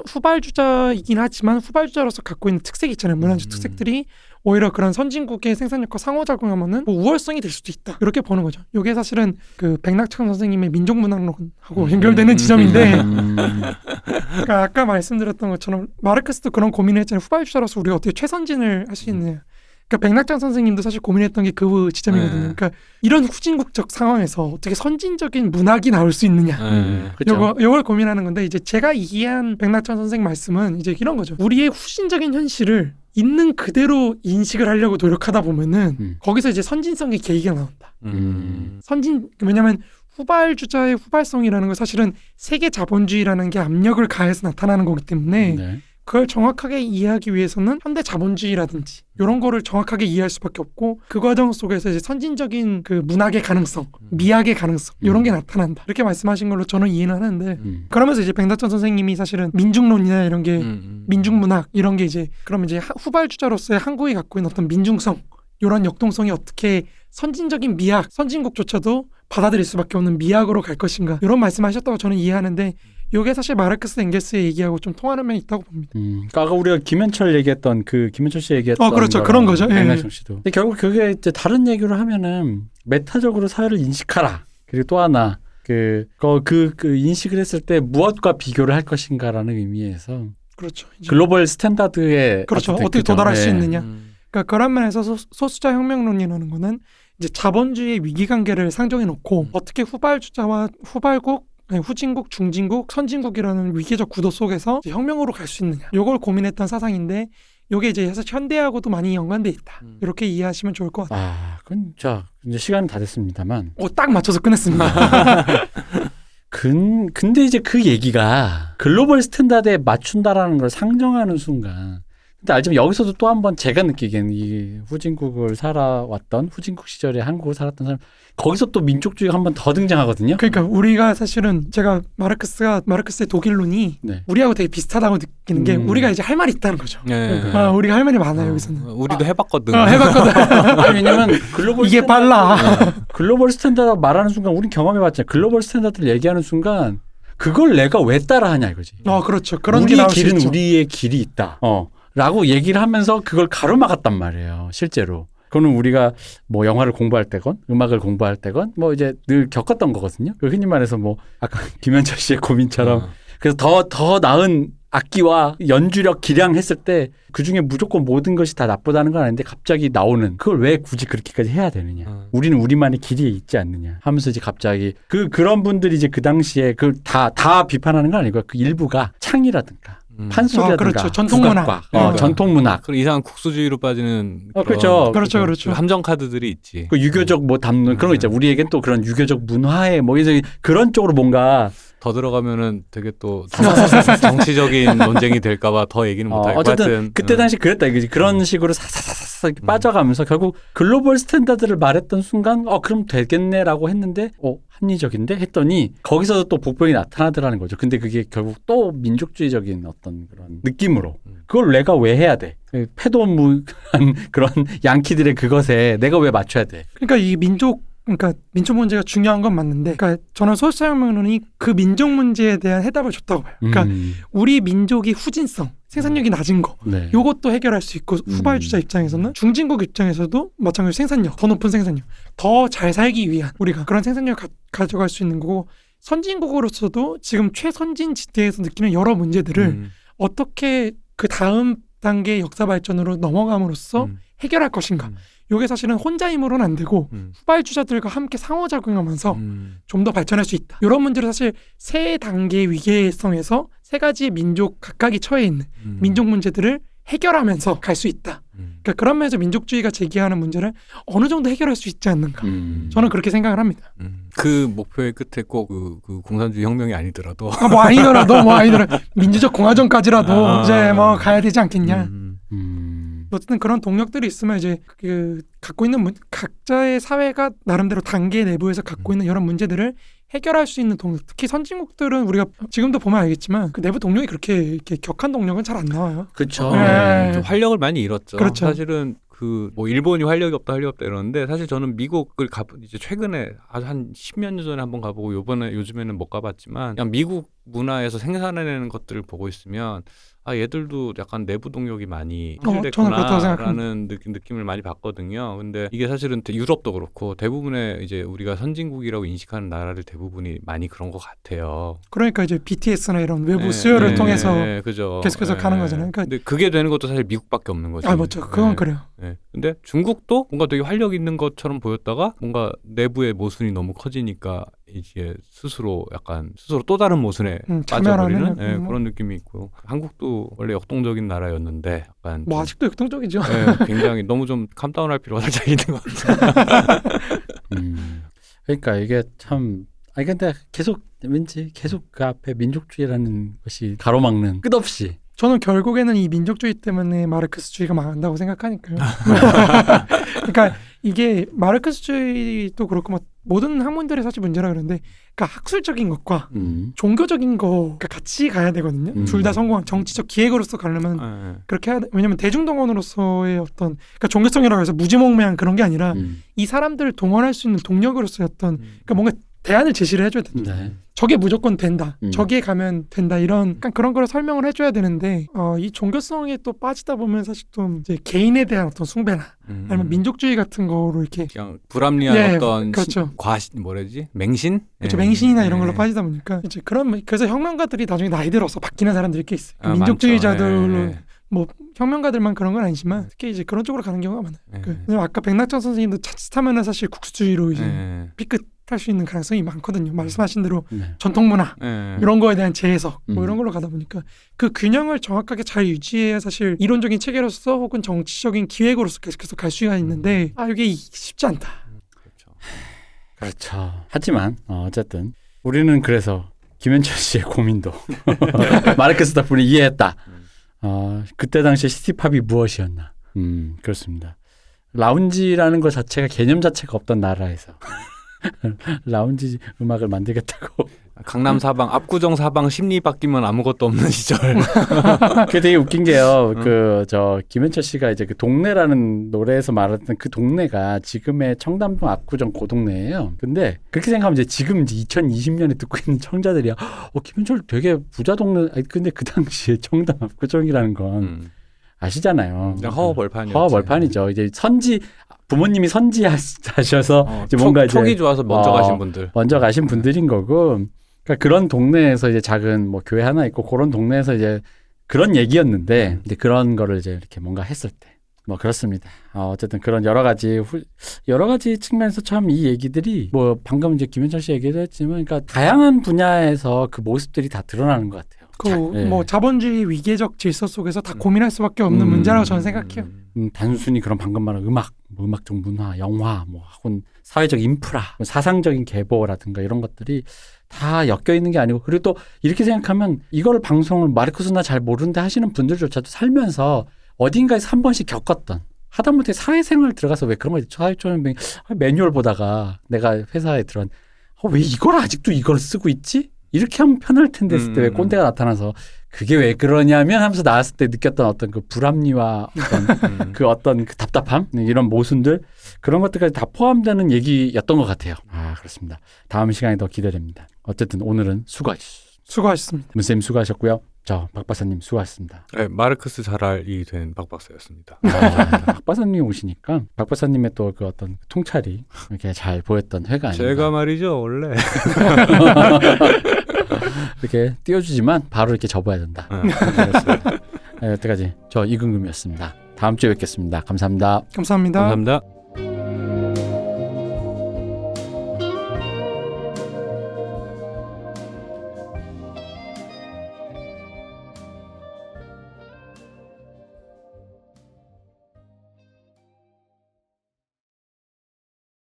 후발주자이긴 하지만 후발주자로서 갖고 있는 특색이 있잖아요. 문화적 특색들이 오히려 그런 선진국의 생산력과 상호작용하면은 뭐 우월성이 될 수도 있다. 이렇게 보는 거죠. 이게 사실은 그 백낙천 선생님의 민족문학론하고 연결되는 지점인데 그러니까 아까 말씀드렸던 것처럼 마르크스도 그런 고민을 했잖아요. 후발주자로서 우리가 어떻게 최선진을 할 수 있느냐. 그러니까 백낙천 선생님도 사실 고민했던 게 그 지점이거든요. 그러니까 이런 후진국적 상황에서 어떻게 선진적인 문학이 나올 수 있느냐. 이걸 고민하는 건데 이제 제가 이해한 백낙천 선생 말씀은 이제 이런 거죠. 우리의 후진적인 현실을 있는 그대로 인식을 하려고 노력하다 보면은 거기서 이제 선진성의 계기가 나온다. 왜냐하면 후발주자의 후발성이라는 건 사실은 세계 자본주의라는 게 압력을 가해서 나타나는 거기 때문에 그걸 정확하게 이해하기 위해서는 현대 자본주의라든지 이런 거를 정확하게 이해할 수밖에 없고 그 과정 속에서 이제 선진적인 그 문학의 가능성, 미학의 가능성 이런 게 나타난다. 이렇게 말씀하신 걸로 저는 이해는 하는데 그러면서 이제 백낙천 선생님이 사실은 민중론이나 이런 게 민중문학 이런 게 이제 그러면 이제 후발주자로서의 한국이 갖고 있는 어떤 민중성 이런 역동성이 어떻게 선진적인 미학, 선진국조차도 받아들일 수밖에 없는 미학으로 갈 것인가 이런 말씀하셨다고 저는 이해하는데 이게 사실 마르크스 엥겔스의 얘기하고 좀 통하는 면이 있다고 봅니다. 그러니까 아까 우리가 김현철 얘기했던 그 김현철 씨 얘기했던 그렇죠. 그런 거죠. 예. 백나정 씨도. 근데 결국 그게 이제 다른 얘기로 하면은 메타적으로 사회를 인식하라. 그리고 또 하나 그 인식을 했을 때 무엇과 비교를 할 것인가라는 의미에서 그렇죠. 글로벌 스탠다드에 그렇죠. 어떻게 도달할 수 있느냐. 그러니까 그런 면에서 소수자 혁명론이라는 거는 이제 자본주의의 위기관계를 상정해 놓고 어떻게 후발주자와 후진국, 중진국, 선진국이라는 위계적 구도 속에서 이제 혁명으로 갈 수 있느냐. 이걸 고민했던 사상인데 이게 이제 사실 현대하고도 많이 연관돼 있다. 이렇게 이해하시면 좋을 것 같아요. 그건 자 이제 시간은 다 됐습니다만. 딱 맞춰서 끝냈습니다. 근데 이제 그 얘기가 글로벌 스탠다드에 맞춘다라는 걸 상정하는 순간. 근데 알지만 여기서도 또 한 번 제가 느끼기에는 이 후진국을 살아왔던 후진국 시절에 한국을 살았던 사람 거기서 또 민족주의가 한 번 더 등장하거든요. 그러니까 우리가 사실은 제가 마르크스의 독일론이 네. 우리하고 되게 비슷하다고 느끼는 게 우리가 이제 할 말이 있다는 거죠. 네. 우리가 할 말이 많아요 여기서는. 우리도 해봤거든. 해봤거든. 왜냐면 글로벌 이게 빨라. 글로벌 스탠다드 말하는 순간 우린 경험해봤잖아요. 글로벌 스탠다드를 얘기하는 순간 그걸 내가 왜 따라하냐 이거지. 그렇죠. 그런 게 우리의 나올 수 길은 있죠. 우리의 길이 있다. 라고 얘기를 하면서 그걸 가로막았단 말이에요. 실제로. 그거는 우리가 뭐 영화를 공부할 때건 음악을 공부할 때건 뭐 이제 늘 겪었던 거거든요. 흔히 말해서 뭐 아까 김현철 씨의 고민처럼 그래서 더 나은 악기와 연주력 기량 했을 때 그중에 무조건 모든 것이 다 나쁘다는 건 아닌데 갑자기 나오는 그걸 왜 굳이 그렇게까지 해야 되느냐. 우리는 우리만의 길이 있지 않느냐 하면서 이제 갑자기 그런 분들이 이제 그 당시에 그 다 비판하는 건 아니고 그 일부가 창이라든가 판소리라든가 그렇죠. 전통문학. 전통문학. 그런 이상한 국수주의로 빠지는 그렇죠. 그렇죠. 함정 카드들이 있지. 그 유교적 뭐 담는 그런 거 있잖아요. 우리에겐 또 그런 유교적 문화에 뭐 이제 그런 쪽으로 뭔가 더 들어가면은 되게 또 정치적인 논쟁이 될까봐 더 얘기는 못할 것 같은. 어쨌든 그때 당시 그랬다 이거지. 그런 식으로 사사사사 빠져가면서 결국 글로벌 스탠다드를 말했던 순간 그럼 되겠네라고 했는데 합리적인데 했더니 거기서 또 복병이 나타나더라는 거죠. 근데 그게 결국 또 민족주의적인 어떤 그런 느낌으로 그걸 내가 왜 해야 돼? 패도무한 그런 양키들의 그것에 내가 왜 맞춰야 돼? 그러니까 이 민족 문제가 중요한 건 맞는데, 그러니까 저는 소수자혁명론이 그 민족 문제에 대한 해답을 줬다고 봐요. 그러니까 우리 민족이 후진성, 생산력이 낮은 거, 네. 요것도 해결할 수 있고 후발주자 입장에서는 중진국 입장에서도 마찬가지로 생산력, 더 높은 생산력, 더 잘 살기 위한 우리가 그런 생산력을 가져갈 수 있는 거고 선진국으로서도 지금 최선진 지대에서 느끼는 여러 문제들을 어떻게 그 다음 단계의 역사 발전으로 넘어감으로써 해결할 것인가. 이게 사실은 혼자 힘으로는 안 되고 후발주자들과 함께 상호작용하면서 좀 더 발전할 수 있다. 이런 문제를 사실 세 단계의 위계성에서 세 가지의 민족 각각이 처해 있는 민족 문제들을 해결하면서 갈 수 있다. 그러니까 그런 면에서 민족주의가 제기하는 문제를 어느 정도 해결할 수 있지 않는가. 저는 그렇게 생각을 합니다. 그 목표의 끝에 꼭 그 공산주의 혁명이 아니더라도 뭐 아니더라도 민주적 공화정까지라도 이제 뭐 가야 되지 않겠냐. 어쨌든 그런 동력들이 있으면 이제 그 갖고 있는 각자의 사회가 나름대로 단계 내부에서 갖고 있는 여러 문제들을 해결할 수 있는 동력. 특히 선진국들은 우리가 지금도 보면 알겠지만 그 내부 동력이 그렇게 이렇게 격한 동력은 잘 안 나와요. 그렇죠. 네. 좀 활력을 많이 잃었죠. 그렇죠. 사실은 뭐 일본이 활력이 없다 이러는데 사실 저는 미국을 이제 최근에 아주 한 10몇 년 전에 한번 가보고 요즘에는 못 가봤지만 그냥 미국 문화에서 생산해내는 것들을 보고 있으면 얘들도 약간 내부 동력이 많이 실됐구나라는 느낌을 많이 받거든요. 근데 이게 사실은 유럽도 그렇고 대부분의 이제 우리가 선진국이라고 인식하는 나라들 대부분이 많이 그런 것 같아요. 그러니까 이제 BTS나 이런 외부 수요를 통해서 그죠. 계속해서 가는 거잖아요. 그러니까 근데 그게 되는 것도 사실 미국밖에 없는 거죠. 맞죠. 그건 그래요. 근데 중국도 뭔가 되게 활력 있는 것처럼 보였다가 뭔가 내부의 모순이 너무 커지니까 이제 스스로 또 다른 모순에 빠져버리는 그런 느낌이 있고 한국도 원래 역동적인 나라였는데 약간 뭐 아직도 역동적이죠. 굉장히 너무 좀 캄다운할 필요가 살짝 있는 것 같아요. 그러니까 이게 참 근데 왠지 계속 그 앞에 민족주의라는 것이 가로막는 끝없이. 저는 결국에는 이 민족주의 때문에 마르크스주의가 망한다고 생각하니까요. 그러니까 이게 마르크스주의도 그렇고 모든 학문들의 사실 문제라 그러는데 그러니까 학술적인 것과 종교적인 거가 같이 가야 되거든요. 둘 다 성공한 정치적 기획으로서 가려면 그렇게 해야 돼. 왜냐하면 대중동원으로서의 어떤 그러니까 종교성이라고 해서 무지몽매한 그런 게 아니라 이 사람들을 동원할 수 있는 동력으로서의 어떤 그러니까 뭔가 대안을 제시를 해줘야 된다. 저게 무조건 된다. 저기에 가면 된다. 이런 약간 그런 걸 설명을 해줘야 되는데 이 종교성에 또 빠지다 보면 사실 좀 이제 개인에 대한 어떤 숭배나 아니면 민족주의 같은 거로 이렇게 그냥 불합리한 예, 어떤 그렇죠. 뭐라지? 맹신? 그렇죠. 예. 맹신이나 이런 예. 걸로 빠지다 보니까 이제 그래서 혁명가들이 나중에 나이 들어서 바뀌는 사람들이 꽤 있어요. 아, 민족주의자들로 많죠. 예. 뭐 혁명가들만 그런 건 아니지만 특히 이제 그런 쪽으로 가는 경우가 많아요. 예. 왜냐면 아까 백낙천 선생님도 자칫하면은 사실 국수주의로 이제 예. 삐끗할 수 있는 가능성이 많거든요. 말씀하신 대로 네. 전통 문화 예. 이런 거에 대한 재해석 뭐 음. 이런 걸로 가다 보니까 그 균형을 정확하게 잘 유지해야 사실 이론적인 체계로서 혹은 정치적인 기획으로서 계속 갈 수가 있는데 이게 쉽지 않다. 그렇죠. 그렇죠. 하지만 어쨌든 우리는 그래서 김현철 씨의 고민도 마르크스 덕분에 이해했다. 그때 당시에 시티팝이 무엇이었나. 그렇습니다. 라운지라는 것 자체가 개념 자체가 없던 나라에서 라운지 음악을 만들겠다고. 강남 사방, 압구정 사방 심리 바뀌면 아무것도 없는 시절. 그게 되게 웃긴 게요. 김현철 씨가 이제 그 동네라는 노래에서 말했던 그 동네가 지금의 청담동 압구정 그 동네예요. 근데 그렇게 생각하면 이제 지금 이제 2020년에 듣고 있는 청자들이야. 김현철 되게 부자 동네. 근데 그 당시에 청담 압구정이라는 건 아시잖아요. 그냥 허허벌판이었지. 허허벌판이죠. 이제 부모님이 선지하셔서 이제 뭔가 이제 촉이 좋아서 먼저 가신 분들. 먼저 가신 분들인 거고. 그러니까 그런 동네에서 이제 작은 뭐 교회 하나 있고 그런 동네에서 이제 그런 얘기였는데 이제 그런 거를 이제 이렇게 뭔가 했을 때 뭐 그렇습니다. 어쨌든 그런 여러 가지 측면에서 참 이 얘기들이 뭐 방금 이제 김현철 씨 얘기도 했지만 그러니까 다양한 분야에서 그 모습들이 다 드러나는 것 같아요. 뭐 자본주의 위계적 질서 속에서 다 고민할 수밖에 없는 문제라고 저는 생각해요. 단순히 그런 방금 말한 음악적 문화, 영화, 뭐 혹은 사회적 인프라, 사상적인 계보라든가 이런 것들이 다 엮여 있는 게 아니고 그리고 또 이렇게 생각하면 이걸 방송을 마르크스나 잘 모르는데 하시는 분들조차도 살면서 어딘가에서 한 번씩 겪었던 하다못해 사회생활 들어가서 왜 그런 거 있죠. 사회초년병 매뉴얼 보다가 내가 회사에 들어간 왜 이걸 아직도 이걸 쓰고 있지? 이렇게 하면 편할 텐데 했을 때 왜 꼰대가 나타나서 그게 왜 그러냐면 하면서 나왔을 때 느꼈던 어떤 그 불합리와 어떤 그 어떤 그 답답함 이런 모순들 그런 것들까지 다 포함되는 얘기였던 것 같아요. 그렇습니다. 다음 시간에 더 기대됩니다. 어쨌든 오늘은 수고하셨습니다. 문쌤 수고하셨고요. 박 박사님 수고하셨습니다. 네, 마르크스 잘 알이 된 박 박사였습니다. 박 박사님이 오시니까 박 박사님의 또 그 어떤 통찰이 이렇게 잘 보였던 회가 아닌가. 제가 말이죠 원래 이렇게 띄워주지만 바로 이렇게 접어야 된다. 여태까지 저 이근금이었습니다. 다음 주에 뵙겠습니다. 감사합니다. 감사합니다. 감사합니다.